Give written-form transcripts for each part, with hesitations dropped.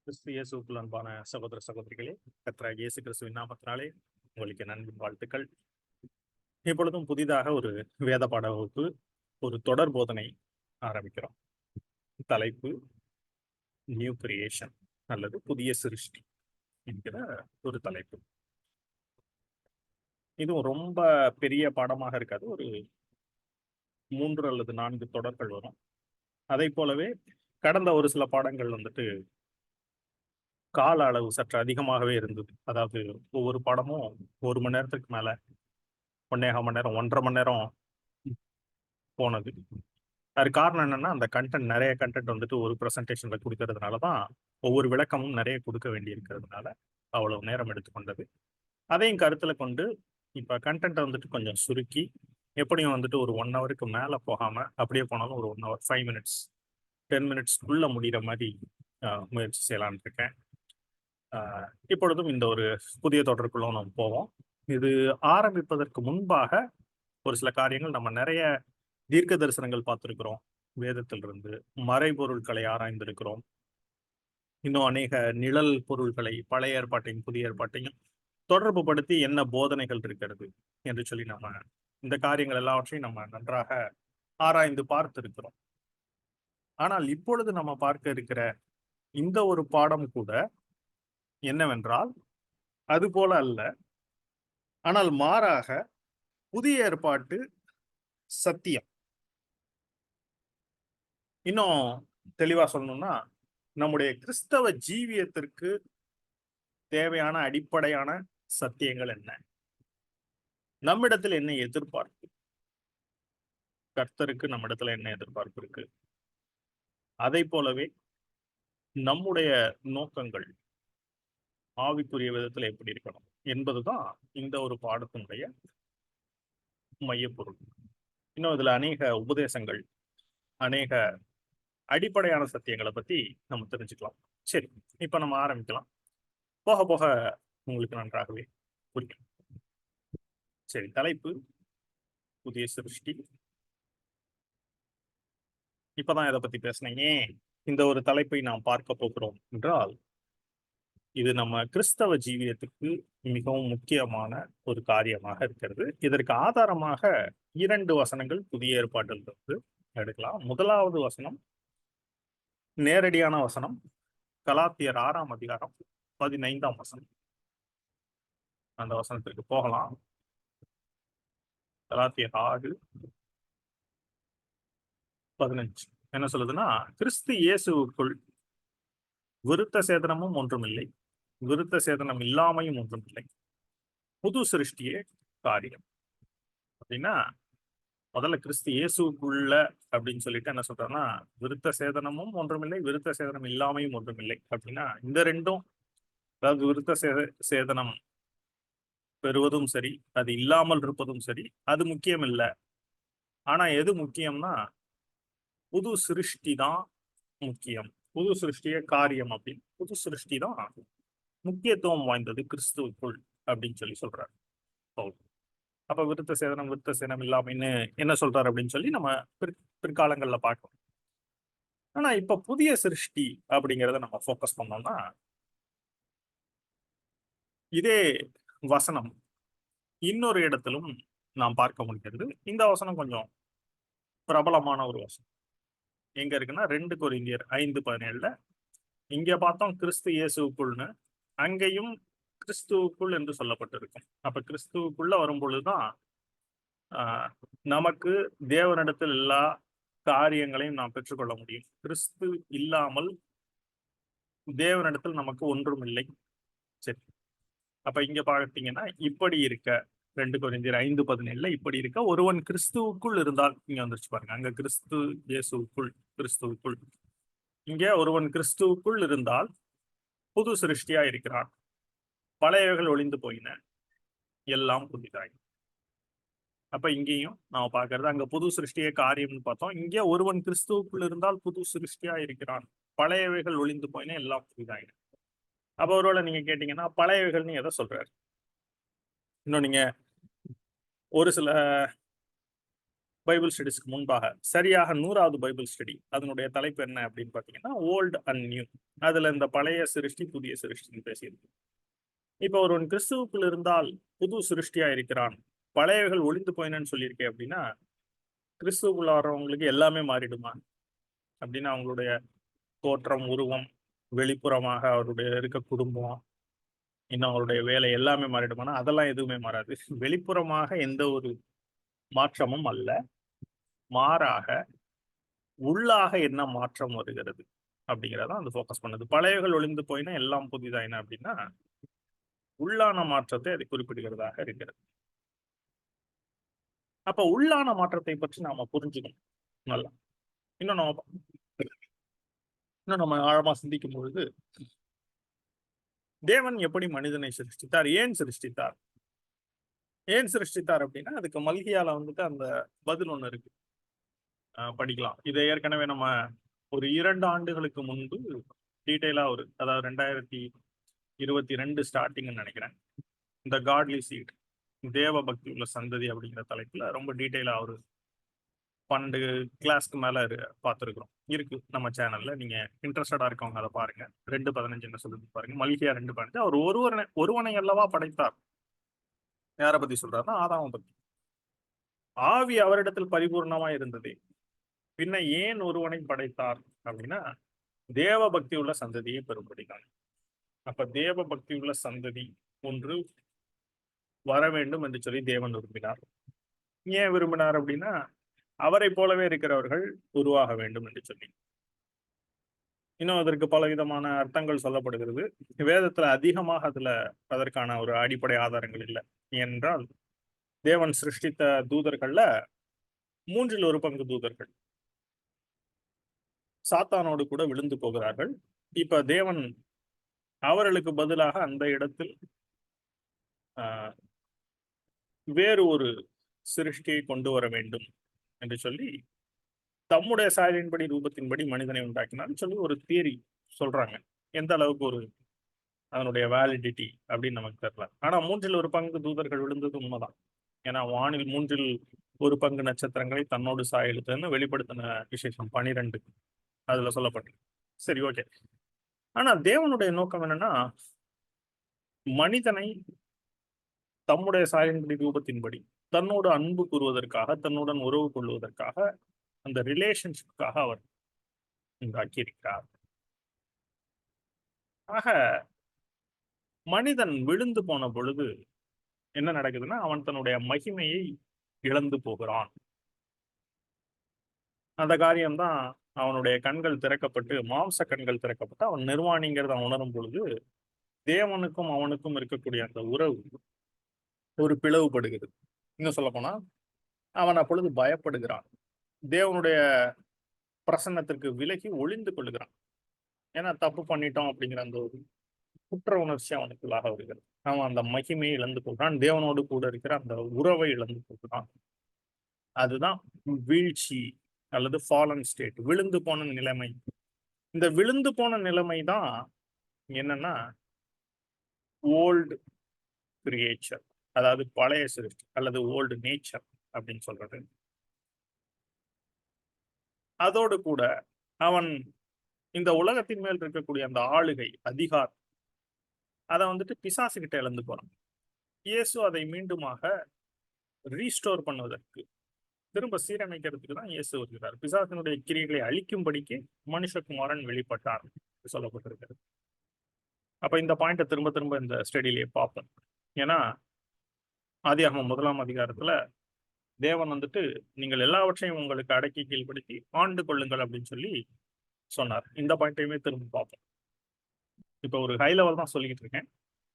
கிறிஸ்து இயேசுக்குள் அன்பான சகோதர சகோதரிகளே, கர்த்தராகிய இயேசு கிறிஸ்துவின் நாமத்தினாலே உங்களுக்கு என் அன்பின் வாழ்த்துக்கள். இப்பொழுதும் புதிதாக ஒரு வேத பாட வகுப்பு, ஒரு தொடர் போதனை ஆரம்பிக்கிறோம். தலைப்பு நியூ கிரியேஷன் அல்லது புதிய சிருஷ்டி என்கிற ஒரு தலைப்பு. இதுவும் ரொம்ப பெரிய பாடமாக இருக்காது. ஒரு 3 அல்லது 4 தொடர்கள் வரும். அதை போலவே கடந்த ஒரு சில பாடங்கள் கால அளவு சற்று அதிகமாகவே இருந்தது. அதாவது ஒவ்வொரு பாடமும் 1 மணி நேரத்துக்கு மேல 1.25 மணி நேரம், 1.5 மணி நேரம் போனது. அதுக்கு காரணம் என்னன்னா, அந்த நிறைய கன்டென்ட் ஒரு பிரசன்டேஷன்ல குடுக்கறதுனால தான், ஒவ்வொரு விளக்கமும் நிறைய குடுக்க வேண்டி இருக்கிறதுனால, அவ்வளவு நேரம் எடுத்துக்கொண்டது. அதையும் கருத்துல கொண்டு, இப்ப கன்டென்ட்ட கொஞ்சம் சுருக்கி, எப்படியும் ஒரு 1 ஹவருக்கு மேல போகாம, அப்படியே போனாலும் ஒரு 1 ஹவர், 5 மினிட்ஸ், 10 மினிட்ஸ்க்குள்ள முடியிற மாரி முயற்சி செய்யலான்னு இருக்கேன். இப்பொழுதும் இந்த ஒரு புதிய தொடருக்குள்ள நம்ம போவோம். இது ஆரம்பிப்பதற்கு முன்பாக, ஒரு சில காரியங்கள் நம்ம நிறைய தீர்க்க தரிசனங்கள் பார்த்திருக்கிறோம். வேதத்திலிருந்து மறைபொருட்களை ஆராய்ந்திருக்கிறோம். இன்னும் அநேக நிழல் பொருள்களை பழைய ஏற்பாட்டையும் புதிய ஏற்பாட்டையும் தொடர்பு படுத்தி என்ன போதனைகள் இருக்கிறது என்று சொல்லி நம்ம இந்த காரியங்கள் எல்லாவற்றையும் நம்ம நன்றாக ஆராய்ந்து பார்த்திருக்கிறோம். ஆனால் இப்பொழுது நம்ம பார்க்க இருக்கிற இந்த ஒரு பாடம் கூட என்னவென்றால், அது போல அல்ல. ஆனால் மாறாக புதிய ஏற்பாட்டு சத்தியம். இன்னும் தெளிவா சொல்லணும்னா, நம்முடைய கிறிஸ்தவ ஜீவியத்திற்கு தேவையான அடிப்படையான சத்தியங்கள் என்ன? நம்மிடத்தில் என்ன எதிர்பார்ப்பு? கர்த்தருக்கு நம்மிடத்துல என்ன எதிர்பார்ப்பு இருக்கு? அதை போலவே நம்முடைய நோக்கங்கள் ஆவிக்குரிய விதத்துல எப்படி இருக்கணும் என்பதுதான் இந்த ஒரு பாடத்தினுடைய மையப்பொருள். இன்னும் இதுல அநேக உபதேசங்கள், அநேக அடிப்படையான சத்தியங்களை பத்தி நம்ம தெரிஞ்சுக்கலாம். சரி, இப்ப நம்ம ஆரம்பிக்கலாம். போக போக உங்களுக்கு நன்றாகவே புரியும். சரி, தலைப்பு புதிய சிருஷ்டி. இப்பதான் இதை பத்தி பேசினேன். ஏன் இந்த ஒரு தலைப்பை நாம் பார்க்க போகிறோம் என்றால், இது நம்ம கிறிஸ்தவ ஜீவியத்துக்கு மிகவும் முக்கியமான ஒரு காரியமாக இருக்கிறது. இதற்கு ஆதாரமாக 2 வசனங்கள் புதிய ஏற்பாட்டிலிருந்து எடுக்கலாம். முதலாவது வசனம் நேரடியான வசனம், கலாத்தியர் 6ஆம் அதிகாரம் 15ஆம் வசனம். அந்த வசனத்திற்கு போகலாம். கலாத்தியர் 6:15 என்ன சொல்லுதுன்னா, கிறிஸ்து இயேசுவுக்குள் விருத்த சேதனமும் ஒன்றுமில்லை, விருத்த சேதனம் இல்லாமையும் ஒன்றுமில்லை, புது சிருஷ்டியே காரியம். அப்படின்னா, முதல்ல கிறிஸ்து இயேசுக்குள்ள அப்படின்னு சொல்லிட்டு என்ன சொல்றாருன்னா, விருத்த சேதனமும் ஒன்றுமில்லை, விருத்த சேதனம் இல்லாமையும் ஒன்றுமில்லை. அப்படின்னா இந்த ரெண்டும், அதாவது விருத்த சேதனம் பெறுவதும் சரி, அது இல்லாமல் இருப்பதும் சரி, அது முக்கியம் இல்லை. ஆனா எது முக்கியம்னா, புது சிருஷ்டி தான் முக்கியம். புது சிருஷ்டிய காரியம். அப்படின்னு புது சிருஷ்டி தான் முக்கியத்துவம் வாய்ந்தது கிறிஸ்துவுக்குள் அப்படின்னு சொல்லி சொல்றாரு. அப்ப விருத்த சேதனம் இல்லாமன்னு என்ன சொல்றாரு அப்படின்னு சொல்லி நம்ம பிற்காலங்கள்ல பார்க்கணும். ஆனா இப்ப புதிய சிருஷ்டி அப்படிங்கிறத நம்ம ஃபோக்கஸ் பண்ணோம்னா, இதே வசனம் இன்னொரு இடத்திலும் நாம் பார்க்க முடிகிறது. இந்த வசனம் கொஞ்சம் பிரபலமான ஒரு வசனம். எங்க இருக்குன்னா 2 கொரிந்தியர் 5:17. இங்க பார்த்தோம் கிறிஸ்து இயேசுக்குள்னு, அங்கேயும் கிறிஸ்துவுக்குள் என்று சொல்லப்பட்டிருக்கும். அப்ப கிறிஸ்துவுக்குள்ள வரும்பொழுதுதான் நமக்கு தேவனிடத்தில் எல்லா காரியங்களையும் நாம் பெற்றுக்கொள்ள முடியும். கிறிஸ்து இல்லாமல் தேவனிடத்தில் நமக்கு ஒன்றும் இல்லை. சரி, அப்ப இங்க பார்த்தீங்கன்னா இப்படி இருக்க 2 கொரிந்தியர் 5:17 இப்படி இருக்க, ஒருவன் கிறிஸ்துவுக்குள் இருந்தால், இங்க வந்துருச்சு பாருங்க. அங்க கிறிஸ்து இயேசுக்குள், கிறிஸ்துவுக்குள். இங்க ஒருவன் கிறிஸ்துவுக்குள் இருந்தால் புது சிருஷ்டியா இருக்கிறான், பழையவைகள் ஒளிந்து போயின, எல்லாம் புதிதாய். அப்ப இங்கேயும் நாம பாக்குறது, அங்க புது சிருஷ்டிய காரியம்னு பார்த்தோம். இங்க ஒருவன் கிறிஸ்துவுக்குள் இருந்தால் புது சிருஷ்டியா இருக்கிறான், பழையவைகள் ஒளிந்து போயின, எல்லாம் புதிதாயின. அப்ப ஒருவேளை நீங்க கேட்டீங்கன்னா, பழையவைகள்னு எதை சொல்றாரு? இன்னும் நீங்க ஒரு சில பைபிள் ஸ்டடிஸ்க்கு முன்பாக சரியாக 100வது பைபிள் ஸ்டடி. அதனுடைய தலைப்பு என்ன அப்படின்னு பார்த்தீங்கன்னா, ஓல்ட் அண்ட் நியூ. அதுல இந்த பழைய சிருஷ்டி, புதிய சிருஷ்டின்னு பேசியிருக்கு. இப்போ ஒருவன் கிறிஸ்துவுக்குள் இருந்தால் புது சிருஷ்டியா இருக்கிறான், பழையவைகள் ஒளிந்து போயினன்னு சொல்லியிருக்கேன் அப்படின்னா, கிறிஸ்துவுக்குள்ள வர்றவங்களுக்கு எல்லாமே மாறிடுமா அப்படின்னு? அவங்களுடைய தோற்றம், உருவம், வெளிப்புறமாக அவருடைய இருக்க குடும்பம், இன்னும் அவருடைய வேலை எல்லாமே மாறிடுமானா? அதெல்லாம் எதுவுமே மாறாது. வெளிப்புறமாக எந்த ஒரு மாற்றமும் அல்ல, மாறாக உள்ளாக என்ன மாற்றம் வருகிறது அப்படிங்கிறத அந்த ஃபோக்கஸ் பண்ணுது. பழையவைகள் ஒளிந்து போயினா எல்லாம் புதிதாயின அப்படின்னா, உள்ளான மாற்றத்தை அது குறிப்பிடுகிறதாக இருக்கிறது. அப்ப உள்ளான மாற்றத்தை பற்றி நாம புரிஞ்சுக்கணும் நல்லா. இன்னும் நம்ம இன்னும் நம்ம ஆழமா சிந்திக்கும் பொழுது, தேவன் எப்படி மனிதனை சிருஷ்டித்தார், ஏன் சிருஷ்டித்தார், ஏன் சிருஷ்டித்தார் அப்படின்னா, அதுக்கு மல்கியால வந்துட்டு அந்த பதில் ஒண்ணு இருக்கு. படிக்கலாம். இதை ஏற்கனவே நம்ம ஒரு 2 ஆண்டுகளுக்கு முன்பு டீட்டெயிலா அதாவது 2022 ஸ்டார்டிங்னு நினைக்கிறேன். இந்த காட்லி சீட், தேவ பக்தி உள்ள சந்ததி அப்படிங்கிற தலைப்புல ரொம்ப டீட்டெயிலா 12 கிளாஸ்க்கு மேல பார்த்துருக்குறோம். இருக்கு நம்ம சேனல்ல. நீங்க இன்ட்ரெஸ்டடா இருக்கவங்க அதை பாருங்க. 2:15 என்ன சொல்லுது பாருங்க. மல்கியா 2:15. அவர் ஒருவனை அல்லவா படைத்தார். யாரை பத்தி சொல்றாருன்னா, ஆதாமை பத்தி. ஆவி அவரிடத்தில் பரிபூர்ணமா இருந்தது, பின்ன ஏன் ஒருவனை படைத்தார் அப்படின்னா, தேவ பக்தி உள்ள சந்ததியை பெறும்படிதான். அப்ப தேவ பக்தி உள்ள சந்ததி ஒன்று வர வேண்டும் என்று சொல்லி தேவன் விரும்பினார். ஏன் விரும்பினார் அப்படின்னா, அவரை போலவே இருக்கிறவர்கள் உருவாக வேண்டும் என்று சொல்லி. இன்னும் அதற்கு பல விதமான அர்த்தங்கள் சொல்லப்படுகிறது. வேதத்துல அதிகமாக அதற்கான ஒரு அடிப்படை ஆதாரங்கள் இல்லை. ஏனென்றால் தேவன் சிருஷ்டித்த தூதர்கள்ல 1/3 தூதர்கள் சாத்தானோடு கூட விழுந்து போகிறார்கள். இப்ப தேவன் அவர்களுக்கு பதிலாக அந்த இடத்தில் வேறு ஒரு சிருஷ்டியை கொண்டு வர வேண்டும் என்று சொல்லி, தம்முடைய சாயலின்படி ரூபத்தின்படி மனிதனை உண்டாக்கினான்னு சொல்லி ஒரு தியரி சொல்றாங்க. எந்த அளவுக்கு அதனுடைய வேலிடிட்டி அப்படின்னு நமக்கு தெரியல. ஆனா 1/3 தூதர்கள் விழுந்தது உண்மைதான். ஏன்னா வானில் 1/3 நட்சத்திரங்களை தன்னோடு சாயெழுத்துன்னு வெளிப்படுத்தின விசேஷம் 12 அதுல சொல்லப்பட்டிருக்கு. சரி, ஓகே. ஆனா தேவனுடைய நோக்கம் என்னன்னா, மனிதனை தம்முடைய சாயலின்படி ரூபத்தின்படி தன்னோடு அன்பு கூறுவதற்காக, தன்னுடன் உறவு கொள்வதற்காக, அந்த ரிலேஷன்ஷிப்காக அவர் உண்டாக்கியிருக்கிறார். ஆக மனிதன் விழுந்து போன பொழுது என்ன நடக்குதுன்னா, அவன் தன்னுடைய மகிமையை இழந்து போகிறான். அந்த காரியம்தான் அவனுடைய கண்கள் திறக்கப்பட்டு, மாம்ச கண்கள் திறக்கப்பட்டு அவன் நிர்வாணிங்கிறத அவன் உணரும் பொழுது, தேவனுக்கும் அவனுக்கும் இருக்கக்கூடிய அந்த உறவு ஒரு பிளவுபடுகிறது. இன்னும் சொல்ல போனா, அவன் அப்பொழுது பயப்படுகிறான். தேவனுடைய பிரசன்னத்திற்கு விலகி ஒளிந்து கொள்ளுகிறான். ஏன்னா தப்பு பண்ணிட்டோம் அப்படிங்கிற அந்த ஒரு குற்ற உணர்ச்சி அவனுக்குள்ளாக வருகிறது. அவன் அந்த மகிமையை இழந்து கொள்கிறான். தேவனோடு கூட இருக்கிற அந்த உறவை இழந்து கொள்கிறான். அதுதான் வீழ்ச்சி அல்லது ஃபாலன் ஸ்டேட், விழுந்து போன நிலைமை. இந்த விழுந்து போன நிலைமை தான் என்னன்னா ஓல்டு கிரியேச்சர், அதாவது பழைய சிருஷ்டி அல்லது ஓல்டு நேச்சர் அப்படின்னு சொல்றது. அதோடு கூட அவன் இந்த உலகத்தின் மேல் இருக்கக்கூடிய அந்த ஆளுகை, அதிகாரம், அதை வந்துட்டு பிசாசு கிட்ட இழந்து போறான். இயேசு அதை மீண்டுமாக ரீஸ்டோர் பண்ணுவதற்கு, திரும்ப சீரமைக்கிறதுக்கு தான் இயேசு வருகிறார். பிசாசினுடைய கிரியைகளை அழிக்கும்படிக்கு மனுஷகுமாரன் வெளிப்பட்டார் சொல்லப்பட்டிருக்கிறது. அப்ப இந்த பாயிண்ட திரும்ப திரும்ப இந்த ஸ்டடியிலேயே பார்ப்போம். ஏன்னா ஆதியாகமம் 1ஆம் அதிகாரத்துல தேவன் வந்துட்டு, நீங்கள் எல்லாவற்றையும் உங்களுக்கு அடக்கி கீழ்படுத்தி ஆண்டு கொள்ளுங்கள் அப்படின்னு சொல்லி சொன்னார். இந்த பாயிண்டையுமே திரும்ப பார்ப்போம். இப்ப ஒரு ஹை லெவல் தான் சொல்லிக்கிட்டு இருக்கேன்,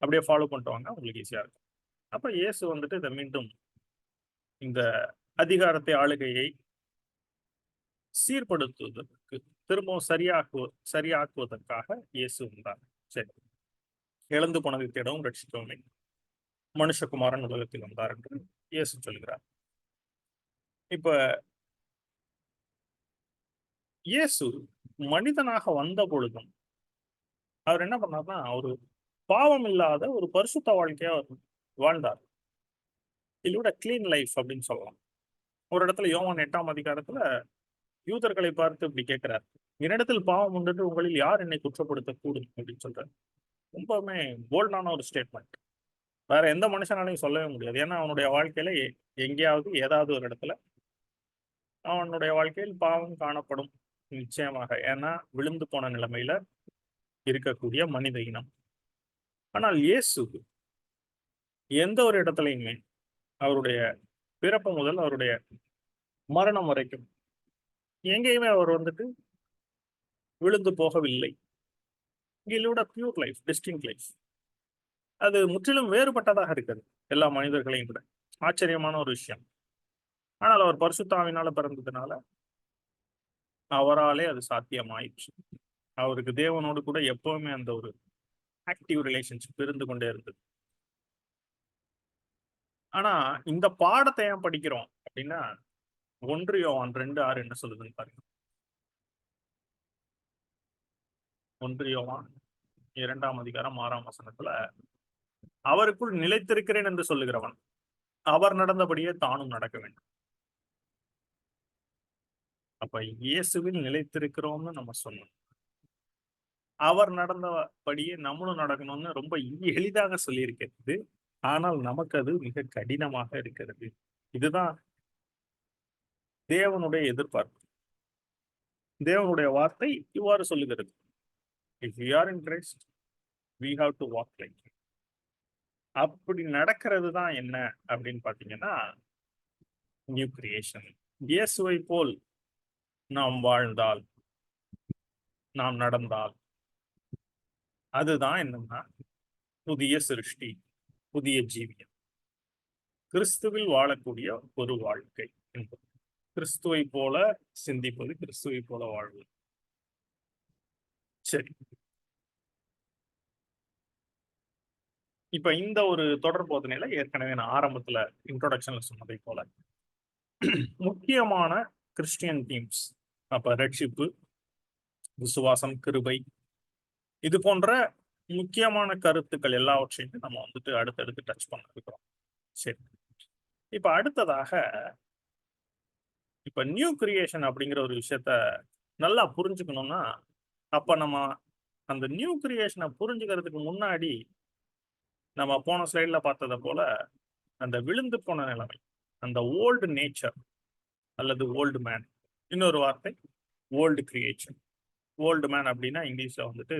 அப்படியே ஃபாலோ பண்ணிட்டு வாங்க, உங்களுக்கு ஈஸியா இருக்கும். அப்ப இயேசு வந்துட்டு இதை மீண்டும் இந்த அதிகாரத்தை, ஆளுகையை சீர்படுத்துவதற்கு, திரும்பவும் சரியாக்குவதற்காக இயேசு வந்தார். சரி, இழந்து போனதை தேடவும் ரட்சிக்கவுமே மனுஷகுமாரன் உலகத்தில் வந்தார் என்று இயேசு சொல்கிறார். இப்ப இயேசு மனிதனாக வந்த பொழுதும் அவர் என்ன பண்ணார்னா, ஒரு பாவம் இல்லாத ஒரு பரிசுத்த வாழ்க்கையா வாழ்ந்தார். இதோட கிளீன் லைஃப் அப்படின்னு சொல்லலாம். ஒரு இடத்துல யோவான் 8ஆம் அதிகாரத்துல யூதர்களை பார்த்து இப்படி கேட்கிறார், என்னிடத்தில் பாவம் உண்டு, உங்களில் யார் என்னை குற்றப்படுத்த கூடும் அப்படின்னு சொல்றாரு. ரொம்பவுமே போல்டான ஒரு ஸ்டேட்மெண்ட். வேற எந்த மனுஷனாலையும் சொல்லவே முடியாது. ஏன்னா அவனுடைய வாழ்க்கையில எங்கேயாவது ஏதாவது ஒரு இடத்துல அவனுடைய வாழ்க்கையில் பாவம் காணப்படும் நிச்சயமாக. ஏன்னா விழுந்து போன நிலைமையில இருக்கக்கூடிய மனித இனம். ஆனால் இயேசு எந்த ஒரு இடத்துலையுமே அவருடைய பிறப்பு முதல் அவருடைய மரணம் வரைக்கும் எங்கேயுமே அவர் வந்துட்டு விழுந்து போகவில்லை. இங்கிலோட பியூர் லைஃப், டிஸ்டிங்க் லைஃப், அது முற்றிலும் வேறுபட்டதாக இருக்கிறது எல்லா மனிதர்களையும் விட. ஆச்சரியமான ஒரு விஷயம். ஆனால் அவர் பரிசுத்தாவினால பிறந்ததுனால அவராலே அது சாத்தியமாயிடுச்சு. அவருக்கு தேவனோடு கூட எப்பவுமே அந்த ஒரு ஆக்டிவ் ரிலேஷன்ஷிப் இருந்து கொண்டே இருந்தது. ஆனா இந்த பாடத்தை ஏன் படிக்கிறோம் அப்படின்னா, 1 யோவான் 2:6 என்ன சொல்லுதுன்னு பாருங்க. 1 யோவான் 2ஆம் அதிகாரம் 6ஆம் வசனத்துல, அவருக்குள் நிலைத்திருக்கிறேன் என்று சொல்லுகிறவன் அவர் நடந்தபடியே தானும் நடக்க வேண்டும். அப்ப இயேசுவில் நிலைத்திருக்கிறோம்னு நம்ம சொன்னோம். அவர் நடந்தபடியே நம்மளும் நடக்கணும்னு ரொம்ப எளிதாக சொல்லியிருக்கிறது. ஆனால் நமக்கு அது மிக கடினமாக இருக்கிறது. இதுதான் தேவனுடைய எதிர்பார்ப்பு. தேவனுடைய வார்த்தை இவ்வாறு சொல்லுகிறது. If we are in Christ, we have to walk like him. அப்படி நடக்கிறது தான் என்ன அப்படின்னு பாத்தீங்கன்னா, நியூ கிரியேஷன். இயேசுவை போல் நாம் வாழ்ந்தால், நாம் நடந்தால், அதுதான் என்னன்னா புதிய சிருஷ்டி, புதிய ஜீவியம், கிறிஸ்துவில் வாழக்கூடிய ஒரு வாழ்க்கை என்பது. கிறிஸ்துவை போல சிந்திப்பது, கிறிஸ்துவை போல வாழ்வது. சரி, இப்ப இந்த ஒரு தொடர் போதனையில ஏற்கனவே நான் ஆரம்பத்துல இன்ட்ரோடக்ஷன்ல சொன்னதை போல முக்கியமான கிறிஸ்டியன் தீம்ஸ், அப்ப ரட்சிப்பு, விசுவாசம், கிருபை, இது போன்ற முக்கியமான கருத்துக்கள் எல்லாவற்றையுமே நம்ம வந்துட்டு அடுத்தடுத்து டச் பண்ண இருக்கிறோம். சரி, இப்ப அடுத்ததாக இப்ப நியூ கிரியேஷன் அப்படிங்கிற ஒரு விஷயத்த நல்லா புரிஞ்சுக்கணும்னா, அப்ப நம்ம அந்த நியூ கிரியேஷனை புரிஞ்சுக்கிறதுக்கு முன்னாடி நம்ம போன ஸ்லைட்ல பார்த்ததை போல அந்த விழுந்து போன நிலைமை, அந்த ஓல்டு நேச்சர் அல்லது ஓல்டு மேன், இன்னொரு வார்த்தை ஓல்டு கிரியேஷன். ஓல்டு மேன் அப்படின்னா இங்கிலீஷ்ல வந்துட்டு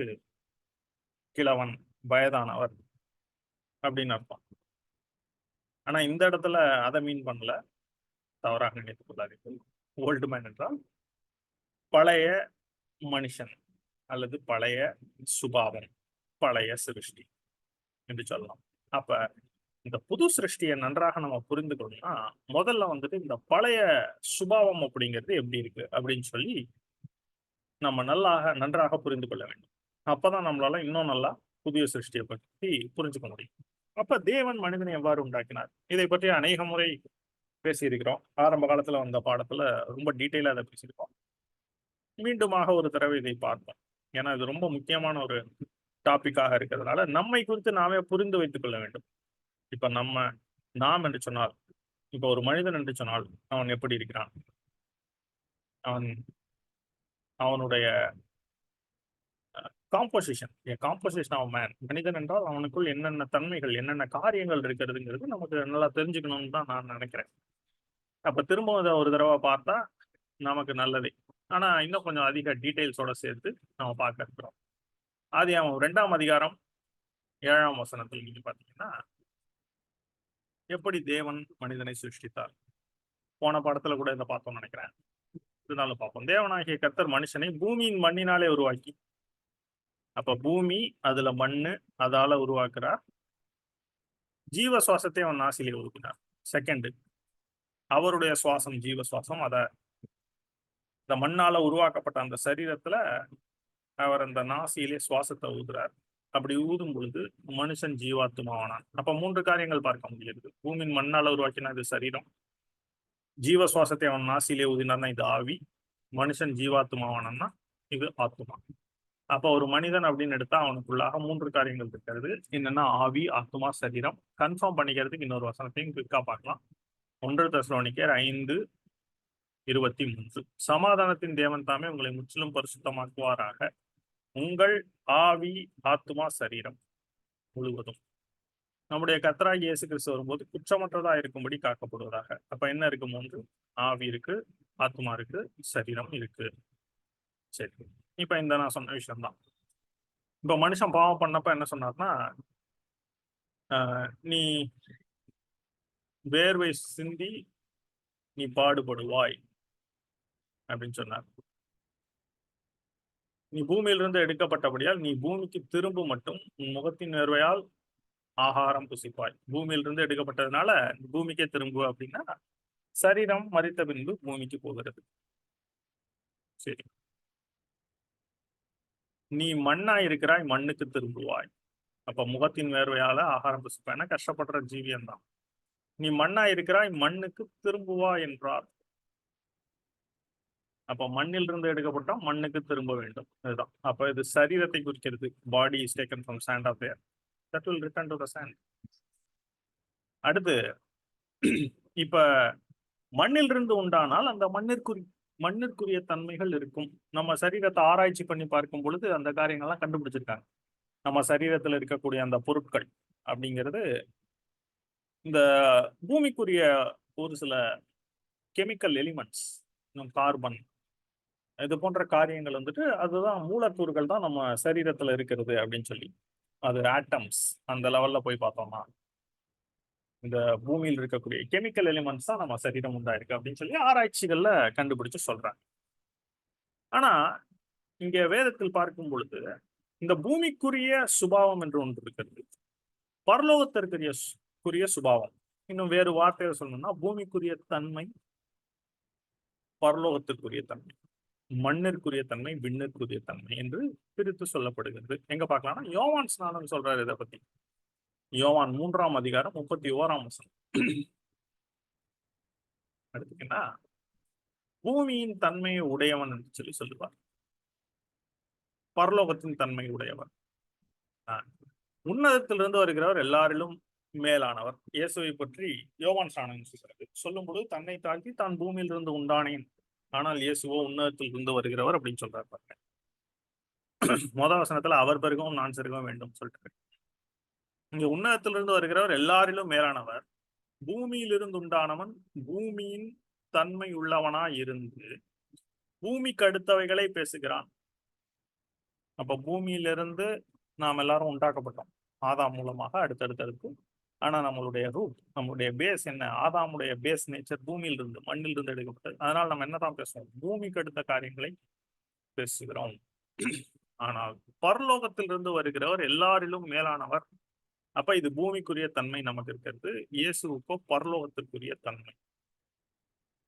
கிழவன், வயதானவர் அப்படின்னு அர்த்தம். ஆனா இந்த இடத்துல அதை மீன் பண்ணல, தவறாக நினைத்துக் கொள்ளாதீர்கள். ஓல்டு மேன் என்றால் பழைய மனுஷன் அல்லது பழைய சுபாவம், பழைய சிருஷ்டி என்று சொல்லலாம். அப்ப இந்த புது சிருஷ்டியை நன்றாக நம்ம புரிந்து கொள்ளணும்னா, முதல்ல வந்துட்டு இந்த பழைய சுபாவம் அப்படிங்கிறது எப்படி இருக்கு அப்படின்னு சொல்லி நம்ம நன்றாக புரிந்து கொள்ள வேண்டும். அப்பதான் நம்மளால இன்னும் நல்லா புதிய சிருஷ்டியை பற்றி புரிஞ்சுக்க முடியும். அப்ப தேவன் மனிதனை எவ்வாறு உண்டாக்கினார், இதை பற்றி அநேக முறை பேசியிருக்கிறோம். ஆரம்ப காலத்துல வந்த பாடத்துல ரொம்ப டீட்டெயிலா அதை பேசியிருக்கோம். மீண்டுமாக ஒரு தடவை இதை பார்ப்போம். ஏன்னா இது ரொம்ப முக்கியமான ஒரு டாபிக்காக இருக்கிறதுனால நம்மை குறித்து நாமே புரிந்து வைத்துக் கொள்ள வேண்டும். இப்ப நாம் என்று சொன்னால், இப்ப ஒரு மனிதன் என்று சொன்னால் அவன் எப்படி இருக்கிறான், அவன் அவனுடைய காம்போசிஷன் ஆஃப் மேன், மனிதன் என்றால் அவனுக்குள் என்னென்ன தன்மைகள், என்னென்ன காரியங்கள் இருக்கிறதுங்கிறது நமக்கு நல்லா தெரிஞ்சுக்கணும்னு தான் நான் நினைக்கிறேன். அப்ப திரும்ப அதை ஒரு தடவை பார்த்தா நமக்கு நல்லதே. ஆனா இன்னும் கொஞ்சம் அதிக டீடைல்ஸோட சேர்த்து நம்ம பார்க்க இருக்கிறோம். ஆதியாகமம் 2ஆம் அதிகாரம் 7ஆம் வசனத்தில் நீங்க பாத்தீங்கன்னா, எப்படி தேவன் மனிதனை சிருஷ்டித்தார். போன படத்துல கூட இதை பார்த்தோம்னு நினைக்கிறேன். இதனால பார்ப்போம். தேவனாகிய கர்த்தர் மனுஷனை பூமியின் மண்ணினாலே உருவாக்கி, அப்ப பூமி அதுல மண்ணு, அதால உருவாக்குறார். ஜீவ சுவாசத்தை அவன் நாசிலே ஊதினார். செகண்ட், அவருடைய சுவாசம் ஜீவ சுவாசம், அத இந்த மண்ணால உருவாக்கப்பட்ட அந்த சரீரத்துல அவர் அந்த நாசியிலே சுவாசத்தை ஊதுறார். அப்படி ஊதும் பொழுது மனுஷன் ஜீவாத்மாவானான். அப்ப 3 காரியங்கள் பார்க்க முடியுது. பூமியின் மண்ணால உருவாக்கினா இது சரீரம், ஜீவ சுவாசத்தை அவன் நாசியிலே ஊதினார்னா இது ஆவி, மனுஷன் ஜீவாத்மாவானா இது ஆத்மா. அப்ப ஒரு மனிதன் அப்படின்னு எடுத்தா அவனுக்குள்ளாக 3 காரியங்கள் இருக்கிறது. என்னன்னா ஆவி, ஆத்மா, சரீரம். கன்ஃபார்ம் பண்ணிக்கிறதுக்கு இன்னொரு வசனத்தையும் குயிக்கா பார்க்கலாம். 1 தெசலோனிக்கேயர் 5 23. சமாதானத்தின் தேவன் தாமே உங்களை முற்றிலும் பரிசுத்தமாக்குவாராக. உங்கள் ஆவி, ஆத்துமா, சரீரம் முழுவதும் நம்முடைய கர்த்தராகிய இயேசு கிறிஸ்து வரும்போது குற்றமற்றதா இருக்கும்படி காக்கப்படுவதாக. அப்ப என்ன இருக்கு? 3. ஆவி இருக்கு, ஆத்துமா இருக்கு, சரீரம் இருக்கு. சரி, இப்ப இந்த நான் சொன்ன விஷயம் தான். இப்ப மனுஷன் பாவம் பண்ணப்ப என்ன சொன்னார்னா, நீ வேர்வை சிந்தி நீ பாடுபடுவாய் அப்படின்னு சொன்னார். நீ பூமியிலிருந்து எடுக்கப்பட்டபடியால் நீ பூமிக்கு திரும்ப மட்டும் உன் முகத்தின் வேர்வையால் ஆகாரம் புசிப்பாய். பூமியிலிருந்து எடுக்கப்பட்டதுனால பூமிக்கே திரும்புவ அப்படின்னா, சரீரம் மரித்த பின்பு பூமிக்கு போகிறது. சரி, நீ மண்ணா இருக்கிறாய், மண்ணுக்கு திரும்புவாய். அப்ப முகத்தின் வேர்வையால ஆகாரம் புசிப்பாய்னா கஷ்டப்படுற ஜீவியம் தான். நீ மண்ணா இருக்கிறாய், மண்ணுக்கு திரும்புவா என்றார். அப்ப மண்ணில் இருந்து எடுக்கப்பட்டா மண்ணுக்கு திரும்ப வேண்டும். இதுதான். அப்ப இது சரீரத்தை குறிக்கிறது. Body is taken from sand of air, that will return to the sand. அடுத்து, இப்ப மண்ணில் இருந்து உண்டானால் அந்த மண்ணிற்குரிய தன்மைகள் இருக்கும். நம்ம சரீரத்தை ஆராய்ச்சி பண்ணி பார்க்கும் பொழுது அந்த காரியங்கள்லாம் கண்டுபிடிச்சிருக்காங்க. நம்ம சரீரத்தில் இருக்கக்கூடிய அந்த பொருட்கள் அப்படிங்கிறது இந்த பூமிக்குரிய ஒரு சில கெமிக்கல் எலிமெண்ட்ஸ், கார்பன், இது போன்ற காரியங்கள் வந்துட்டு அதுதான் மூலக்கூறுகள் தான் நம்ம சரீரத்துல இருக்கிறது அப்படின்னு சொல்லி, அது ஆட்டம்ஸ் அந்த லெவல்ல போய் பார்த்தோம்னா இந்த பூமியில் இருக்கக்கூடிய கெமிக்கல் எலிமெண்ட்ஸ் தான் நம்ம சரீரம் உண்டாயிருக்கு அப்படின்னு சொல்லி ஆராய்ச்சிகள்ல கண்டுபிடிச்சு சொல்றாங்க. ஆனா இங்க வேதத்தில் பார்க்கும் பொழுது இந்த பூமிக்குரிய சுபாவம் என்று ஒன்று இருக்கிறது, பரலோகத்திற்குரிய சுபாவம். இன்னும் வேறு வார்த்தையை சொல்லணும்னா பூமிக்குரிய தன்மை, பரலோகத்திற்குரிய தன்மை, மண்ணிற்குரிய தன்மை, விண்ணிற்குரிய தன்மை என்று பிரித்து சொல்லப்படுகிறது. எங்க பார்க்கலாம்னா யோவான் ஸ்நானம் சொல்றாரு இதை பத்தி. யோவான் 3ஆம் அதிகாரம் 31ஆம் வசனம். எடுத்துக்கிட்டா பூமியின் தன்மையை உடையவன் என்று சொல்லி சொல்லுவார், பரலோகத்தின் தன்மை உடையவர். உன்னதத்திலிருந்து வருகிறவர் எல்லாரிலும் மேலானவர். இயேசுவை பற்றி யோவான் ஸ்நானம் சொல்லும் பொழுது தன்னை தாழ்த்தி தான் பூமியில் இருந்து உண்டானேன், ஆனால் இயேசுவோ உன்னதத்தில் இருந்து வருகிறவர் அப்படின்னு சொல்றாரு பாருங்க. முதல் வசனத்துல அவர் பெருகவும் நான் செருகவும் வேண்டும் சொல்லிட்டு, இங்க உன்னதத்திலிருந்து வருகிறவர் எல்லாரிலும் மேலானவர், பூமியிலிருந்து உண்டானவன், பூமியின் தன்மை உள்ளவனா இருந்து பூமிக்கு அடுத்தவைகளை பேசுகிறான். அப்ப பூமியிலிருந்து நாம் எல்லாரும் உண்டாக்கப்பட்டோம் ஆதாம் மூலமாக, அடுத்தடுத்து. ஆனா நம்மளுடைய ரூட், நம்மளுடைய பேஸ் என்ன? ஆதாமுடைய பேஸ் நேச்சர் பூமியில் இருந்து, மண்ணில் இருந்து எடுக்கப்பட்டது. அதனால நம்ம என்னதான் பேசுவோம்? பூமிக்கு அடுத்த காரியங்களை பேசுகிறோம். ஆனால் பரலோகத்திலிருந்து வருகிறவர் எல்லாரிலும் மேலானவர். அப்ப இது பூமிக்குரிய தன்மை நமக்கு இருக்கிறது, இயேசுக்கோ பரலோகத்திற்குரிய தன்மை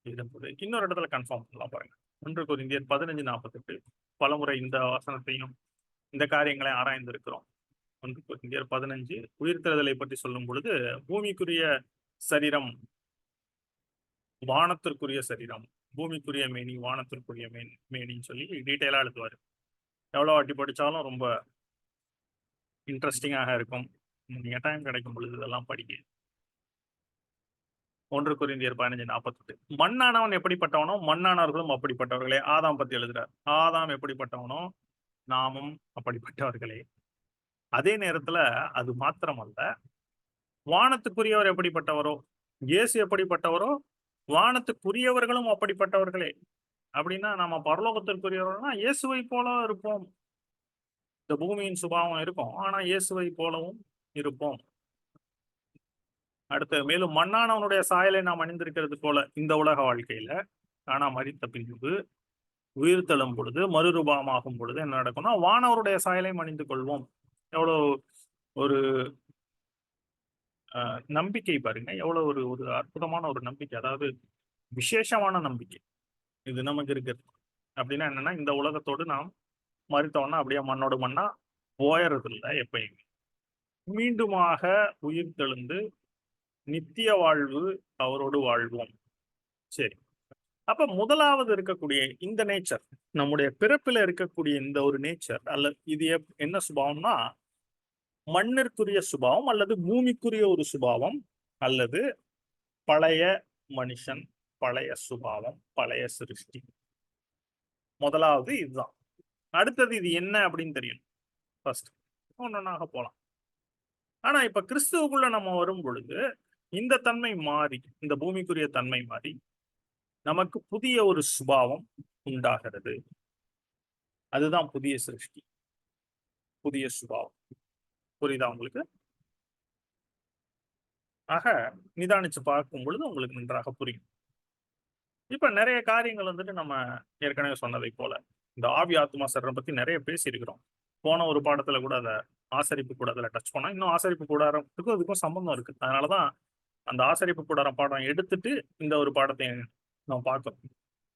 இருந்தது. இன்னொரு இடத்துல கன்ஃபார்ம் பண்ணலாம் பாருங்க. 1 கொரிந்தியர் 15:48. பலமுறை இந்த வசனத்தையும் இந்த காரியங்களை ஆராய்ந்திருக்கிறோம். 1 கொரிந்தியர் 15 உயிர்த்தெழுதலை பற்றி சொல்லும் பொழுது பூமிக்குரிய சரீரம், வானத்திற்குரிய சரீரம், பூமிக்குரிய மேனி, வானத்திற்குரிய மேனின்னு சொல்லி டீட்டெயிலா எழுதுவாரு. எவ்வளவு வாட்டி படிச்சாலும் ரொம்ப இன்ட்ரெஸ்டிங்காக இருக்கும். நீங்க டைம் கிடைக்கும் பொழுது இதெல்லாம் படிக்க. 1 கொரிந்தியர் 15:48. மண்ணானவன் எப்படிப்பட்டவனோ மண்ணானவர்களும் அப்படிப்பட்டவர்களே. ஆதாம் பத்தி எழுதுறார். ஆதாம் எப்படிப்பட்டவனோ நாமும் அப்படிப்பட்டவர்களே. அதே நேரத்துல அது மாத்திரமல்ல, வானத்துக்குரியவர் எப்படிப்பட்டவரோ, இயேசு எப்படிப்பட்டவரோ வானத்துக்குரியவர்களும் அப்படிப்பட்டவர்களே. அப்படின்னா நம்ம பரலோகத்திற்குரியவர்கள்னா இயேசுவை போல இருப்போம். இந்த பூமியின் சுபாவம் இருக்கும், ஆனா இயேசுவை போலவும் இருப்போம். அடுத்து, மேலும் மண்ணானவனுடைய சாயலை நாம் அணிந்திருக்கிறது போல இந்த உலக வாழ்க்கையில, ஆனா மரித்த பின்பு உயிர்த்தெழும் பொழுது, மறுரூபமாகும் பொழுது என்ன நடக்கும்னா வானவருடைய சாயலையும் அணிந்து கொள்வோம். எவ்வளவு ஒரு நம்பிக்கை பாருங்க, எவ்வளவு ஒரு ஒரு அற்புதமான ஒரு நம்பிக்கை, அதாவது விசேஷமான நம்பிக்கை இது நமக்கு இருக்கிறது. அப்படின்னா என்னன்னா, இந்த உலகத்தோடு நாம் மறித்தோம்னா அப்படியே மண்ணோடு மண்ணா போயறது இல்லை, எப்பயுமே மீண்டுமாக உயிர் தெழுந்து நித்திய வாழ்வு அவரோடு வாழ்வோம். சரி, அப்ப முதலாவது இருக்கக்கூடிய இந்த நேச்சர், நம்முடைய பிறப்பில இருக்கக்கூடிய இந்த ஒரு நேச்சர், அல்லது இது என்ன சுபாவம்னா மண்ணிற்குரிய சுபாவம் அல்லது பூமிக்குரிய ஒரு சுபாவம் அல்லது பழைய மனுஷன், பழைய சுபாவம், பழைய சிருஷ்டி. முதலாவது இதுதான். அடுத்தது இது என்ன அப்படின்னு தெரியணும். ஃபர்ஸ்ட் ஒன்னொன்னாக போலாம். ஆனா இப்ப கிறிஸ்துவுக்குள்ள நம்ம வரும் பொழுது இந்த தன்மை மாறி, இந்த பூமிக்குரிய தன்மை மாறி நமக்கு புதிய ஒரு சுபாவம் உண்டாகிறது. அதுதான் புதிய சிருஷ்டி, புதிய சுபாவம். புரியுதா உங்களுக்கு? ஆக நிதானிச்சு பார்க்கும் பொழுது உங்களுக்கு நன்றாக புரியும். இப்ப நிறைய காரியங்கள் வந்துட்டு நம்ம ஏற்கனவே சொன்னதை போல இந்த ஆவி ஆத்மா சரீரம் பத்தி நிறைய பேசியிருக்கிறோம். போன ஒரு பாடத்துல கூட அதை ஆசரிப்பு கூடாரத்துல டச் பண்ணா, இன்னும் ஆசரிப்பு கூடாரத்துக்கும் அதுக்கும் சம்பந்தம் இருக்கு. அதனாலதான் அந்த ஆசரிப்பு கூடாரம் பாடம் எடுத்துட்டு இந்த ஒரு பாடத்தை நம்ம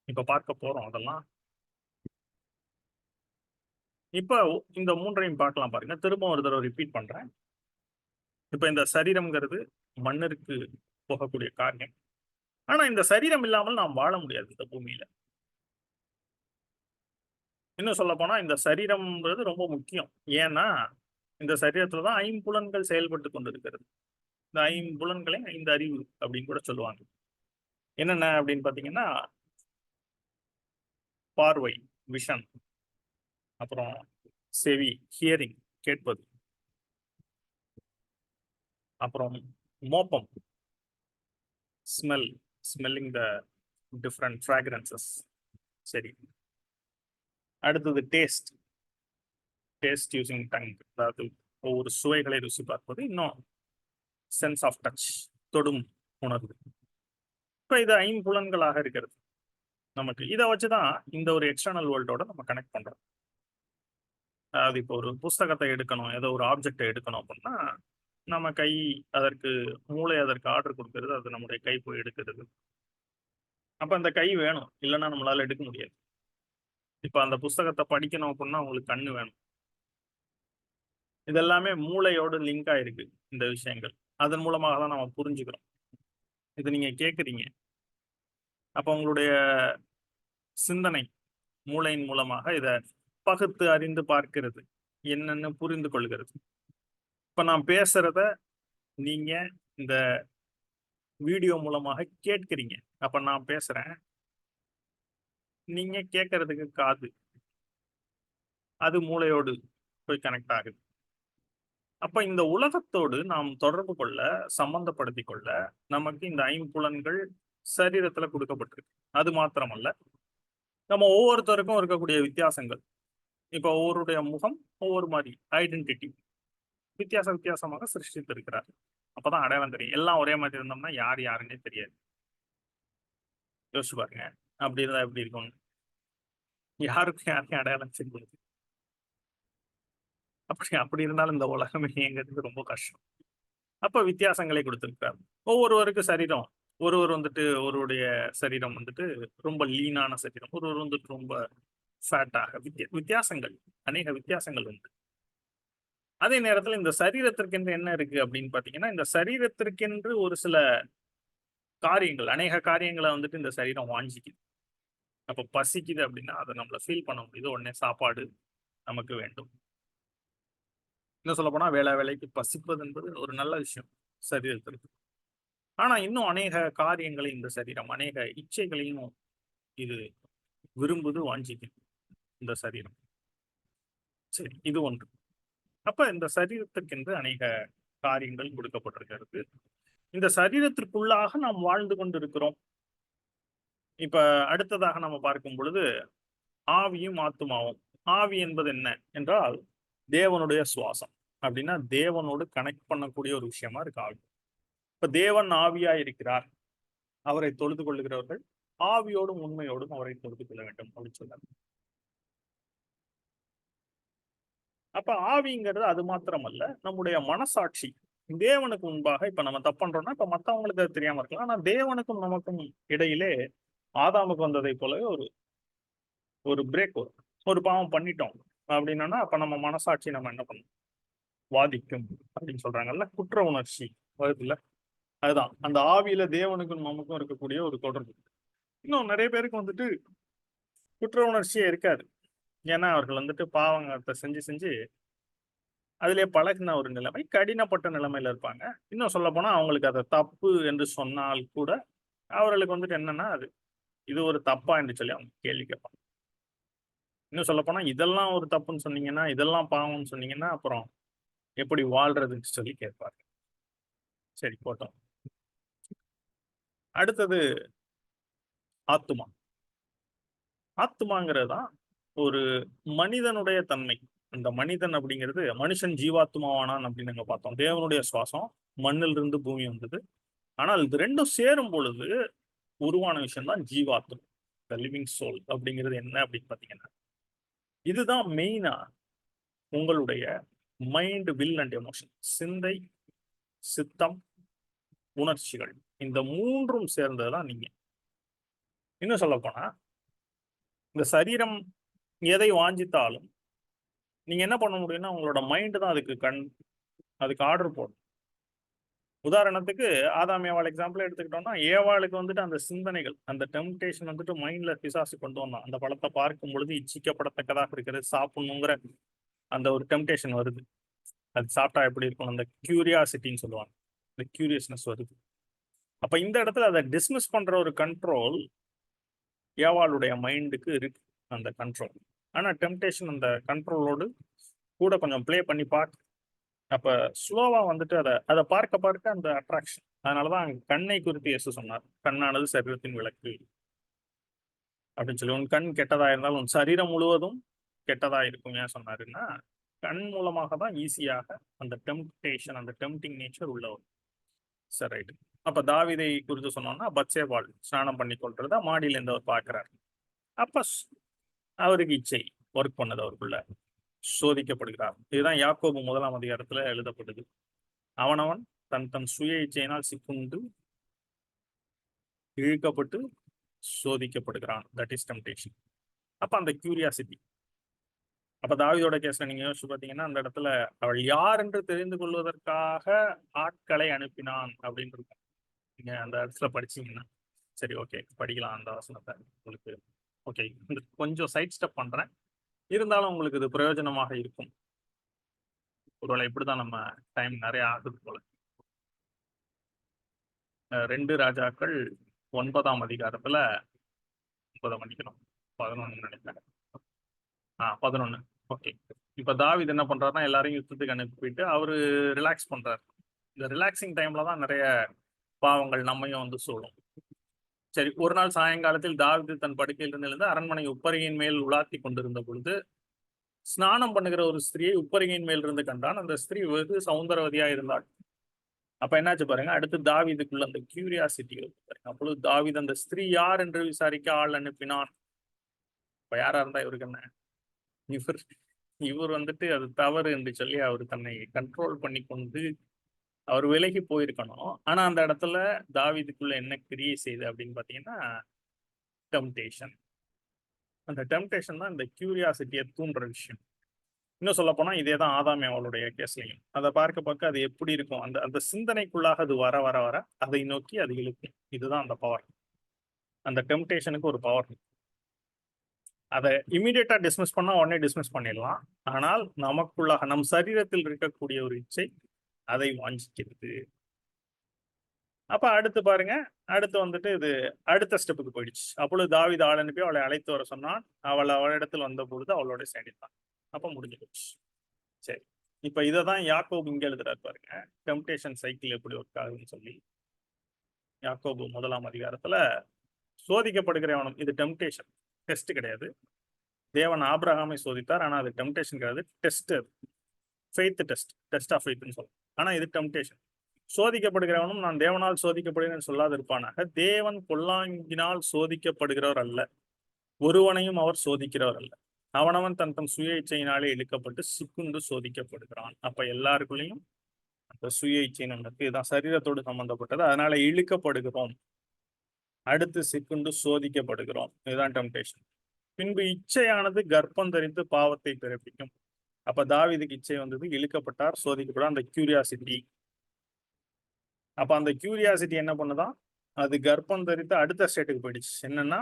இப்ப பார்க்க போறோம். அதெல்லாம் இப்ப இந்த மூன்றையும் பார்க்கலாம் பாருங்க. திரும்ப ஒரு தடவை ரிப்பீட் பண்றேன். இப்ப இந்த சரீரம்ங்கிறது மண்ணிற்கு போகக்கூடிய காரியம். ஆனா இந்த சரீரம் இல்லாமல் நாம் வாழ முடியாது இந்த பூமியில. இன்னும் சொல்ல போனா இந்த சரீரம்ன்றது ரொம்ப முக்கியம். ஏன்னா இந்த சரீரத்துலதான் ஐம்புலன்கள் செயல்பட்டு கொண்டிருக்கிறது. இந்த ஐம்புலன்களை 5 அறிவு அப்படின்னு கூட சொல்லுவாங்க. என்னென்ன அப்படின்னு பாத்தீங்கன்னா, பார்வை, விஷன், அப்புறம் செவி, ஹியரிங், கேட்பது, அப்புறம் மோப்பம், smell, smelling the different fragrances. சரி, அடுத்தது டேஸ்ட், டேஸ்ட் யூசிங் டங், அதாவது ஒவ்வொரு சுவைகளை ருசி பார்ப்பது. இன்னும் சென்ஸ் ஆஃப் டச், தொடும் உணர்வு. இப்ப இது ஐம்புலன்களாக இருக்கிறது நமக்கு. இதை வச்சுதான் இந்த ஒரு எக்ஸ்டர்னல் வேர்ல்டோட நம்ம கனெக்ட் பண்றோம். அதாவது இப்போ ஒரு புஸ்தகத்தை எடுக்கணும், ஏதோ ஒரு ஆப்ஜெக்டை எடுக்கணும் அப்படின்னா நம்ம கை அதற்கு, மூளை அதற்கு ஆர்டர் கொடுக்கிறது, அது நம்முடைய கை போய் எடுக்கிறது. அப்ப அந்த கை வேணும், இல்லைன்னா நம்மளால எடுக்க முடியாது. இப்ப அந்த புஸ்தகத்தை படிக்கணும் அப்படின்னா உங்களுக்கு கண்ணு வேணும். இதெல்லாமே மூளையோடு லிங்க் ஆயிருக்கு இந்த விஷயங்கள். அதன் மூலமாக தான் நம்ம புரிஞ்சுக்கிறோம். இது நீங்க கேட்குறீங்க, அப்ப உங்களுடைய சிந்தனை மூளையின் மூலமாக இதை பகுத்து அறிந்து பார்க்கிறது, என்னன்னு புரிந்து கொள்கிறது. இப்ப நான் பேசுறத நீங்க இந்த வீடியோ மூலமாக கேட்கிறீங்க. அப்ப நான் பேசுறேன், நீங்க கேட்கறதுக்கு காது, அது மூளையோடு போய் கனெக்ட் ஆகுது. அப்ப இந்த உலகத்தோடு நாம் தொடர்பு கொள்ள, சம்பந்தப்படுத்தி கொள்ள நமக்கு இந்த ஐம்புலன்கள் சரீரத்துல கொடுக்கப்பட்டிருக்கு. அது மாத்திரமல்ல, நம்ம ஒவ்வொருத்தருக்கும் இருக்கக்கூடிய வித்தியாசங்கள். இப்ப ஒவ்வொருடைய முகம் ஒவ்வொரு மாதிரி ஐடென்டிட்டி வித்தியாசமாக சிருஷ்டித்திருக்கிறார். அப்பதான் அடையாளம் தெரியும். எல்லாம் ஒரே மாதிரி இருந்தோம்னா யார் யாருன்னே தெரியாது. யோசிச்சு பாருங்க, அப்படி இருந்தா எப்படி இருக்கும்? யாருக்கும் யாரையும் அடையாளம் தெரியாது. அப்படி இருந்தாலும் இந்த உலகமே இயங்கிறது ரொம்ப கஷ்டம். அப்ப வித்தியாசங்களை கொடுத்திருக்கிறார். ஒவ்வொருவருக்கு சரீரம், ஒருவர் வந்துட்டு ஒருவருடைய சரீரம் வந்துட்டு ரொம்ப லீனான சரீரம், ஒருவர் வந்துட்டு ரொம்ப ஃபேட்டாக, வித்தியாசங்கள், அநேக வித்தியாசங்கள் உண்டு. அதே நேரத்தில் இந்த சரீரத்திற்கென்று என்ன இருக்கு அப்படின்னு பாத்தீங்கன்னா, இந்த சரீரத்திற்கென்று ஒரு சில காரியங்கள், அநேக காரியங்களை வந்துட்டு இந்த சரீரம் வாஞ்சிக்குது. அப்ப பசிக்குது அப்படின்னா அதை நம்மள ஃபீல் பண்ண முடியுது. உடனே சாப்பாடு நமக்கு வேண்டும். இன்னும் சொல்ல போனா வேலைக்கு பசிப்பது என்பது ஒரு நல்ல விஷயம் சரீரத்திற்கு. ஆனா இன்னும் அநேக காரியங்களை இந்த சரீரம், அநேக இச்சைகளையும் இது விரும்புது, வாஞ்சிக்குது இந்த சரீரம். சரி, இது ஒன்று. அப்ப இந்த சரீரத்திற்கென்று அநேக காரியங்கள் கொடுக்கப்பட்டிருக்கிறது. இந்த சரீரத்திற்குள்ளாக நாம் வாழ்ந்து கொண்டிருக்கிறோம். இப்ப அடுத்ததாக நம்ம பார்க்கும் பொழுது ஆவியும் ஆத்துமாவும். ஆவி என்பது என்ன என்றால் தேவனுடைய சுவாசம். அப்படின்னா தேவனோடு கனெக்ட் பண்ணக்கூடிய ஒரு விஷயமா இருக்கு ஆவி. இப்ப தேவன் ஆவியா இருக்கிறார், அவரை தொழுது கொள்ளுகிறவர்கள் ஆவியோடும் உண்மையோடும் அவரை தொழுது கொள்ள வேண்டும் அப்படின்னு சொன்னார். அப்ப ஆவிங்கிறது அது மாத்திரமல்ல, நம்முடைய மனசாட்சி. தேவனுக்கு முன்பாக இப்ப நம்ம தப்பு பண்றோம்னா இப்ப மத்தவங்களுக்கு அது தெரியாம இருக்கலாம். ஆனா தேவனுக்கும் நமக்கும் இடையிலே ஆதாமுக்கு வந்ததை போலவே ஒரு பிரேக் வரும். ஒரு பாவம் பண்ணிட்டோம் அப்படின்னா அப்ப நம்ம மனசாட்சி நம்ம என்ன பண்ணணும்? வாதிக்கும் அப்படின்னு சொல்றாங்கல்ல, குற்ற உணர்ச்சி வருதுல்ல. அதுதான் அந்த ஆவியில தேவனுக்கும் நமக்கும் இருக்கக்கூடிய ஒரு தொடர்பு. இன்னும் நிறைய பேருக்கு வந்துட்டு குற்ற உணர்ச்சியே இருக்காது. ஏன்னா அவர்கள் வந்துட்டு பாவங்கத்தை செஞ்சு செஞ்சு அதிலே பழகின ஒரு நிலைமை, கடினப்பட்ட நிலைமையில இருப்பாங்க. இன்னும் சொல்ல போனா அவங்களுக்கு அதை தப்பு என்று சொன்னால் கூட அவர்களுக்கு வந்துட்டு என்னன்னா அது இது ஒரு தப்பா என்று சொல்லி அவங்க கேள்வி கேட்பாங்க. இன்னும் சொல்ல போனா இதெல்லாம் ஒரு தப்புன்னு சொன்னீங்கன்னா, இதெல்லாம் பாவம்னு சொன்னீங்கன்னா, அப்புறம் எப்படி வாழ்றதுன்னு சொல்லி கேட்பாரு. சரி போட்டோம். அடுத்தது ஆத்துமா. ஆத்துமாங்கிறது தான் ஒரு மனிதனுடைய தன்மை. அந்த மனிதன் அப்படிங்கிறது மனுஷன் ஜீவாத்மாவானான் அப்படின்னு நாங்க பார்த்தோம். தேவனுடைய சுவாசம் மண்ணில் இருந்து பூமி வந்தது. ஆனால் இது 2ம் சேரும் பொழுது உருவான விஷயம் தான் ஜீவாத்மா. த லிவிங் சோல் அப்படிங்கிறது என்ன அப்படின்னு பார்த்தீங்கன்னா, இதுதான் மெயினா உங்களுடைய மைண்ட், வில் அண்ட் எமோஷன். சிந்தை, சித்தம், உணர்ச்சிகள். இந்த 3ம் சேர்ந்தது தான் நீங்க. இன்னும் சொல்லப்போனா, இந்த சரீரம் எதை வாஞ்சித்தாலும், நீங்க என்ன பண்ண முடியும்னா, உங்களோட மைண்ட் தான் அதுக்கு ஆர்டர் போடும். உதாரணத்துக்கு ஆதாம் ஏவாள் எக்ஸாம்பிள் எடுத்துக்கிட்டோம்னா, ஏவாளுக்கு வந்துட்டு அந்த சிந்தனைகள், அந்த டெம்ப்டேஷன் வந்துட்டு மைண்ட்ல பிசாசு கொண்டு வந்தான். அந்த பழத்தை பார்க்கும் பொழுது இச்சிக்கப்படத்தக்கதாக இருக்கிறது, சாப்பிடணுங்கிற அந்த ஒரு டெம்ப்டேஷன் வருது. அது சாப்பிட்டா எப்படி இருக்கும்? அந்த கியூரியாசிட்டின்னு சொல்லுவாங்க. இந்த கியூரியஸ்னஸ் வருது. அப்ப இந்த இடத்துல அதை டிஸ்மிஸ் பண்ற ஒரு கண்ட்ரோல் ஏவாளுடைய மைண்டுக்கு இருக்கு, அந்த கண்ட்ரோல். ஆனா டெம்ப்டேஷன் அந்த கண்ட்ரோலோடு கூட கொஞ்சம் ப்ளே பண்ணி பார்க்க. அப்ப ஸ்லோவா வந்துட்டு அதை அதை பார்க்க பார்க்க அந்த அட்ராக்ஷன். அதனாலதான் கண்ணை குறித்து இயேசு சொன்னார், கண்ணானது சரீரத்தின் விளக்கு அப்படின்னு சொல்லி. உன் கண் கெட்டதா இருந்தாலும் உன் சரீரம் முழுவதும் கெட்டதா இருக்கும். ஏன் சொன்னாருன்னா, கண் மூலமாக தான் ஈஸியாக அந்த டெம்ப்டேஷன், அந்த டெம்ப்டிங் நேச்சர் உள்ள வரும். சரி, ரைட். அப்ப தாவீதை குறித்து சொன்னோம்னா, பத்சேபாள் ஸ்நானம் பண்ணி கொள்றத மாடியில இருந்து அவர் பார்க்கிறார். அப்ப அவருக்கு இச்சை ஒர்க் பண்ணது அவருக்குள்ள. சோதிக்கப்படுகிறார். இதுதான் யாக்கோபு 1ஆம் அதிகாரத்துல எழுதப்படுது. அவனவன் தன் தன் சுய இச்சையினால் சிக்குண்டு இழுக்கப்பட்டு சோதிக்கப்படுகிறான். That is temptation. அப்ப அந்த கியூரியாசிட்டி. அப்ப தாவீதோட கேஸ்ல நீங்க யோசிச்சு பாத்தீங்கன்னா, அந்த இடத்துல அவள் யார் என்று தெரிந்து கொள்வதற்காக ஆட்களை அனுப்பினான் அப்படின்னு இருக்கும். நீங்க அந்த இடத்துல படிச்சீங்கன்னா சரி, ஓகே, படிக்கலாம் அந்த வசனத்தை உங்களுக்கு. ஓகே, கொஞ்சம் சைட் ஸ்டெப் பண்றேன், இருந்தாலும் உங்களுக்கு இது பிரயோஜனமாக இருக்கும். ஒருவேளை இப்படிதான் நம்ம டைம் நிறைய ஆகுது போல. 2 ராஜாக்கள் 9ஆம் அதிகாரத்துல 9 மன்னிக்கணும் 11 நினைக்கிறேன். 11. ஓகே. இப்ப தாவீது என்ன பண்றாருன்னா, எல்லாரையும் யுத்தத்துக்கு அனுப்பிட்டு அவரு ரிலாக்ஸ் பண்றாரு. இந்த ரிலாக்ஸிங் டைம்ல தான் நிறைய பாவங்கள் நம்மையும் வந்து சூழும். சரி, ஒரு நாள் சாயங்காலத்தில் தாவீது தன் படுக்கையில் இருந்து அரண்மனை உப்பரிகையின் மேல் உலாத்தி கொண்டிருந்த பொழுது, ஸ்நானம் பண்ணுகிற ஒரு ஸ்திரியை உப்பரிகையின் மேல் இருந்து கண்டான். அந்த ஸ்திரீ வெகு சௌந்தரவதியா இருந்தாள். அப்ப என்னாச்சு பாருங்க, அடுத்து தாவீதுக்குள்ள அந்த கியூரியாசிட்டி இருக்கு பாருங்க. அப்பொழுது தாவீது அந்த ஸ்திரீ யார் என்று விசாரிக்க ஆள் அனுப்பினான். இப்ப யாரா இருந்தா இவருக்கு என்ன? இவர் இவர் வந்துட்டு அது தவறு என்று சொல்லி அவர் தன்னை கண்ட்ரோல் பண்ணி கொண்டு அவர் விலகி போயிருக்கணும். ஆனா அந்த இடத்துல தாவீதுக்குள்ள என்ன கிரியை செய்யுது அப்படின்னு பாத்தீங்கன்னா, டெம்டேஷன். அந்த டெம்டேஷன் தான் இந்த கியூரியாசிட்டியை தூண்டுற விஷயம். இன்னும் சொல்ல போனா இதே தான் ஆதாம் ஏவாளுடைய கேஸ்லையும். அதை பார்க்க அது எப்படி இருக்கும், அந்த அந்த சிந்தனைக்குள்ளாக அது வர வர வர அதை நோக்கி அது இழுக்கும். இதுதான் அந்த பவர். அந்த டெம்டேஷனுக்கு ஒரு பவர். அதை இமீடியட்டா டிஸ்மிஸ் பண்ணா உடனே டிஸ்மிஸ் பண்ணிடலாம். ஆனால் நமக்குள்ளாக நம் சரீரத்தில் இருக்கக்கூடிய ஒரு இச்சை அதை வாஞ்சிக்கிறது. அப்ப அடுத்து பாருங்க, அடுத்து வந்துட்டு இது அடுத்த ஸ்டெப்புக்கு போயிடுச்சு. அப்பொழுது தாவீது ஆள் அனுப்பி அவளை அழைத்து வர சொன்னான். அவள் அவளிடத்தில் வந்த பொழுது அவளோட சேர்ந்தான். அப்ப முடிஞ்சு போச்சு. சரி, இப்ப இததான் யாக்கோபு இங்க எழுதுறாரு பாருங்க, டெம்டேஷன் சைக்கிள் எப்படி ஒர்க் ஆகுதுன்னு சொல்லி. யாக்கோபு 1ஆம் அதிகாரத்துல சோதிக்கப்படுகிறவனும், இது டெம்டேஷன், டெஸ்ட் கிடையாது. தேவன் ஆபிரகாமை சோதித்தார், ஆனா அது டெம்டேஷன் கிடையாது, test. Faith test, test of ஃபெய்த்னு சொல்லலாம். ஆனா இது டெம்டேஷன். சோதிக்கப்படுகிறவனும் நான் தேவனால் சோதிக்கப்படுகிறேன் சொல்லாது இருப்பானாக. தேவன் பொல்லாங்கினால் சோதிக்கப்படுகிறவர் அல்ல, ஒருவனையும் அவர் சோதிக்கிறவர் அல்ல. அவனவன் தன் தன் சுய இச்சையினாலே இழுக்கப்பட்டு சிக்குண்டு சோதிக்கப்படுகிறான். அப்ப எல்லாருக்குள்ளேயும் அந்த சுய இச்சை நமக்கு இதான் சரீரத்தோடு சம்பந்தப்பட்டது. அதனால இழுக்கப்படுகிறோம். அடுத்து சிக்குண்டு சோதிக்கப்படுகிறோம். இதுதான் டெம்டேஷன். பின்பு இச்சையானது கர்ப்பம் தரித்து பாவத்தை பிறப்பிக்கும். அப்ப தாவீதுக்கு இச்சை வந்தது, இழுக்கப்பட்டார், சோதிக்கப்பட்டார். அந்த கியூரியாசிட்டி. அப்ப அந்த கியூரியாசிட்டி என்ன பண்ணுதான், அது கர்ப்பம் தரித்து அடுத்த ஸ்டேட்டுக்கு போயிடுச்சு. என்னன்னா,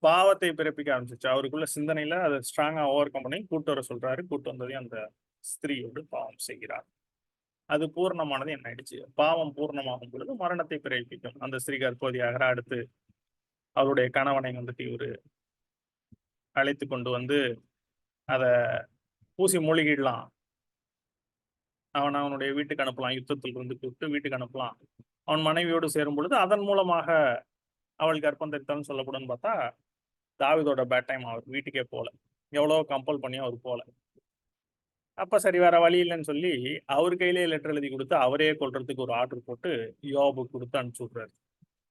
பாவத்தை பிறப்பிக்க ஆரம்பிச்சிச்சு. அவருக்குள்ள சிந்தனையில அதை ஸ்ட்ராங்கா ஓவர் கம் பண்ணி கூட்டு வர சொல்றாரு. கூட்டு வந்ததையும் அந்த ஸ்திரீயோடு பாவம் செய்கிறார். அது பூர்ணமானது என்ன ஆயிடுச்சு, பாவம் பூர்ணமாகும் பொழுது மரணத்தை பிறப்பிக்கும். அந்த ஸ்திரீ கர்ப்பவதியாகிற, அடுத்து அவருடைய கணவனை வந்துட்டு இவரு அழைத்து கொண்டு வந்து அதை பூசி மூழ்கிடலாம், அவனுடைய வீட்டுக்கு அனுப்பலாம், யுத்தத்தில் இருந்து கூப்பிட்டு வீட்டுக்கு அனுப்பலாம், அவன் மனைவியோடு சேரும் பொழுது அதன் மூலமாக அவள் கர்ப்பம் தரித்தாலும் சொல்லக்கூடாதுன்னு பார்த்தா, தாவீதோட பேட் டைம், அவர் வீட்டுக்கே போல, எவ்வளோ கம்பல் பண்ணி அவர் போல. அப்ப சரி வேற வழி இல்லைன்னு சொல்லி அவர் கையிலேயே லெட்டர் எழுதி கொடுத்து அவரே கொல்றதுக்கு ஒரு ஆர்டர் போட்டு யோபு கொடுத்து அனுப்பிச்சு விடுறாரு.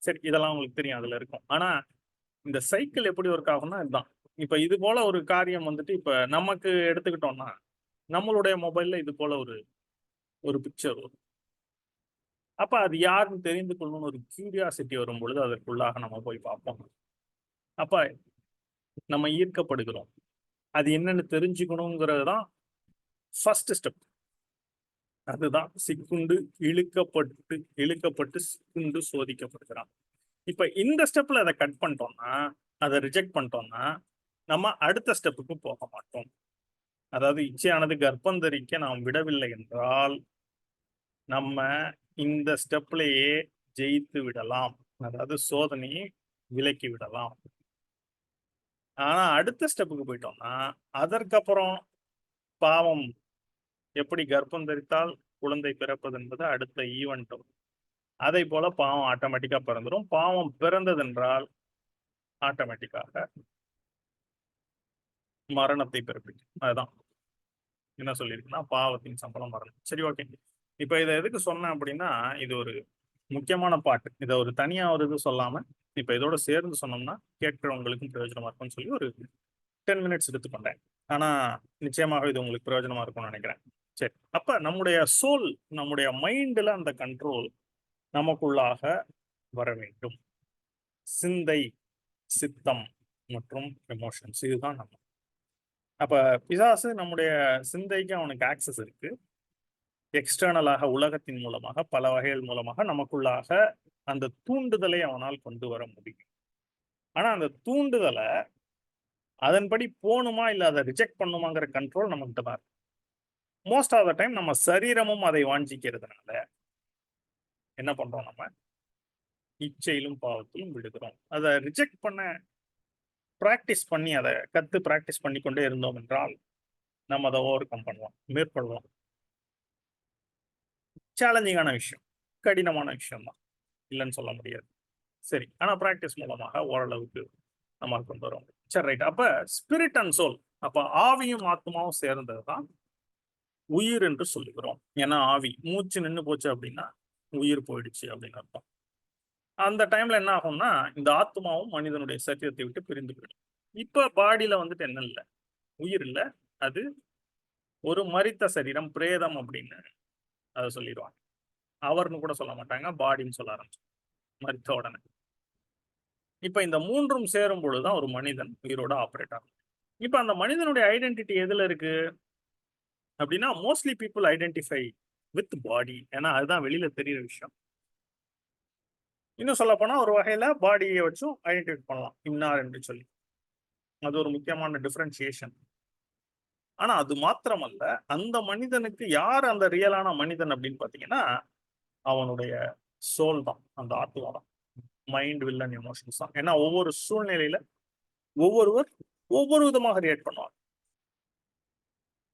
சரி, இதெல்லாம் உங்களுக்கு தெரியும், அதுல இருக்கும். ஆனா இந்த சைக்கிள் எப்படி ஒர்க் ஆகும்னா இதுதான். இப்ப இது போல ஒரு காரியம் வந்துட்டு இப்ப நமக்கு எடுத்துக்கிட்டோம்னா, நம்மளுடைய மொபைல்ல இது போல ஒரு ஒரு பிக்சர் வரும். அப்ப அது யாருன்னு தெரிந்து கொள்ளணும்னு ஒரு கியூரியாசிட்டி வரும் பொழுது அதற்குள்ளாக நம்ம போய் பார்ப்போம். அப்ப நம்ம ஈர்க்கப்படுகிறோம். அது என்னன்னு தெரிஞ்சுக்கணுங்கிறது தான் ஃபர்ஸ்ட் ஸ்டெப். அதுதான் சிக்குண்டு இழுக்கப்பட்டு இழுக்கப்பட்டு சிக்குண்டு சோதிக்கப்படுகிறான். இப்ப இந்த ஸ்டெப்ல அதை கட் பண்ணிட்டோம்னா, அதை ரிஜெக்ட் பண்ணிட்டோம்னா, நம்ம அடுத்த ஸ்டெப்புக்கு போக மாட்டோம். அதாவது இச்சையானது கர்ப்பம் தரிக்க நாம் விடவில்லை என்றால், நம்ம இந்த ஸ்டெப்லயே ஜெயித்து விடலாம். அதாவது சோதனையை விலக்கி விடலாம். ஆனா அடுத்த ஸ்டெப்புக்கு போயிட்டோம்னா, அதற்கப்புறம் பாவம் எப்படி கர்ப்பம் தரித்தால் குழந்தை பிறப்பது என்பது அடுத்த ஈவென்ட். அதை போல பாவம் ஆட்டோமேட்டிக்கா பிறந்துரும். பாவம் பிறந்ததென்றால் ஆட்டோமேட்டிக்காக மரணத்தை பிறப்பிக்கும். அதுதான் என்ன சொல்லியிருக்குன்னா, பாவத்தின் சம்பளம் மரணம். சரி, ஓகே. இப்ப இதை எதுக்கு சொன்னேன் அப்படின்னா, இது ஒரு முக்கியமான பாட்டு. இதை ஒரு தனியா ஒரு இது சொல்லாம, இப்ப இதோட சேர்ந்து சொன்னோம்னா கேட்கிறவங்களுக்கும் பிரயோஜனமா இருக்கும்னு சொல்லி ஒரு 10 மினிட்ஸ் எடுத்துக்கொண்டேன். ஆனா நிச்சயமாக இது உங்களுக்கு பிரயோஜனமா இருக்கும்னு நினைக்கிறேன். சரி, அப்ப நம்முடைய சோல், நம்முடைய மைண்ட்ல அந்த கண்ட்ரோல் நமக்குள்ளாக வர வேண்டும். சிந்தை, சித்தம் மற்றும் எமோஷன்ஸ், இதுதான் நம்ம. அப்ப பிசாசு நம்முடைய சிந்தைக்கு அவனுக்கு ஆக்சஸ் இருக்கு. எக்ஸ்டர்னலாக உலகத்தின் மூலமாக பல வகைகள் மூலமாக நமக்குள்ளாக அந்த தூண்டுதலை அவனால் கொண்டு வர முடியும். ஆனா அந்த தூண்டுதலை அதன்படி போகணுமா இல்ல அதை ரிஜெக்ட் பண்ணுமாங்கிற கண்ட்ரோல் நம்மகிட்ட தான் இருக்கு. மோஸ்ட் ஆஃப் த டைம் நம்ம சரீரமும் அதை வாஞ்சிக்கிறதுனால என்ன பண்றோம், நம்ம இச்சையிலும் பாவத்திலும் விடுகிறோம். அதை ரிஜெக்ட் பண்ண பிராக்டிஸ் பண்ணி, அதை கத்து பிராக்டிஸ் பண்ணி கொண்டே இருந்தோம் என்றால் நம்ம அதை ஓவர் கம் பண்ணலாம், மேற்கொள்ளலாம். சேலஞ்சிங்கான விஷயம், கடினமான விஷயம் தான், இல்லைன்னு சொல்ல முடியாது. சரி, ஆனா பிராக்டிஸ் மூலமாக ஓரளவுக்கு நம்ம கொண்டு வரோம். சரி, ரைட். அப்ப ஸ்பிரிட் அண்ட் சோல், அப்ப ஆவியும் ஆத்மாவும் சேர்ந்தது தான் உயிர் என்று சொல்லுகிறோம். ஏன்னா ஆவி மூச்சு நின்று போச்சு அப்படின்னா உயிர் போயிடுச்சு அப்படின்னு அர்த்தம். அந்த டைம்ல என்ன ஆகும்னா, இந்த ஆத்மாவும் மனிதனுடைய சரீரத்தை விட்டு பிரிந்து போயிடும். இப்ப பாடியில வந்துட்டு என்ன இல்லை, உயிர் இல்லை, அது ஒரு மரித்த சரீரம், பிரேதம் அப்படின்னு அதை சொல்லிடுவாங்க. அவர்னு கூட சொல்ல மாட்டாங்க, பாடின்னு சொல்ல ஆரம்பிச்சு மரித்த உடனே. இப்ப இந்த மூன்றும் சேரும் பொழுதுதான் ஒரு மனிதன் உயிரோட ஆபரேட் ஆகும். இப்ப அந்த மனிதனுடைய ஐடென்டிட்டி எதுல இருக்கு அப்படின்னா, மோஸ்ட்லி பீப்புள் ஐடென்டிஃபை வித் பாடி. ஏன்னா அதுதான் வெளியில தெரியுற விஷயம். இன்னும் சொல்ல போனா ஒரு வகையில பாடியை வச்சும் ஐடென்டிஃபை பண்ணலாம், இன்னார் என்று சொல்லி. அது ஒரு முக்கியமான டிஃபரன்சியேஷன். ஆனா அது மாத்திரமல்ல, அந்த மனிதனுக்கு யார் அந்த ரியலான மனிதன் அப்படின்னு பாத்தீங்கன்னா, அவனுடைய சோல் தான், அந்த ஆத்மா தான். மைண்ட், வில் அண்ட் எமோஷன்ஸ் தான். ஏன்னா ஒவ்வொரு சூழ்நிலையில ஒவ்வொருவர் ஒவ்வொரு விதமாக ரியாக்ட் பண்ணுவாங்க.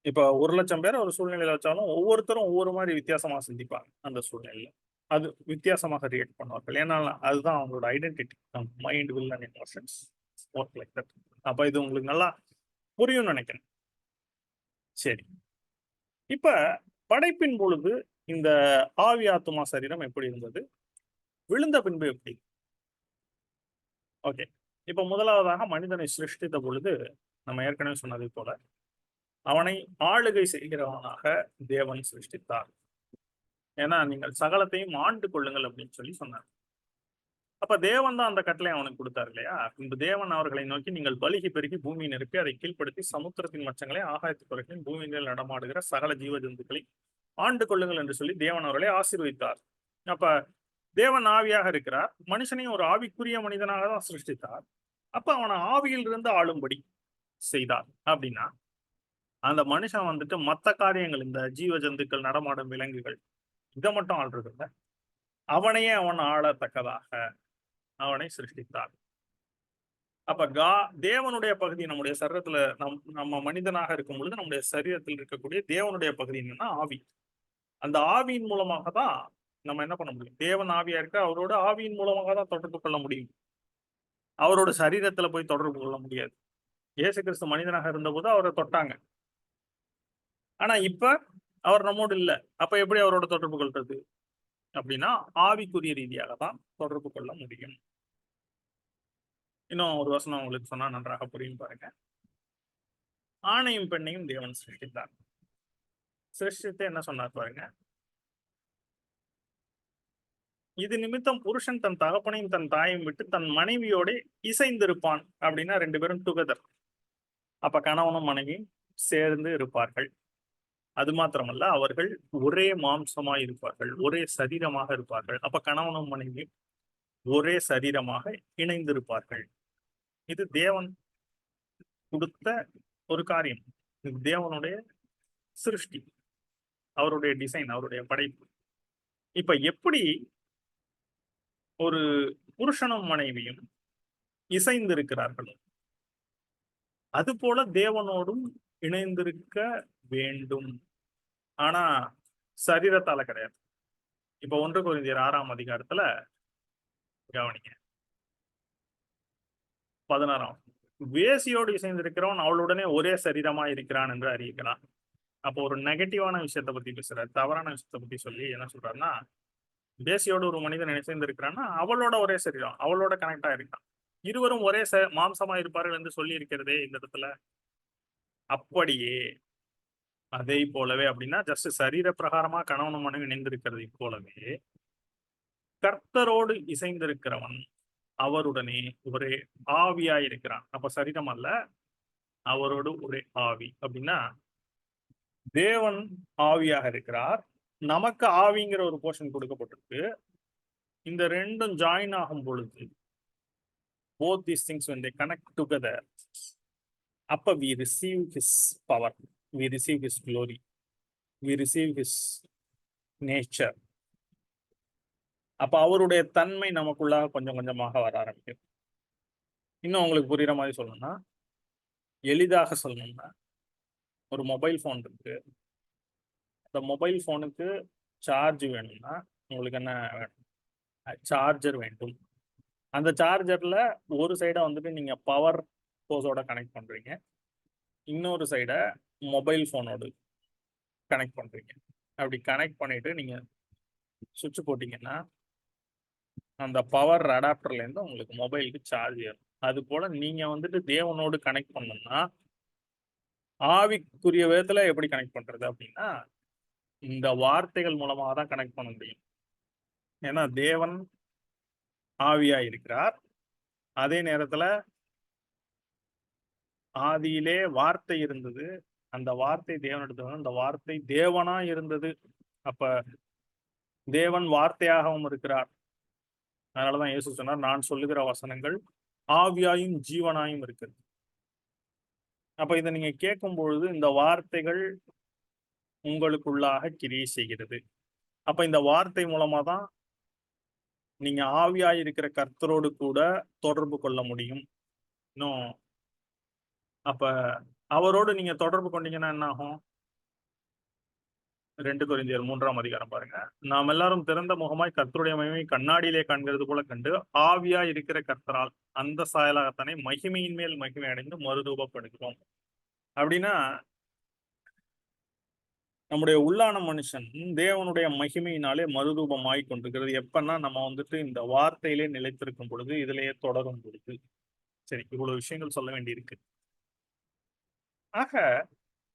இப்ப 1,00,000 பேர் ஒரு சூழ்நிலையில வச்சாலும் ஒவ்வொருத்தரும் ஒவ்வொரு மாதிரி வித்தியாசமா சிந்திப்பாங்க அந்த சூழ்நிலையில. அது வித்தியாசமாக ரியாக்ட் பண்ணுவார்கள். ஏன்னா அதுதான் அவங்களோட identity. Mind, will and emotions work like that. அப்ப இது உங்களுக்கு நல்லா புரியும்னு நினைக்கிறேன். சரி, இப்ப படைப்பின் பொழுது இந்த ஆவி ஆத்துமா சரீரம் எப்படி இருந்தது, விழுந்த பின்பு எப்படி? ஓகே. இப்ப முதலாவதாக மனிதனை சிருஷ்டித்த பொழுது நம்ம ஏற்கனவே சொன்னதை போல அவனை ஆளுகை செய்கிறவனாக தேவன் சிருஷ்டித்தார். ஏன்னா நீங்கள் சகலத்தையும் ஆண்டு கொள்ளுங்கள் அப்படின்னு சொல்லி சொன்னார். அப்ப தேவன் தான் அந்த கட்டளை அவனுக்கு கொடுத்தார் இல்லையா? இந்த தேவன் அவர்களை நோக்கி, நீங்கள் பலுகி பெருகி பூமியை நிரப்பி அதை கீழ்ப்படுத்தி சமுத்திரத்தின் மச்சங்களை ஆகாயத்து பறவைகளையும் பூமியில் நடமாடுகிற சகல ஜீவ ஜந்துக்களை ஆண்டு கொள்ளுங்கள் என்று சொல்லி தேவன் அவர்களை ஆசீர்வதித்தார். அப்ப தேவன் ஆவியாக இருக்கிறார், மனுஷனையும் ஒரு ஆவிக்குரிய மனிதனாக தான் சிருஷ்டித்தார். அப்ப அவனை ஆவியில் இருந்து ஆளும்படி செய்தார். அப்படின்னா அந்த மனுஷன் வந்துட்டு மத்த காரியங்கள், இந்த ஜீவ ஜந்துக்கள், நடமாடும் விலங்குகள், இதை மட்டும் ஆள்றது இல்ல. அவனையே அவன் ஆளத்தக்கதாக அவனை சிருஷ்டித்தார். அப்ப தேவனுடைய பகுதி நம்முடைய சரீரத்துல நம்ம மனிதனாக இருக்கும் பொழுது நம்முடைய சரீரத்தில் இருக்கக்கூடிய தேவனுடைய பகுதி என்னன்னா ஆவி. அந்த ஆவியின் மூலமாக தான் நம்ம என்ன பண்ண முடியும்? தேவன் ஆவியா இருக்க, அவரோட ஆவியின் மூலமாக தான் தொடர்பு கொள்ள முடியும். அவரோட சரீரத்துல போய் தொடர்பு கொள்ள முடியாது. இயேசு கிறிஸ்து மனிதனாக இருந்தபோது அவரை தொட்டாங்க. ஆனா இப்ப அவர் நம்மோடு இல்ல. அப்ப எப்படி அவரோட தொடர்பு கொள்றது அப்படின்னா, ஆவிக்குரிய ரீதியாக தான் தொடர்பு கொள்ள முடியும். இன்னும் ஒரு வசனம் உங்களுக்கு சொன்னா நன்றாக புரியும் பாருங்க. ஆணையும் பெண்ணையும் தேவன் சிருஷ்டித்தார். சிருஷ்டித்து என்ன சொன்னார் பாருங்க. இது நிமித்தம் புருஷன் தன் தகப்பனையும் தன் தாயையும் விட்டு தன் மனைவியோட இசைந்திருப்பான் அப்படின்னா 2 பேரும் டுகெதர். அப்ப கணவனும் மனைவியும் சேர்ந்து இருப்பார்கள். அது மாத்திரமல்ல, அவர்கள் ஒரே மாம்சமாய் இருப்பார்கள், ஒரே சரீரமாக இருப்பார்கள். அப்ப கணவனும் மனைவியும் ஒரே சரீரமாக இணைந்திருப்பார்கள். இது தேவன் கொடுத்த ஒரு காரியம். இது தேவனுடைய சிருஷ்டி, அவருடைய டிசைன், அவருடைய படைப்பு. இப்ப எப்படி ஒரு புருஷனும் மனைவியும் இசைந்திருக்கிறார்களோ, அது போல தேவனோடும் இணைந்திருக்க வேண்டும். ஆனா சரீரத்தால கிடையாது. இப்ப 1 கொரிந்தியர் 6ஆம் அதிகாரத்துல கவனிங்க, 16ஆம் வேசியோடு இசைந்திருக்கிறவன் அவளுடனே ஒரே சரீரமா இருக்கிறான் என்று அறிவிக்கிறான். அப்போ ஒரு நெகட்டிவான விஷயத்தை பத்தி பேசுறாரு, தவறான விஷயத்தை பத்தி சொல்லி என்ன சொல்றாருன்னா, வேசியோடு ஒரு மனிதன் இணைந்திருக்கிறான்னா அவளோட ஒரே சரீரம், அவளோட கனெக்டா இருக்கான், இருவரும் ஒரே மாம்சமா இருப்பார்கள் என்று சொல்லி இருக்கிறதே இந்த இடத்துல. அப்படியே அதை போலவே அப்படின்னா ஜஸ்ட் சரீர பிரகாரமா கணவனும் மனைவி இணைந்திருக்கிறதை போலவே கர்த்தரோடு இசைந்திருக்கிறவன் அவருடனே ஒரே ஆவியாய் இருக்கிறான். அப்ப சரீரம் அல்ல, அவரோடு ஒரே ஆவி. அப்படின்னா தேவன் ஆவியாக இருக்கிறார், நமக்கு ஆவிங்கிற ஒரு போர்ஷன் கொடுக்கப்பட்டிருக்கு. இந்த ரெண்டும் ஜாயின் ஆகும் பொழுது both these things when they connect together, அப்ப we receive his power, we receive his glory, we receive his nature. அப்ப அவருடைய தன்மை நமக்குள்ளாக கொஞ்சம் கொஞ்சமாக வர ஆரம்பிக்கும். இன்னும் உங்களுக்கு புரியுற மாதிரி சொல்லணும்னா, எளிதாக சொல்லணும்னா, ஒரு மொபைல் போன் இருக்கு. அந்த மொபைல் போனுக்கு சார்ஜ் வேணும்னா உங்களுக்கு என்ன வேணும்? சார்ஜர் வேண்டும். அந்த சார்ஜர்ல ஒரு சைடை வந்துட்டு நீங்க பவர் சோர்ஸோட கனெக்ட் பண்றீங்க, இன்னொரு சைடை மொபைல் போனோடு கனெக்ட் பண்றீங்க. அப்படி கனெக்ட் பண்ணிட்டு நீங்க சுவிட்ச் போட்டீங்கன்னா அந்த பவர் அடாப்டர்ல இருந்து உங்களுக்கு மொபைலுக்கு சார்ஜ் ஏறும். அது போல நீங்க வந்துட்டு தேவனோடு கனெக்ட் பண்ணணும்னா ஆவிக்குரிய விதத்துல எப்படி கனெக்ட் பண்றது அப்படின்னா, இந்த வார்த்தைகள் மூலமாக தான் கனெக்ட் பண்ண முடியும். ஏன்னா தேவன் ஆவியா இருக்கிறார், அதே நேரத்துல ஆதியிலே வார்த்தை இருந்தது, அந்த வார்த்தை தேவனிடத்துல, அந்த வார்த்தை தேவனா இருந்தது. அப்ப தேவன் வார்த்தையாகவும் இருக்கிறார். அதனாலதான் இயேசு சொன்னார், நான் சொல்லுகிற வசனங்கள் ஆவியாயும் ஜீவனாயும் இருக்குது. அப்ப இதை நீங்க கேட்கும் பொழுது இந்த வார்த்தைகள் உங்களுக்குள்ளாக கிரியை செய்கிறது. அப்ப இந்த வார்த்தை மூலமா தான் நீங்க ஆவியாய் இருக்கிற கர்த்தரோடு கூட தொடர்பு கொள்ள முடியும். இன்னும் அப்ப அவரோடு நீங்க தொடர்பு கொண்டீங்கன்னா என்ன ஆகும்? 2 கொரிந்தியர் 3ஆம் அதிகாரம் பாருங்க. நாம் எல்லாரும் திறந்த முகமாய் கர்த்தருடைய மகிமை கண்ணாடியிலே காண்கிறது போல கண்டு ஆவியா இருக்கிற கர்த்தரால் அந்த சாயலாகத்தானே மகிமையின் மேல் மகிமை அடைந்து மறுரூபப்படுகிறோம். அப்படின்னா நம்முடைய உள்ளான மனுஷன் தேவனுடைய மகிமையினாலே மறுரூபமாய் கொண்டிருக்கிறது. எப்பன்னா நம்ம வந்துட்டு இந்த வார்த்தையிலே நிலைத்திருக்கும் பொழுது, இதிலேயே தொடரும் பொழுது. சரி, இவ்வளவு விஷயங்கள் சொல்ல வேண்டியிருக்கு. ஆக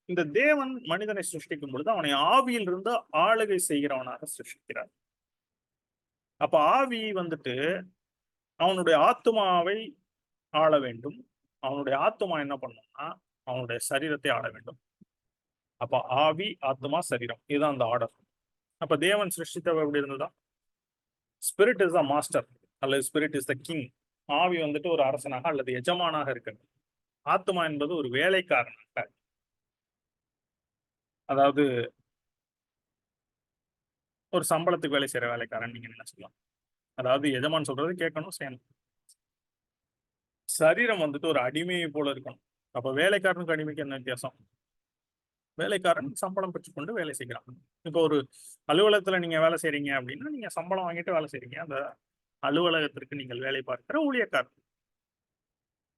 இந்த தேவன் மனிதனை சிருஷ்டிக்கும் பொழுது அவனை ஆவியில் இருந்து ஆளுகை செய்கிறவனாக சிருஷ்டிக்கிறார். அப்ப ஆவி வந்துட்டு அவனுடைய ஆத்துமாவை ஆள வேண்டும். அவனுடைய ஆத்துமா என்ன பண்ணணும்னா அவனுடைய சரீரத்தை ஆள வேண்டும். அப்ப ஆவி, ஆத்மா, சரீரம், இதுதான் அந்த ஆர்டர். அப்ப தேவன் சிருஷ்டித்த எப்படி இருந்ததா? ஸ்பிரிட் இஸ் த மாஸ்டர் அல்லது ஸ்பிரிட் இஸ் த கிங். ஆவி வந்துட்டு ஒரு அரசனாக அல்லது எஜமானாக இருக்கிறது. ஆத்மா என்பது ஒரு வேலைக்காரனாக, அதாவது ஒரு சம்பளத்துக்கு வேலை செய்யற வேலைக்காரன் நீங்க நினைச்சுக்கலாம். அதாவது எஜமான் சொல்றது கேட்கணும், செய்யணும். சரீரம் வந்துட்டு ஒரு அடிமையை போல இருக்கணும். அப்ப வேலைக்காரனுக்கு அடிமைக்கு என்ன வித்தியாசம்? வேலைக்காரன் சம்பளம் பெற்றுக்கொண்டு வேலை செய்கிறான். இப்போ ஒரு அலுவலகத்துல நீங்க வேலை செய்றீங்க அப்படின்னா, நீங்க சம்பளம் வாங்கிட்டு வேலை செய்றீங்க. அந்த அலுவலகத்திற்கு நீங்கள் வேலை பார்க்கிற ஊழியக்காரன்.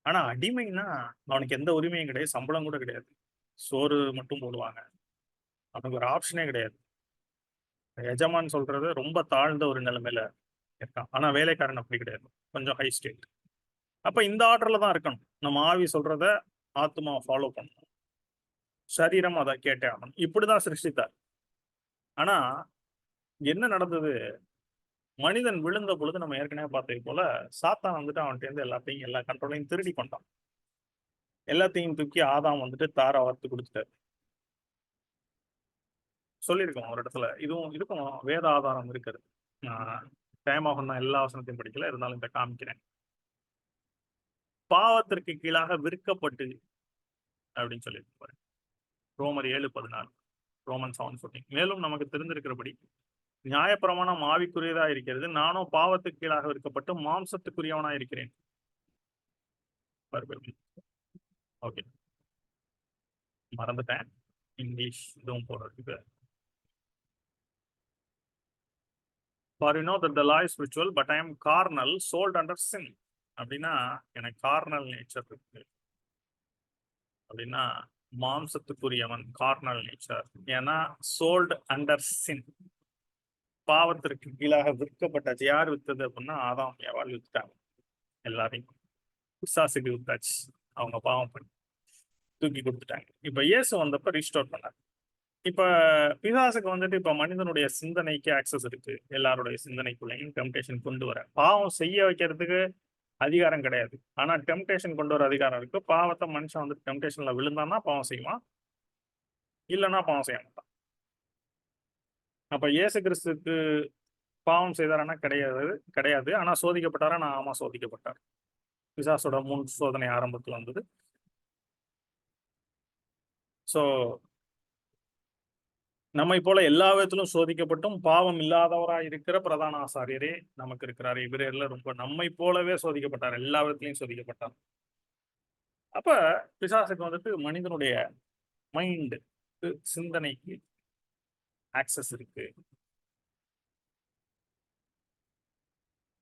ஆனா அடிமைன்னா அவனுக்கு எந்த உரிமையும் கிடையாது, சம்பளம் கூட கிடையாது. சோறு மட்டும் போடுவாங்க. அவனுக்கு ஒரு ஆப்ஷனே கிடையாது. எஜமான் சொல்றது ரொம்ப தாழ்ந்த ஒரு நிலைமையில இருக்கான். ஆனா வேலைக்காரன் அப்படி கிடையாது. கொஞ்சம் ஹை ஸ்டேட். அப்ப இந்த ஆர்டர்ல தான் இருக்கணும். நம்ம ஆவி சொல்றத ஆத்மா ஃபாலோ பண்ணணும். சரீரம் அதை கேட்டே ஆகணும். இப்படிதான் சிருஷ்டித்தார். ஆனா என்ன நடந்தது? மனிதன் விழுந்த பொழுது நம்ம ஏற்கனவே பார்த்தது போல சாத்தான் வந்துட்டு அவன்கிட்ட இருந்து எல்லாத்தையும் எல்லா கண்ட்ரோலையும் திருடி கொண்டான். எல்லாத்தையும் தூக்கி ஆதாம் வந்துட்டு தார வார்த்து கொடுத்துட்டாரு. சொல்லியிருக்கோம் ஒரு இடத்துல. இதுக்கும் வேத ஆதாரம் இருக்கிறது. நான் டைம் ஆகும் தான் எல்லா வசனத்தையும் படிக்கல, இருந்தாலும் இதை காமிக்கிறேன். பாவத்திற்கு கீழாக விற்கப்பட்டு அப்படின்னு சொல்லியிருப்பாரு. ரோமர் 7:14, ரோமன் 7:14. மேலும் நமக்கு தெரிந்திருக்கிறபடி நியாயப்பிரமாணம் ஆவிக்குரியதா இருக்கிறது, நானும் பாவத்துக்கு கீழாக விற்கப்பட்டு மாம்சத்துக்குரியவனா இருக்கிறேன். ஓகே, மறந்துட்டேன். இங்கிலீஷ் இதுவும் போடுறதுக்கு. For you know that the law is spiritual, but I am carnal, sold under sin. அப்படின்னா எனக்கு கார்னல் நேச்சர் இருக்கு. அப்படின்னா மாம்சத்துக்குரியவன், கார்னல் நேச்சர். ஏன்னா சோல்டு அண்டர் சின், பாவத்திற்கு கீழாக விற்கப்பட்டாச்சு. யார் வித்தது அப்படின்னா ஆதாம் ஏவாள் வித்துட்டாங்க. எல்லாரையும் பிசாசுக்கு வித்தாச்சு. அவங்க பாவம் பண்ணி தூக்கி கொடுத்துட்டாங்க. இப்ப இயேசு வந்தப்ப ரீஸ்டோர் பண்ணார். இப்ப பிசாசுக்கு வந்துட்டு இப்ப மனிதனுடைய சிந்தனைக்கு ஆக்சஸ் இருக்கு. எல்லாருடைய சிந்தனைக்குள்ளேயும் டெம்டேஷன் கொண்டு வர, பாவம் செய்ய வைக்கிறதுக்கு அதிகாரம் கிடையாது. ஆனா டெம்டேஷன் கொண்டு வர அதிகாரம் இருக்கு. பாவத்தை மனுஷன் வந்து டெம்டேஷன்ல விழுந்தான்னா பாவம் செய்வான், இல்லைன்னா பாவம் செய்ய மாட்டான். அப்ப இயேசு கிறிஸ்துக்கு பாவம் செய்தாரானா கிடையாது. ஆனா சோதிக்கப்பட்டாரா? நான் ஆமா, சோதிக்கப்பட்டார். பிசாசோட முன் சோதனை ஆரம்பத்துல வந்தது. சோ நம்மை போல எல்லா விதத்திலும் சோதிக்கப்பட்டும் பாவம் இல்லாதவராய் இருக்கிற பிரதான ஆசாரியரே நமக்கு இருக்கிறார். இவரேல ரொம்ப நம்மை போலவே சோதிக்கப்பட்டார், எல்லா விதத்திலையும் சோதிக்கப்பட்டார். அப்ப பிசாசுக்கு வந்துட்டு மனிதனுடைய மைண்ட், சிந்தனைக்கு ஆக்சஸ் இருக்கு.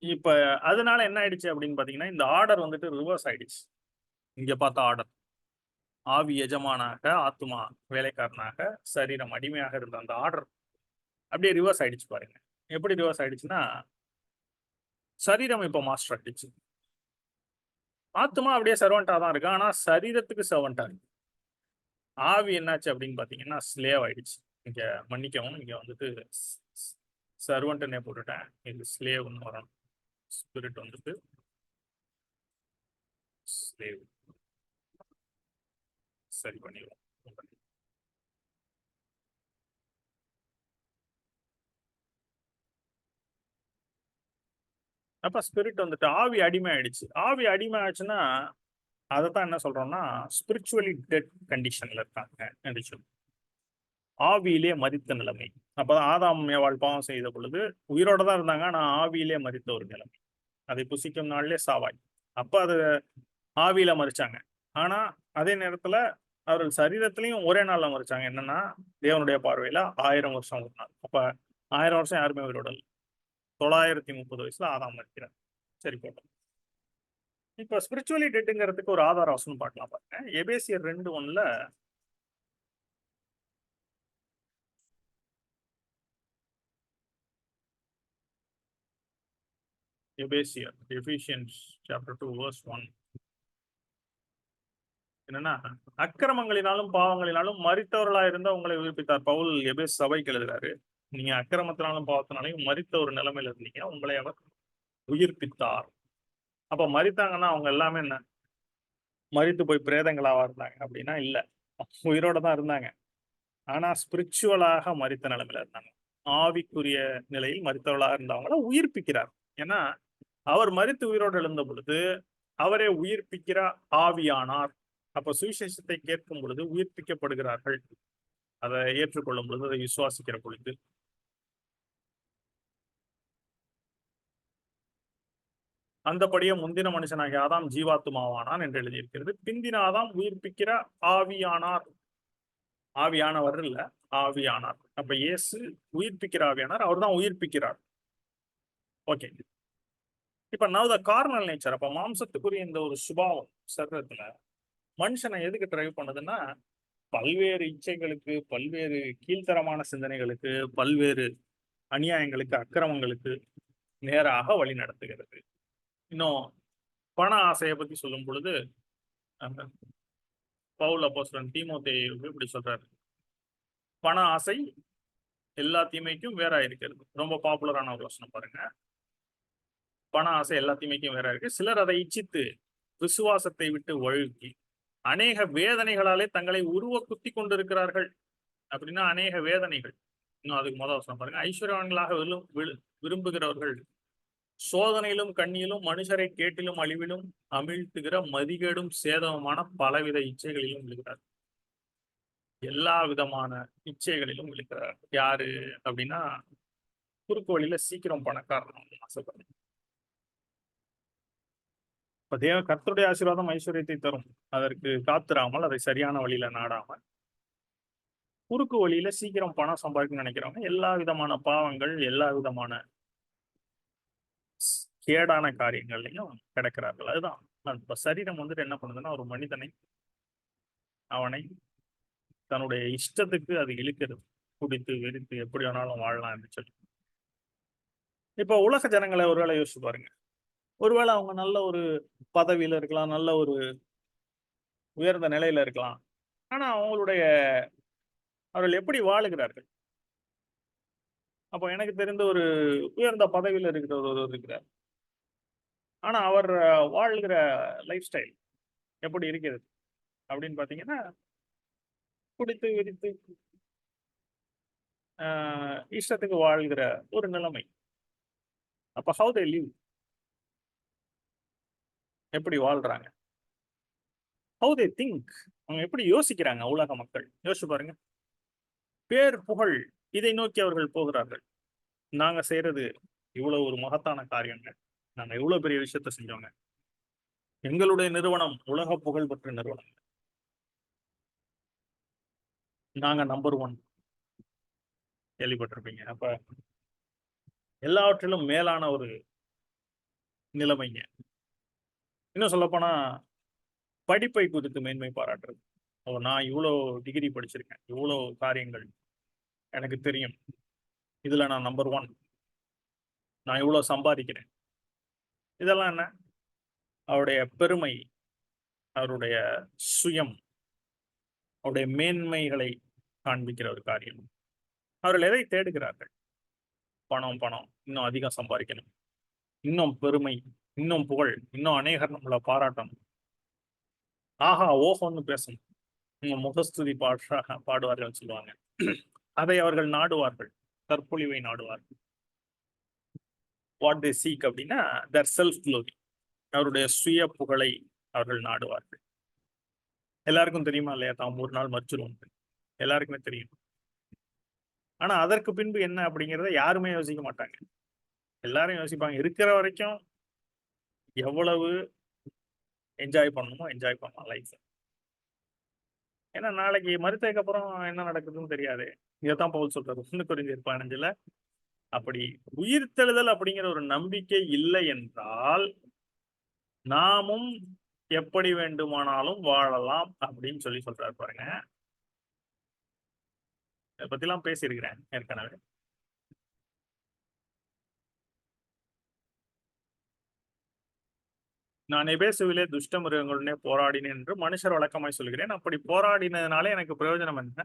இப்ப அதனால என்ன ஆயிடுச்சு அப்படின்னு பாத்தீங்கன்னா, இந்த ஆர்டர் வந்துட்டு ரிவர்ஸ் ஆயிடுச்சு. இங்க பார்த்த ஆர்டர், ஆவி எஜமானாக, ஆத்மா வேலைக்காரனாக, சரீரம் அடிமையாக இருந்த அந்த ஆர்டர் அப்படியே ரிவர்ஸ் ஆயிடுச்சு. பாருங்க எப்படி ரிவர்ஸ் ஆயிடுச்சுன்னா, சரீரம் இப்ப மாஸ்டர் ஆயிடுச்சு. ஆத்மா அப்படியே சர்வெண்டா தான் இருக்கு, ஆனா சரீரத்துக்கு சர்வெண்டா இருக்கு. ஆவி என்னாச்சு அப்படின்னு பாத்தீங்கன்னா ஸ்லேவ் ஆயிடுச்சு. இங்க மன்னிக்கவும், இங்க வந்துட்டு சர்வெண்ட்னே போட்டுட்டேன், இது ஸ்லேவ்னு வரணும். ஸ்பிரிட் வந்துட்டு ஸ்லேவ். சரி பண்ணிடுவோம். அப்ப ஸ்பிரிட் வந்துட்டு ஆவி அடிமை ஆயிடுச்சு. ஆவி அடிமை ஆச்சுன்னா அதைத்தான் என்ன சொல்றோம்னா ஸ்பிரிச்சுவலி டெட் கண்டிஷன்ல இருக்காங்க என்று சொல்லி, ஆவியிலே மரித்த நிலைமை. அப்பதான் ஆதாம் ஏவாள் பாவம் செய்த பொழுது உயிரோட தான் இருந்தாங்க, ஆனா ஆவியிலே மரித்த ஒரு நிலைமை. அதை புசிக்கும் நாள்லே சாவாய். அப்ப அது ஆவியில மறிச்சாங்க. ஆனா அதே நேரத்துல அவர்கள் சரீரத்திலையும் ஒரே நாள்ல மறிச்சாங்க. என்னன்னா தேவனுடைய பார்வையில 1000 வருஷம் ஒரு நாள். அப்ப 1000 வருஷம் யாருமே உயிரோட இல்லை. 930 வயசுல ஆதாம் மறிக்கிறார். சரி போட்டோம். இப்ப ஸ்பிரிச்சுவலி டெட்டுங்கிறதுக்கு ஒரு ஆதார வசனம் பார்க்கலாம் பாருங்க. எபேசியர் 2:1 எபேசியர், எபிஷியன்ஸ் சாப்டர் 2 verse 1 என்னன்னா, அக்கிரமங்களினாலும் பாவங்களினாலும் மரித்தவர்களா இருந்த உங்களை உயிர்ப்பித்தார். பவுல் எபேஸ் சபைக்கு எழுதுறாரு, நீங்க அக்கிரமத்தினாலும் பாவத்தினாலையும் மரித்த ஒரு நிலைமையில இருந்தீங்க, உங்களை அவர் உயிர்ப்பித்தார். அப்ப மரித்தாங்கன்னா அவங்க எல்லாமே என்ன, மரித்து போய் பிரேதங்களாவா இருந்தாங்க அப்படின்னா இல்ல, உயிரோட தான் இருந்தாங்க. ஆனா ஸ்பிரிச்சுவலாக மரித்த நிலைமையில இருந்தாங்க. ஆவிக்குரிய நிலையில் மரித்தவர்களாக இருந்தவங்கள உயிர்ப்பிக்கிறார். ஏன்னா அவர் மரித்து உயிரோடு எழுந்த பொழுது அவரே உயிர்ப்பிக்கிற ஆவியானார். அப்ப சுவிசேஷத்தை கேட்கும் பொழுது உயிர்ப்பிக்கப்படுகிறார்கள். அதை ஏற்றுக்கொள்ளும் பொழுது, அதை விசுவாசிக்கிற பொழுது, அந்தபடியே முந்தின மனுஷனாகிய ஆதாம் ஜீவாத்துமாவானான் என்று எழுதியிருக்கிறது. பிந்தின ஆதாம் உயிர்ப்பிக்கிற ஆவியானார். ஆவியானவர் இல்ல, ஆவியானார். அப்ப இயேசு உயிர்ப்பிக்கிற ஆவியானார், அவர் தான் உயிர்ப்பிக்கிறார். ஓகே. இப்ப நவ் த கார்னல் நேச்சர், அப்ப மாம்சத்துக்குரிய இந்த ஒரு சுபாவம் சரீரத்துல மனுஷனை எதுக்கு டிரைவ் பண்ணுதுன்னா, பல்வேறு இச்சைகளுக்கு, பல்வேறு கீழ்த்தரமான சிந்தனைகளுக்கு, பல்வேறு அநியாயங்களுக்கு, அக்கிரமங்களுக்கு நேராக வழி நடத்துகிறது. இன்னும் பண ஆசையை பத்தி சொல்லும் பொழுது, பவுல் அப்போஸ்தலன் தீமோத்தேயுவுக்கு இப்படி சொல்றாரு, பண ஆசை எல்லா தீமைக்கும் வேறா இருக்கிறது. ரொம்ப பாப்புலரான ஒரு வசனம் பாருங்க. பண ஆசை எல்லா தீமைக்கும் வேறா இருக்கு. சிலர் அதை இச்சித்து விசுவாசத்தை விட்டு வழுக்கி அநேக வேதனைகளாலே தங்களை உருவ குத்தி கொண்டிருக்கிறார்கள். அப்படின்னா அநேக வேதனைகள். இன்னும் அதுக்கு முதல் வசனம் பாருங்க. ஐஸ்வர்யவான்களாக விரும்புகிறவர்கள் சோதனையிலும் கண்ணியிலும் மனுஷரை கேட்டிலும் அழிவிலும் அமிழ்த்துகிற மதிகேடும் சேதமுமான பலவித இச்சைகளிலும் விழுகிறார். எல்லா விதமான இச்சைகளிலும் விழுகிறார். யாரு அப்படின்னா, குறுக்கு வழியில சீக்கிரம் பணக்காரன் ஆசைப்படுறேன். இப்ப கர்த்தருடைய ஆசீர்வாதம் ஐஸ்வர்யத்தை தரும். அதற்கு காத்திராமல், அதை சரியான வழியில நாடாமல், குறுக்கு வழியில சீக்கிரம் பணம் சம்பாதிக்கணும்னு நினைக்கிறவங்க எல்லா விதமான பாவங்கள், எல்லா விதமான கேடான காரியங்கள்லையும் கிடக்கிறார்கள். அதுதான் இப்ப சரீரம் வந்துட்டு என்ன பண்ணுதுன்னா, ஒரு மனிதனை அவனை தன்னுடைய இஷ்டத்துக்கு அது இழுக்கிறது. குடித்து வெறித்து எப்படி வேணாலும் வாழலாம் என்று சொல்லி. இப்ப உலக ஜனங்களை ஒருவேளை யோசிச்சு பாருங்க. ஒருவேளை அவங்க நல்ல ஒரு பதவியில இருக்கலாம், நல்ல ஒரு உயர்ந்த நிலையில இருக்கலாம். ஆனா அவர்கள் எப்படி வாழுகிறார்கள்? அப்போ எனக்கு தெரிந்த ஒரு உயர்ந்த பதவியில இருக்கிற ஒருவர் இருக்கிறார். ஆனா அவர் வாழ்கிற லைஃப் ஸ்டைல் எப்படி இருக்கிறது அப்படின்னு பாத்தீங்கன்னா, குடித்து விரித்து இஷ்டத்துக்கு வாழ்கிற ஒரு நிலைமை. அப்ப ஹவு தே லிவ், எப்படி வாழ்றாங்க, ஹவு தே திங்க், அவங்க எப்படி யோசிக்கிறாங்க? உலக மக்கள் யோசிச்சு பாருங்க. பேர் புகழ் இதை நோக்கி அவர்கள் போகிறார்கள். நாங்க செய்யறது இவ்வளவு ஒரு மகத்தான காரியங்க, நாங்க இவ்வளவு பெரிய விஷயத்த செஞ்சோங்க, எங்களுடைய நிறுவனம் உலக புகழ் பெற்ற நிறுவனம், நாங்க நம்பர் 1. கேள்விப்பட்டிருப்பீங்க. அப்ப எல்லாவற்றிலும் மேலான ஒரு நிலைமைங்க. இன்னும் சொல்ல போனா, படிப்பை குறித்து மேன்மை பாராட்டுறது. நான் இவ்வளோ டிகிரி படிச்சிருக்கேன், இவ்வளோ காரியங்கள் எனக்கு தெரியும், இதுல நான் நம்பர் 1, நான் இவ்வளோ சம்பாதிக்கிறேன். இதெல்லாம் என்ன? அவருடைய பெருமை, அவருடைய சுயம், அவருடைய மேன்மைகளை காண்பிக்கிற ஒரு காரியம். அவர்கள் எதை தேடுகிறார்கள்? பணம், பணம், இன்னும் அதிகம் சம்பாதிக்கணும், இன்னும் பெருமை, இன்னும் புகழ், இன்னும் அநேகர் நம்மளை பாராட்டணும், ஆஹா ஓஹோன்னு பேசணும், உங்க முகஸ்துதி பாடுவார்கள் சொல்லுவாங்க. அதை அவர்கள் நாடுவார்கள், தற்பொழிவை நாடுவார்கள். வாட் தே சீக் அப்படின்னா தர் செல்ஃப் க்ளோரி, அவருடைய சுய புகழை அவர்கள் நாடுவார்கள். எல்லாருக்கும் தெரியுமா இல்லையா, தாம் ஒரு நாள் மறிச்சிருவோம், எல்லாருக்குமே தெரியும். ஆனா அதற்கு பின்பு என்ன அப்படிங்கிறத யாருமே யோசிக்க மாட்டாங்க. எல்லாரும் யோசிப்பாங்க, இருக்கிற வரைக்கும் எவ்வளவு என்ஜாய் பண்ணணுமோ என்ஜாய் பண்ணலாம் லைஃப். ஏன்னா நாளைக்கு மறுத்ததுக்கு அப்புறம் என்ன நடக்குதுன்னு தெரியாது. இதைத்தான் பவுல் சொல்றாரு 1 கொரிந்தியர் 15. அப்படி உயிர்த்தெழுதல் அப்படிங்கிற ஒரு நம்பிக்கை இல்லை என்றால் நாமும் எப்படி வேண்டுமானாலும் வாழலாம் அப்படின்னு சொல்றாரு பாருங்க. இதை பத்திலாம் பேசியிருக்கிறேன் ஏற்கனவே. நான் எபேசுவிலே துஷ்ட மிருகங்களுடனே போராடினேன் என்று மனுஷர் வழக்கமாய் சொல்கிறேன். அப்படி போராடினதுனால எனக்கு பிரயோஜனம் என்ன?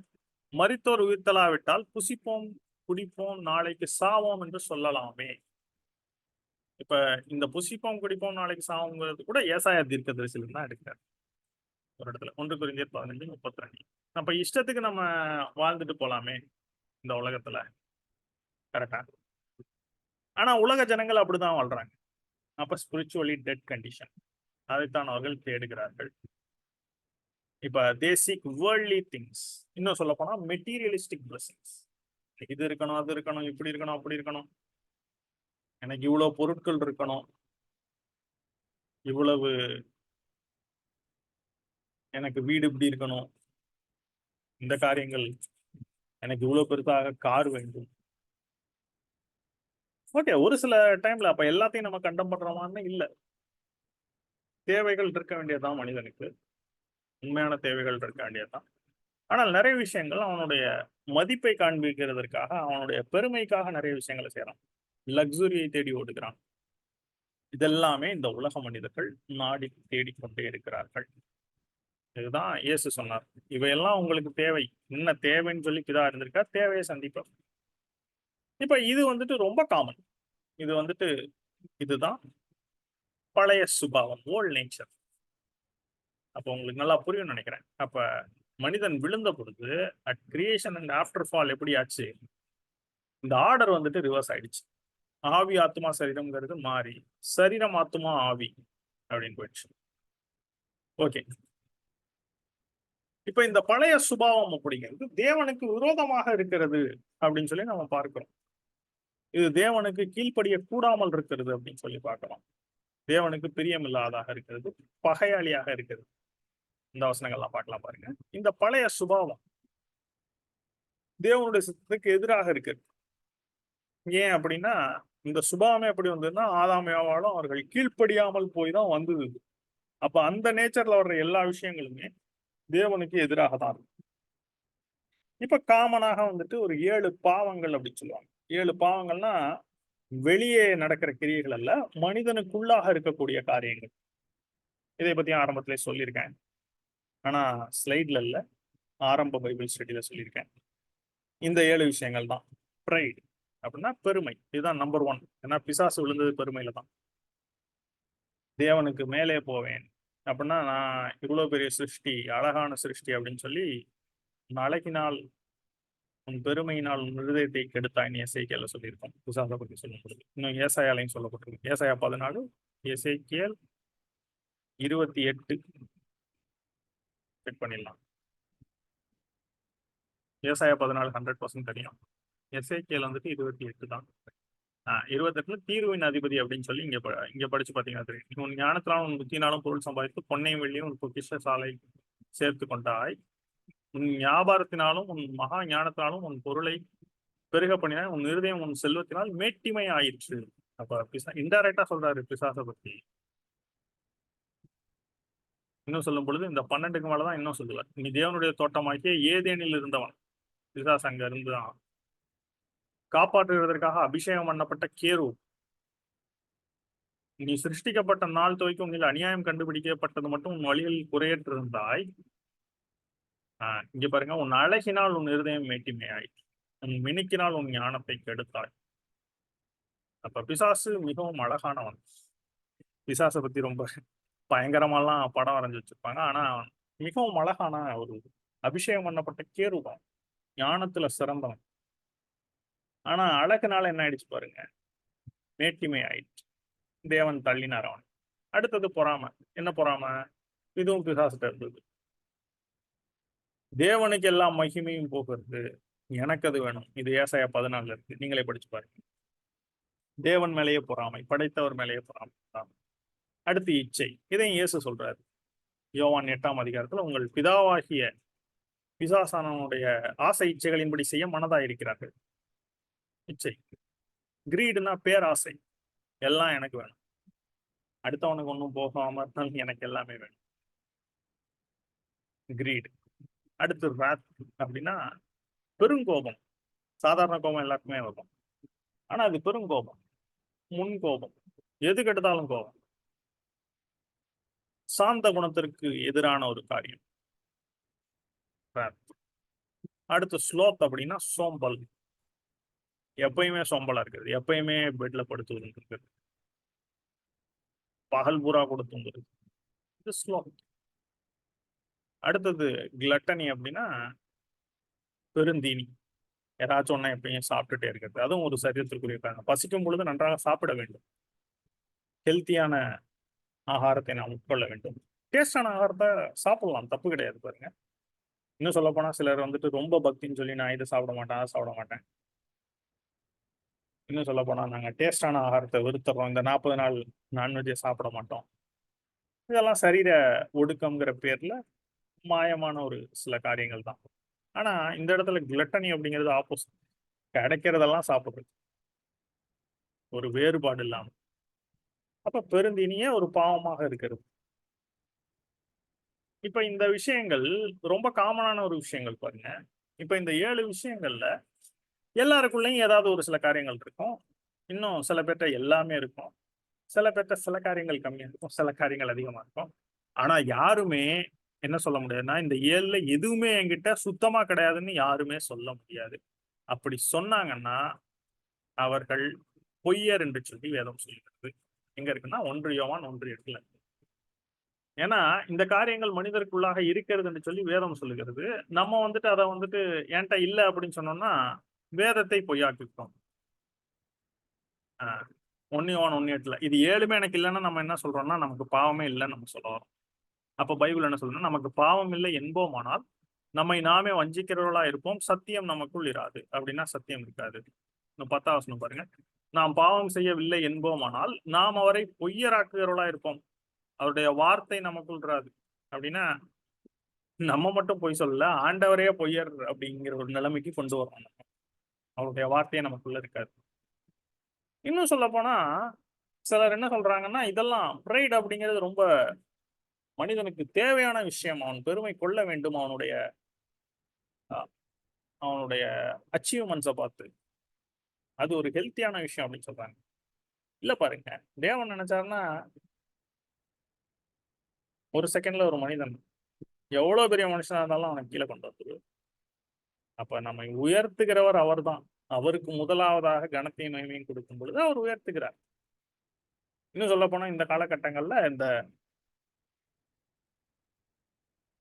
மரித்தோர் உயிர்த்தலாவிட்டால் புசிப்போம் குடிப்போம் நாளைக்கு சாவோம் என்று சொல்லலாமே. இப்ப இந்த புசிப்போம் குடிப்போம் நாளைக்கு சாவோங்கிறது கூட ஏசாயா தீர்க்கதரிசியில தான் எடுக்கிறார் ஒரு இடத்துல. 1 கொரிந்தியர் 15:32. அப்ப இஷ்டத்துக்கு நம்ம வாழ்ந்துட்டு போலாமே இந்த உலகத்துல, கரெக்டா? ஆனா உலக ஜனங்கள் அப்படிதான் வாழ்றாங்க. அப்ப ஸ்பிரிச்சுவலி டெட் கண்டிஷன், அதைத்தான் அவர்கள் தேடுகிறார்கள். இப்ப தே சீக் வேர்ல்ட்லி திங்ஸ். இன்னும் சொல்ல போனா மெட்டீரியலிஸ்டிக் பிளஸிங்ஸ். இது இருக்கணும், அது இருக்கணும், இப்படி இருக்கணும், அப்படி இருக்கணும், எனக்கு இவ்வளவு பொருட்கள் இருக்கணும், இவ்வளவு எனக்கு வீடு இப்படி இருக்கணும், இந்த காரியங்கள், எனக்கு இவ்வளவு பெருசாக கார் வேண்டும். ஓகே, ஒரு சில டைம்ல அப்ப எல்லாத்தையும் நம்ம கண்டம் பண்றோமான்னு இல்ல. தேவைகள் இருக்க வேண்டியதுதான் மனிதனுக்கு, உண்மையான தேவைகள் இருக்க வேண்டியதுதான். ஆனால் நிறைய விஷயங்கள் அவனுடைய மதிப்பை காண்பிக்கிறதற்காக, அவனுடைய பெருமைக்காக நிறைய விஷயங்களை செய்யறான். லக்ஸுரியை தேடி ஓடுகிறான். இதெல்லாமே இந்த உலக மனிதர்கள் நாடி தேடிக்கொண்டே இருக்கிறார்கள். இதுதான் இயேசு சொன்னார், இவையெல்லாம் உங்களுக்கு தேவை, என்ன தேவைன்னு சொல்லி பிதா இருந்திருக்கா, தேவையை சந்திப்பார். இப்ப இது வந்துட்டு ரொம்ப காமன். இது வந்துட்டு இதுதான் பழைய சுபாவம், ஓல்ட் நேச்சர். அப்ப உங்களுக்கு நல்லா புரியும் நினைக்கிறேன். அப்ப மனிதன் விழுந்த பொழுது at creation and after fall எப்படி ஆச்சு, இந்த ஆர்டர் வந்துட்டு ரிவர்ஸ் ஆயிடுச்சு. ஆவி ஆத்மா சரீரம்ங்கிறது மாறி சரீரம் ஆத்மா ஆவி அப்படின்னு போயிடுச்சு. ஓகே, இப்ப இந்த பழைய சுபாவம் அப்படிங்கிறது தேவனுக்கு விரோதமாக இருக்கிறது அப்படின்னு சொல்லி நம்ம பார்க்கிறோம். இது தேவனுக்கு கீழ்ப்படிய கூடாமல் இருக்கிறது அப்படின்னு சொல்லி பார்க்கலாம். தேவனுக்கு பிரியமில்லாதாக இருக்கிறது, பகையாளியாக இருக்கிறது. இந்த வசனங்கள்லாம் பார்க்கலாம் பாருங்க. இந்த பழைய சுபாவம் தேவனுடைய சித்தத்துக்கு எதிராக இருக்கு. ஏன் அப்படின்னா, இந்த சுபாவமே எப்படி வந்ததுன்னா, ஆதாம் ஏவாளும் அவர்கள் கீழ்ப்படியாமல் போய் தான் வந்தது. அப்ப அந்த நேச்சர்ல வர்ற எல்லா விஷயங்களுமே தேவனுக்கு எதிராக தான் இருக்கும். இப்ப காமனாக வந்துட்டு ஒரு 7 பாவங்கள் அப்படின்னு சொல்லுவாங்க. 7 பாவங்கள்னா வெளியே நடக்கிற கிரியைகள் அல்ல, மனிதனுக்குள்ளாக இருக்கக்கூடிய காரியங்கள். இதை பத்தி ஆரம்பத்திலே சொல்லியிருக்கேன். ஆனா ஸ்லைட்ல இல்ல, ஆரம்ப பைபிள் ஸ்டடியில சொல்லியிருக்கேன். இந்த 7 விஷயங்கள் தான். ப்ரைட் அப்படின்னா பெருமை, இதுதான் நம்பர் 1. ஏன்னா பிசாசு விழுந்தது பெருமையில தான். தேவனுக்கு மேலே போவேன் அப்படின்னா, நான் இவ்வளவு பெரிய சிருஷ்டி, அழகான சிருஷ்டி அப்படின்னு சொல்லி, உன் அழகினால் உன் பெருமையினால் உன் இருதயத்தை கெடுத்தாய்ன்னு எசேக்கியேல்ல சொல்லியிருக்கோம். பிசாசை பத்தி சொல்லப்படுது. இன்னும் ஏசாயாலையும் சொல்லப்பட்டிருக்கு. ஏசாயா 14, எசேக்கியேல் 28 செக் பண்ணிடலாம். ஏசாயா 14 100% தெரியும். எசேக்கியேல் வந்துட்டு 28 தான். 28ல தீர்வின் அதிபதி அப்படின்னு சொல்லி இங்க படிச்சு பாத்தீங்கன்னா தெரியும். உன் ஞானத்தினாலும் உன் புத்தினாலும் பொருள் சம்பாதித்து பொன்னையும் வெள்ளியும் உன் பொக்கிஷ சாலை சேர்த்து கொண்டாய். உன் வியாபாரத்தினாலும் உன் மகா ஞானத்தினாலும் உன் பொருளை பெருக பண்ணினாய். உன் இருதயம் உன் செல்வத்தினால் மேட்டிமை ஆயிற்று. அப்ப இன்டைரக்டா சொல்றாரு பிசாசை பத்தி. இன்னும் சொல்லும் பொழுது இந்த 12க்கு மேலதான் இன்னும் சொல்லுவார். நீ தேவனுடைய தோட்டமாக்கிய ஏதேனில் இருந்தவன். பிசாசு அங்க இருந்துதான் காப்பாற்றுவதற்காக அபிஷேகம் பண்ணப்பட்ட கேரு. நீ சிருஷ்டிக்கப்பட்ட நாள் துவைக்கும் உன்னில் அநியாயம் கண்டுபிடிக்கப்பட்டது மட்டும் உன் வழிகளில் குறையற்றிருந்தாய். இங்க பாருங்க, உன் அழகினால் உன் இருதயம் மேட்டிமையாய், உன் மினுக்கினால் உன் ஞானத்தை கெடுத்தாய். அப்ப பிசாசு மிகவும் அழகானவன். பிசாசை பத்தி ரொம்ப பயங்கரமாலாம் படம் வரைஞ்சு வச்சிருப்பாங்க. ஆனா மிகவும் அழகான ஒரு அபிஷேகம் பண்ணப்பட்ட கேருவான், ஞானத்துல சிறந்தவன். ஆனா அழகுனால என்ன ஆயிடுச்சு பாருங்க, மேட்டிமை ஆயிடுச்சு. தேவன் தள்ளினார் அவன். அடுத்தது பொறாமை. என்ன பொறாமை? இதுவும் பிசாசுட்ட இருந்தது. தேவனுக்கு எல்லா மகிமையும் போகிறது, எனக்கு அது வேணும். இது ஏசாயா 14 இருக்கு, நீங்களே படிச்சு பாருங்க. தேவன் மேலேயே பொறாமை, படைத்தவர் மேலேயே பொறாமை. அடுத்து இச்சை. இதையும் இயேசு சொல்றாரு யோவான் 8ஆம் அதிகாரத்துல, உங்கள் பிதாவாகிய பிசாசானவனுடைய ஆசை இச்சைகளின்படி செய்ய மனதாயிருக்கிறார்கள். இச்சை. கிரீடுனா பேராசை, எல்லாம் எனக்கு வேணும், அடுத்தவனுக்கு ஒன்றும் போகாம இருந்தாலும் எனக்கு எல்லாமே வேணும். கிரீடு. அடுத்து ராத் அப்படின்னா பெருங்கோபம். சாதாரண கோபம் எல்லாருக்குமே வரும், ஆனா அது பெருங்கோபம், முன் கோபம், எது கெடுத்தாலும் கோபம். சாந்த குணத்திற்கு எதிரான ஒரு காரியம். அடுத்து ஸ்லோத் அப்படின்னா சோம்பல், எப்பயுமே சோம்பலா இருக்குது, எப்பயுமே பெட்ல படுத்து இருக்குது, பகல் பூரா கூட தூங்குறது, இது ஸ்லோத். அடுத்தது கிளட்டனி அப்படின்னா பெருந்தீனி, யாராச்சும் ஒன்னா எப்பயும் சாப்பிட்டுட்டே இருக்கிறது. அதுவும் ஒரு சரீரத்திற்குரிய காரணம். பசிக்கும் பொழுது நன்றாக சாப்பிட வேண்டும், ஹெல்த்தியான ஆகாரத்தை நாம் உட்கொள்ள வேண்டும். டேஸ்டான ஆகாரத்தை சாப்பிடலாம், தப்பு கிடையாது பாருங்க. இன்னும் சொல்ல போனா சிலர் வந்துட்டு ரொம்ப பக்தின்னு சொல்லி நான் இதை சாப்பிட மாட்டேன், அதை சாப்பிட மாட்டேன். இன்னும் சொல்ல போனா நாங்க டேஸ்டான ஆகாரத்தை வெறுத்துறோம், இந்த 40 நாள் நான்வெஜ்ஜை சாப்பிட மாட்டோம். இதெல்லாம் சரீர ஒடுக்கம்ங்கிற பேர்ல மாயமான ஒரு சில காரியங்கள் தான். ஆனா இந்த இடத்துல கிளட்டனி அப்படிங்கிறது ஆப்போசிட். கிடைக்கிறதெல்லாம் சாப்பிடுறது, ஒரு வேறுபாடு இல்லாம. அப்ப பெருந்தீனியே ஒரு பாவமாக இருக்கிறது. இப்ப இந்த விஷயங்கள் ரொம்ப காமனான ஒரு விஷயங்கள் பாருங்க. இப்ப இந்த 7 விஷயங்கள்ல எல்லாருக்குள்ளயும் ஏதாவது ஒரு சில காரியங்கள் இருக்கும். இன்னும் சில பேர்ட்ட எல்லாமே இருக்கும். சில பேர்ட்ட சில காரியங்கள் கம்மியா இருக்கும். சில காரியங்கள் அதிகமா இருக்கும். ஆனா யாருமே என்ன சொல்ல முடியாதுன்னா, இந்த 7ல எதுவுமே என்கிட்ட சுத்தமா கிடையாதுன்னு யாருமே சொல்ல முடியாது. அப்படி சொன்னாங்கன்னா, அவர்கள் பொய்யர் என்று சொல்லி வேதம் சொல்கிறது. எங்க இருக்குன்னா 1 யோவான் 1:8ல. ஏன்னா, இந்த காரியங்கள் மனிதருக்குள்ளாக இருக்கிறதுன்னு சொல்லி வேதம் சொல்லுகிறது. நம்ம வந்துட்டு அத வந்துட்டு என்ட்ட இல்ல அப்படின்னு சொன்னோம்னா, வேதத்தை பொய்யாக்கிக்கிறோம். ஆ 1 யோவான் 1:8ல. இது 7மே எனக்கு இல்லன்னா நம்ம என்ன சொல்றோம்னா, நமக்கு பாவமே இல்லன்னு நம்ம சொல்ல வரோம். அப்ப பைபிள் என்ன சொல்லுதுன்னா, நமக்கு பாவம் இல்லை என்போமானால், நம்மை நாமே வஞ்சிக்கிறவர்களா இருப்போம். சத்தியம் நமக்குள் இராது. அப்படின்னா சத்தியம் இருக்காது. இன்னும் 10ஆம் வசனம் பாருங்க. நாம் பாவம் செய்யவில்லை என்போமானால், நாம் அவரை பொய்யராக்குகிறவர்களா இருப்போம். அவருடைய வார்த்தை நமக்குள் இராது. அப்படின்னா, நம்ம மட்டும் பொய் சொல்லல. ஆண்டவரே பொய்யர் அப்படிங்கிற ஒரு நிலைமைக்கு கொண்டு வரோம் நம்ம. அவருடைய வார்த்தையே நமக்குள்ள இருக்காது. இன்னும் சொல்லப்போனா, சிலர் என்ன சொல்றாங்கன்னா, இதெல்லாம் பிரைட் அப்படிங்கிறது ரொம்ப மனிதனுக்கு தேவையான விஷயம். அவன் பெருமை கொள்ள வேண்டும். அ அவனுடைய அச்சீவ்மெண்ட்ஸ பார்த்து. அது ஒரு ஹெல்த்தியான விஷயம் அப்படின்னு சொல்றாங்க. இல்ல பாருங்க. தேவன் நினைச்சாருன்னா, ஒரு செகண்ட்ல ஒரு மனிதன் எவ்வளவு பெரிய மனுஷனா இருந்தாலும் அவன கீழ கொண்டு வந்துருவாரு. அப்ப நம்மை உயர்த்துகிறவர் அவர்தான். அவருக்கு முதலாவதாக கனத்தையும் மகிமையும் கொடுக்கும் பொழுது அவர் உயர்த்துகிறார். இன்னும் சொல்லப்போனா இந்த காலகட்டங்கள்ல இந்த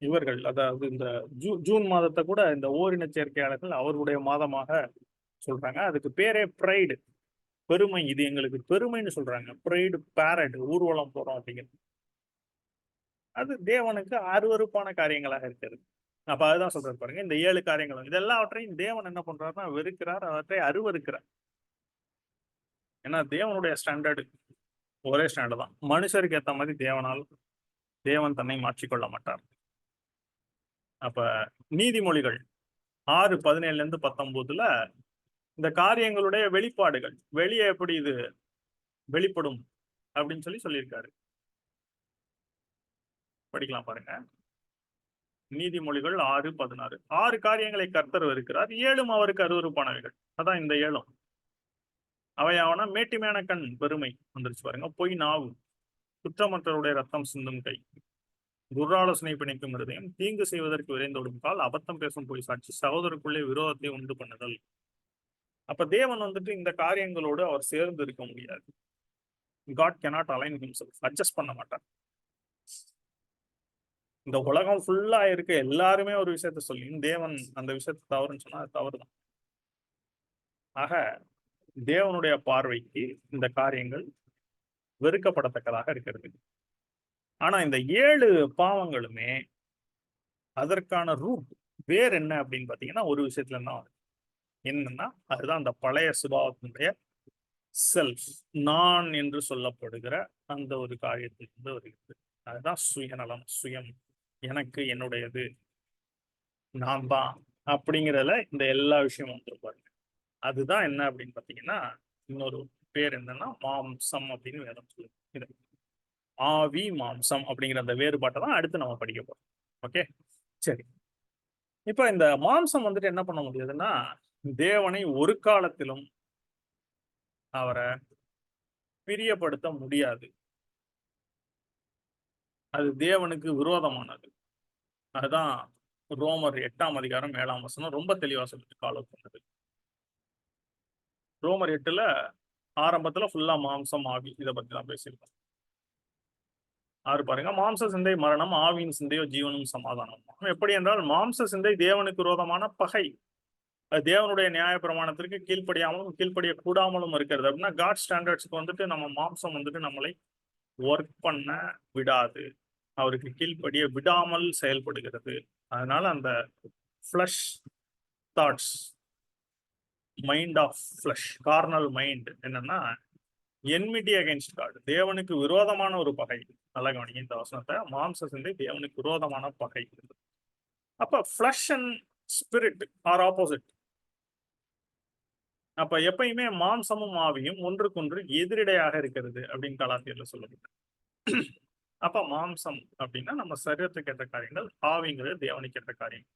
இவர்கள் அதாவது இந்த ஜூன் மாதத்த கூட இந்த ஓரின சேர்க்கையாளர்கள் அவர்களுடைய மாதமாக சொல்றாங்க. அதுக்கு பேரே பிரைடு. பெருமை. இது எங்களுக்கு பெருமைன்னு சொல்றாங்க. பிரைடு பேரட் ஊர்வலம் போறோம் அப்படிங்கிறது. அது தேவனுக்கு அருவருப்பான காரியங்களாக இருக்கிறது. அப்ப அதுதான் சொல்றாரு பாருங்க. இந்த 7 காரியங்களும். இது எல்லாவற்றையும் தேவன் என்ன பண்றாருன்னா வெறுக்கிறார். அவற்றை அருவருக்கிறார். ஏன்னா தேவனுடைய ஸ்டாண்டர்ட் ஒரே ஸ்டாண்டர்ட் தான். மனுஷருக்கு ஏத்த மாதிரி தேவன் தன்னை மாற்றிக்கொள்ள மாட்டார். அப்ப நீதிமொழிகள் 6:17 19ல இந்த காரியங்களுடைய வெளிப்பாடுகள் வெளியே எப்படி இது வெளிப்படும் அப்படின்னு சொல்லியிருக்காரு. படிக்கலாம் பாருங்க. நீதிமொழிகள் 6:16 6 காரியங்களை கர்த்தர் வெறுக்கிறார், 7ம் அவருக்கு அருவருப்பானவைகள். அதான் இந்த 7ம். அவையாவன மேட்டிமையான கண் பெருமை வந்துருச்சு பாருங்க. பொய் நாவு, குற்றமற்றவருடைய ரத்தம் சிந்தும் கை, துர்ராலோசனை பிணைக்கும் இருதயம், தீங்கு செய்வதற்கு விரைந்தோடும் கால், அபத்தம் பேசும் பொய் சாட்சி, சகோதரருக்குள்ளே விரோதத்தை உண்டு பண்ணுதல். அப்ப தேவன் வந்துட்டு இந்த காரியங்களோடு அவர் சேர்ந்து இருக்க முடியாது. God cannot align himself. Adjust பண்ண மாட்டார். இந்த உலகம் ஃபுல்லா இருக்க எல்லாருமே ஒரு விஷயத்த சொல்லி தேவன் அந்த விஷயத்தை தவறுன்னு சொன்னா அது தவறுதான். ஆக தேவனுடைய பார்வைக்கு இந்த காரியங்கள் வெறுக்கப்படத்தக்கதாக இருக்கிறது. ஆனா இந்த 7 பாவங்களுமே அதற்கான ரூட் வேர் என்ன அப்படின்னு பாத்தீங்கன்னா ஒரு விஷயத்துல தான் வரும். என்னன்னா அதுதான் அந்த பழைய சுபாவத்தினுடைய செல்ஃப், நான் என்று சொல்லப்படுகிற அந்த ஒரு காரியத்திலிருந்து வருகிறது. அதுதான் சுயநலம், சுயம், எனக்கு, என்னுடையது, நான் தான் அப்படிங்கிறதுல இந்த எல்லா விஷயமும் வந்துருப்பாரு. அதுதான் என்ன அப்படின்னு பாத்தீங்கன்னா இன்னொரு பேர் என்னன்னா மாம்சம் அப்படின்னு வேதம் சொல்லுது. இது ஆவி மாம்சம் அப்படிங்கிற அந்த வேறுபாட்டை தான் அடுத்து நம்ம படிக்க போறோம். ஓகே, சரி. இப்ப இந்த மாம்சம் வந்துட்டு என்ன பண்ண முடியாதுன்னா தேவனை ஒரு காலத்திலும் அவரை பிரியப்படுத்த முடியாது. அது தேவனுக்கு விரோதமானது. அதுதான் ரோமர் 8ஆம் அதிகாரம் 7ஆம் வசனம் ரொம்ப தெளிவா சொல்லிட்டு ஃபாலோ பண்ணுது. ரோமர் 8ல ஆரம்பத்துல ஃபுல்லா மாம்சம், ஆவி இதை பத்தி தான் பேசியிருக்கோம். 6 பாருங்க. மாம்ச சிந்தை மரணம், ஆவியின் சிந்தையோ ஜீவனும் சமாதானம். எப்படி என்றால் மாம்ச சிந்தை தேவனுக்கு விரோதமான பகை. அது தேவனுடைய நியாய பிரமாணத்திற்கு கீழ்ப்படியாமலும் கீழ்ப்படிய கூடாமலும் இருக்கிறது. அப்படின்னா காட் ஸ்டாண்டர்ட்ஸ்க்கு வந்துட்டு நம்ம மாம்சம் வந்துட்டு நம்மளை ஒர்க் பண்ண விடாது. அவருக்கு கீழ்ப்படிய விடாமல் செயல்படுகிறது. அதனால அந்த flesh thoughts, mind of flesh, carnal mind என்னன்னா என்மிட்டி அகைன்ஸ்ட் காட், தேவனுக்கு விரோதமான ஒரு பகை. நல்லா கவனிங்க இந்த வசனத்தை. மாம்ச சிந்தை தேவனுக்கு விரோதமான பகை. அப்ப flesh and spirit are opposite. அப்ப எப்பயுமே மாம்சமும் ஆவியும் ஒன்றுக்கொன்று எதிரிடையாக இருக்கிறது அப்படின்னு கலாத்தியர்ல சொல்லப்பட்டது. அப்ப மாம்சம் அப்படின்னா நம்ம சரீரத்துக்கு ஏற்ற காரியங்கள், ஆவிங்கிறது தேவனுக்கு ஏற்ற காரியம்.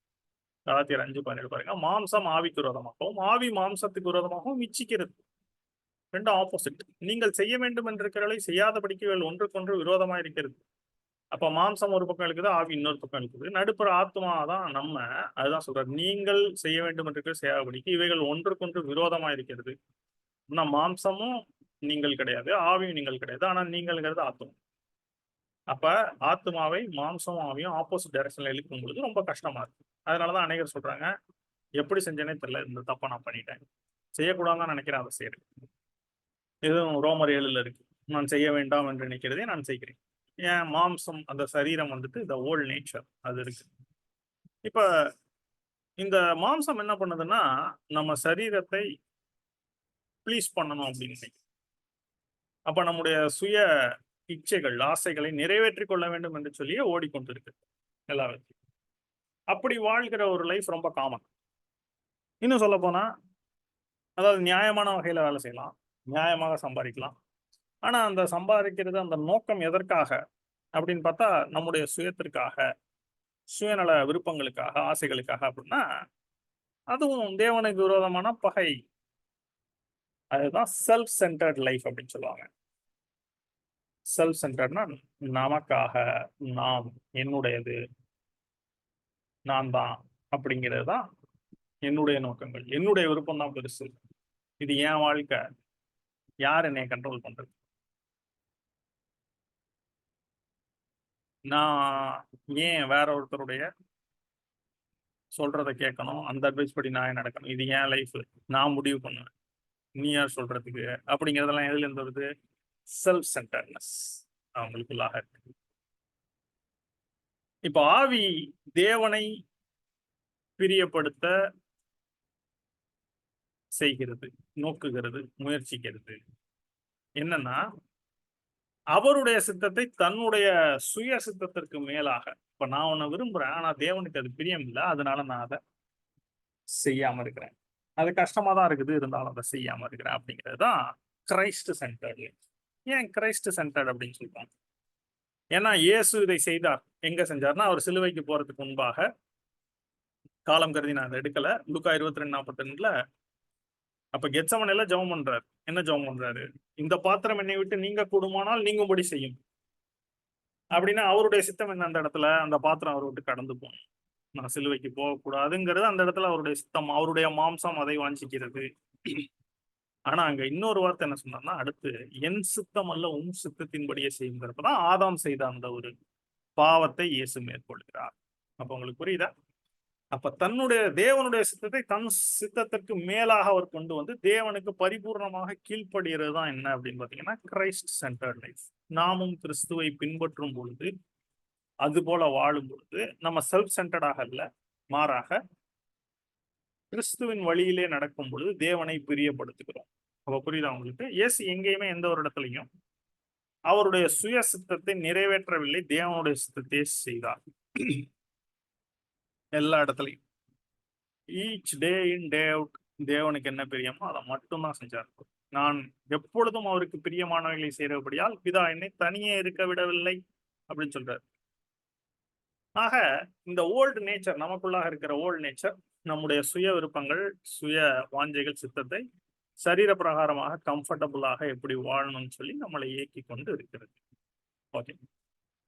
கலாத்தியர் 5:12 பாருங்க. மாம்சம் ஆவிக்கு விரோதமாகவும் ஆவி மாம்சத்துக்கு விரோதமாகவும் இச்சிக்கிறது. ரெண்டும் ஆப்போசிட். நீங்கள் செய்ய வேண்டும் என்றிருக்கிறவர்களை செய்யாதபடிக்கு இவர்கள் ஒன்றுக்கொன்று விரோதமா இருக்கிறது. அப்ப மாம்சம் ஒரு பக்கம் இருக்குது, ஆவி இன்னொரு பக்கம் இருக்குது. நடுப்புற ஆத்மா தான் நம்ம. அதுதான் சொல்றாரு, நீங்கள் செய்ய வேண்டும் என்று செய்யாதபடிக்கு இவைகள் ஒன்றுக்கொன்று விரோதமா இருக்கிறது. ஆனா மாம்சமும் நீங்கள் கிடையாது, ஆவியும் நீங்கள் கிடையாது. ஆனா நீங்கள்ங்கிறது ஆத்மா. அப்ப ஆத்மாவை மாம்சமும் ஆவியும் ஆப்போசிட் டைரக்ஷன்ல இழுக்கும் பொழுது ரொம்ப கஷ்டமா இருக்கு. அதனாலதான் அநேகர் சொல்றாங்க, எப்படி செஞ்சேனே தெரியல, இந்த தப்பை நான் பண்ணிட்டேன், செய்யக்கூடாதுன்னு நினைக்கிறேன், அதை செய்யறேன். இதுவும் ரோமர் 7ல் இருக்கு. நான் செய்ய வேண்டாம் என்று நினைக்கிறதே நான் செய்கிறேன். ஏன்? மாம்சம், அந்த சரீரம் வந்துட்டு இந்த ஓல்ட் நேச்சர் அது இருக்கு. இப்ப இந்த மாம்சம் என்ன பண்ணுதுன்னா நம்ம சரீரத்தை ப்ளீஸ் பண்ணணும் அப்படின்னு நினைக்கும். அப்ப நம்முடைய சுய இச்சைகள், ஆசைகளை நிறைவேற்றிக் கொள்ள வேண்டும் என்று சொல்லியே ஓடிக்கொண்டிருக்கு எல்லாருக்கும். அப்படி வாழ்கிற ஒரு லைஃப் ரொம்ப காமன். இன்னும் சொல்ல போனா, அதாவது நியாயமான வகையில வேலை செய்யலாம், நியாயமாக சம்பாதிக்கலாம். ஆனா அந்த சம்பாதிக்கிறது, அந்த நோக்கம் எதற்காக அப்படின்னு பார்த்தா நம்முடைய சுயத்திற்காக, சுயநல விருப்பங்களுக்காக, ஆசைகளுக்காக அப்படின்னா அதுவும் தேவனுக்கு விரோதமான பகை. அதுதான் செல்ஃப் சென்டர்ட் லைஃப் அப்படின்னு சொல்லுவாங்க. செல்ஃப் சென்டர்ட்னா நமக்காக, நாம், என்னுடையது, நான் தான் அப்படிங்கிறது தான் என்னுடைய நோக்கங்கள். என்னுடைய விருப்பம் தான் பெருசு. இது என் வாழ்க்கை, யார் என்னை கண்ட்ரோல் பண்றது? நான் ஏன் வேற ஒருத்தருடைய சொல்றதை கேட்கணும், அந்த அட்வைஸ் படி நான் நடக்கணும்? இது என் லைஃப், நான் முடிவு பண்ணுவேன், நீ யார் சொல்றதுக்கு? அப்படிங்கிறதெல்லாம் எதுல இருந்து வருது? செல்ஃப் சென்டர்னஸ் அவங்களுக்குள்ளாக இருக்கு. இப்ப ஆவி தேவனை பிரியப்படுத்த செய்கிறது, நோக்குகிறது, முயற்சிக்கிறது. என்னன்னா அவருடைய சித்தத்தை தன்னுடைய சுய சித்தத்திற்கு மேலாக, இப்ப நான் உன்னை விரும்புறேன், ஆனா தேவனுக்கு அது பிரியம் இல்லை, அதனால நான் அதை செய்யாம இருக்கிறேன். அது கஷ்டமா தான் இருக்குது, இருந்தாலும் அதை செய்யாம இருக்கிறேன் அப்படிங்கிறது தான் கிரைஸ்ட் சென்டர்டு. ஏன் கிரைஸ்ட் சென்டர்ட் அப்படின்னு சொல்றாங்க? ஏன்னா இயேசு இதை செய்தார். எங்க செஞ்சார்னா, அவர் சிலுவைக்கு போறதுக்கு முன்பாக காலம் கருதி நான் அதை எடுக்கல. லூக்கா 22:42 அப்ப கெத்செமனேல ஜெபம் பண்றாரு. என்ன ஜெபம் பண்றாரு? இந்த பாத்திரம் என்னை விட்டு நீங்க கூடுமானால் நீங்கும்படி செய்யும். அப்படின்னா அவருடைய சித்தம் என்ன? அந்த இடத்துல அந்த பாத்திரம் அவரை விட்டு கடந்து போகணும், நான் சிலுவைக்கு போகக்கூடாதுங்கிறது அந்த இடத்துல அவருடைய சித்தம். அவருடைய மாம்சம் அதை வாஞ்சிக்கிறது. ஆனா அங்க இன்னொரு வார்த்தை என்ன சொன்னார்னா, அடுத்து என் சித்தம் அல்ல உன் சித்தத்தின்படியே செய்யுங்கிறப்பதான் ஆதாம் செய்த அந்த ஒரு பாவத்தை இயேசு மேற்கொள்கிறார். அப்ப உங்களுக்கு புரியுதா? அப்ப தன்னுடைய தேவனுடைய சித்தத்தை தன் சித்தத்திற்கு மேலாக அவர் கொண்டு வந்து தேவனுக்கு பரிபூர்ணமாக கீழ்ப்படுகிறது தான் என்ன அப்படின்னு பாத்தீங்கன்னா கிரைஸ்ட் சென்டர்ட் லைஃப். நாமும் கிறிஸ்துவை பின்பற்றும் பொழுது, அது போல வாழும் பொழுது நம்ம செல்ஃப் சென்டர்டாக அல்ல, மாறாக கிறிஸ்துவின் வழியிலே நடக்கும் பொழுது தேவனை பிரியப்படுத்துகிறோம். அப்ப புரியுதா உங்களுக்கு? இயேசு எங்கேயுமே எந்த ஒரு இடத்துலையும் அவருடைய சுய சித்தத்தை நிறைவேற்றவில்லை, தேவனுடைய சித்தத்தை செய்தார். எல்லா இடத்துலையும் ஈச் டே இன் டே அவுட் தேவனுக்கு என்ன பிரியமோ அதை மட்டும்தான் செஞ்சார். நான் எப்பொழுதும் அவருக்கு பிரியமானவைகளை செய்கிறபடியால் பிதா என்னை தனியே இருக்க விடவில்லை அப்படின்னு சொல்றாரு. ஆக இந்த ஓல்டு நேச்சர், நமக்குள்ளாக இருக்கிற ஓல்டு நேச்சர், நம்முடைய சுய விருப்பங்கள், சுய வாஞ்சைகள், சித்தத்தை சரீர பிரகாரமாக கம்ஃபர்டபுளாக எப்படி வாழணும்னு சொல்லி நம்மளை இயக்கி கொண்டு இருக்கிறது. ஓகே,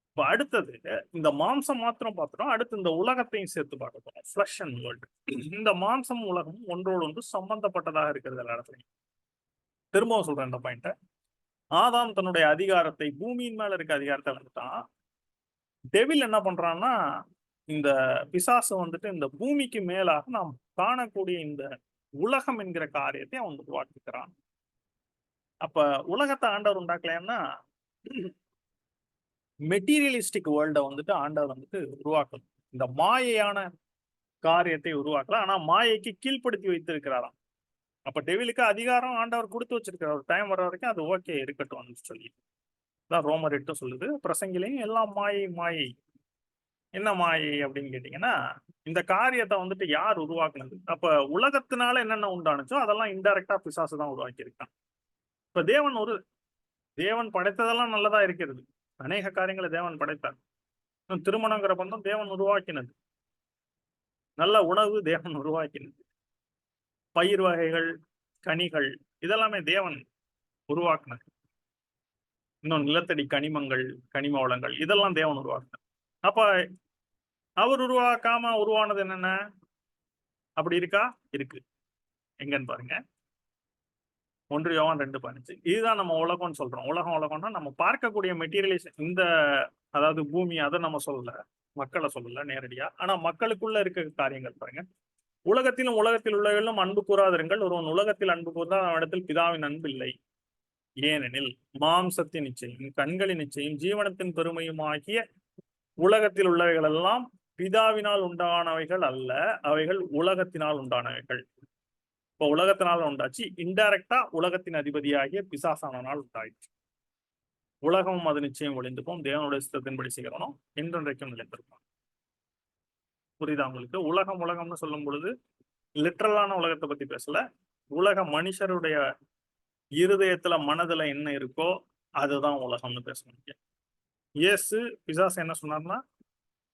இப்போ அடுத்தது இந்த மாம்சம் மாத்திரம் பார்த்துட்டோம். அடுத்து இந்த உலகத்தையும் சேர்த்து பார்க்க போறோம். Flush and world. இந்த மாம்சம் உலகம் ஒன்றோடு ஒன்று சம்பந்தப்பட்டதாக இருக்கிறது எல்லா இடத்துலையும். திரும்பவும் சொல்றேன் இந்த பாயிண்ட. ஆதாம் தன்னுடைய அதிகாரத்தை, பூமியின் மேல இருக்க அதிகாரத்தை வந்துட்டான். டெவில் என்ன பண்றான்னா, இந்த பிசாசு வந்துட்டு இந்த பூமிக்கு மேலாக நாம் காணக்கூடிய இந்த உலகம் என்கிற காரியத்தை அவன் உருவாக்குகிறான். அப்ப உலகத்தை ஆண்டவர் உண்டாக்கலன்னா மெட்டீரியலிஸ்டிக் வேர்ல்ட வந்துட்டு ஆண்டவர் வந்துட்டு உருவாக்கணும். இந்த மாயையான காரியத்தை உருவாக்கல. ஆனா மாயைக்கு கீழ்ப்படுத்தி வைத்திருக்கிறாராம். அப்ப டெவிலுக்கு அதிகாரம் ஆண்டவர் கொடுத்து வச்சிருக்கிறார். ஒரு டைம் வர வரைக்கும் அது ஓகே இருக்கட்டும் சொல்லி. தான் ரோமர் 8 சொல்லுது. பிரசங்கிலையும் எல்லாம் மாயை மாயை. என்ன மாயை அப்படின்னு கேட்டீங்கன்னா, இந்த காரியத்தை வந்துட்டு யார் உருவாக்குனது? அப்ப உலகத்தினால என்னென்ன உண்டானுச்சோ அதெல்லாம் இன்டைரக்டா பிசாசு தான் உருவாக்கி இருக்கான். இப்ப தேவன் படைத்ததெல்லாம் நல்லதா இருக்கிறது. அநேக காரியங்களை தேவன் படைத்தார். திருமணங்கிற பந்தம் தேவன் உருவாக்கினது. நல்ல உணவு தேவன் உருவாக்கினது. பயிர் வகைகள், கனிகள் இதெல்லாமே தேவன் உருவாக்குனது. இன்னும் நிலத்தடி கனிமங்கள், கனிம வளங்கள் இதெல்லாம் தேவன் உருவாக்குனது. அப்ப அவர் உருவாக்காம உருவானது என்னென்ன? அப்படி இருக்கா? இருக்கு. எங்கன்னு பாருங்க. 1 யோவான் 2:15. இதுதான் நம்ம உலகம்னு சொல்றோம். உலகம்னா நம்ம பார்க்கக்கூடிய மெட்டீரியலைஸ் இந்த அதாவது பூமி அதை நம்ம சொல்லல. மக்களை சொல்லல நேரடியா. ஆனா மக்களுக்குள்ள இருக்க காரியங்கள் பாருங்க. உலகத்தில் உள்ளவர்களும் அன்பு கூறாதிருங்கள். ஒருவன் உலகத்தில் அன்பு கூர்ந்தால் அவனிடத்தில் பிதாவின் அன்பு இல்லை. ஏனெனில் மாம்சத்தின் நிச்சயம், கண்களின் நிச்சயம், ஜீவனத்தின் பெருமையும் ஆகிய உலகத்தில் உள்ளவைகள் எல்லாம் பிதாவினால் உண்டானவைகள் அல்ல, அவைகள் உலகத்தினால் உண்டானவைகள். இப்போ உலகத்தினால் உண்டாச்சு. இன்டைரக்டா உலகத்தின் அதிபதியாகிய பிசாசானால் உண்டாயிற்று. உலகமும் அது நிச்சயம் ஒளிந்துப்போம், தேவனுடைய சித்தத்தின்படி செய்கிறோம் என்றென்றைக்கும் நிலைத்திருப்போம். புரியுதா உங்களுக்கு? உலகம்னு சொல்லும் பொழுது லிட்டரலான உலகத்தை பத்தி பேசல. உலக மனுஷருடைய இருதயத்துல மனதுல என்ன இருக்கோ அதுதான் உலகம்னு பேசணும். இயேசு பிசாசு என்ன சொன்னார்னா,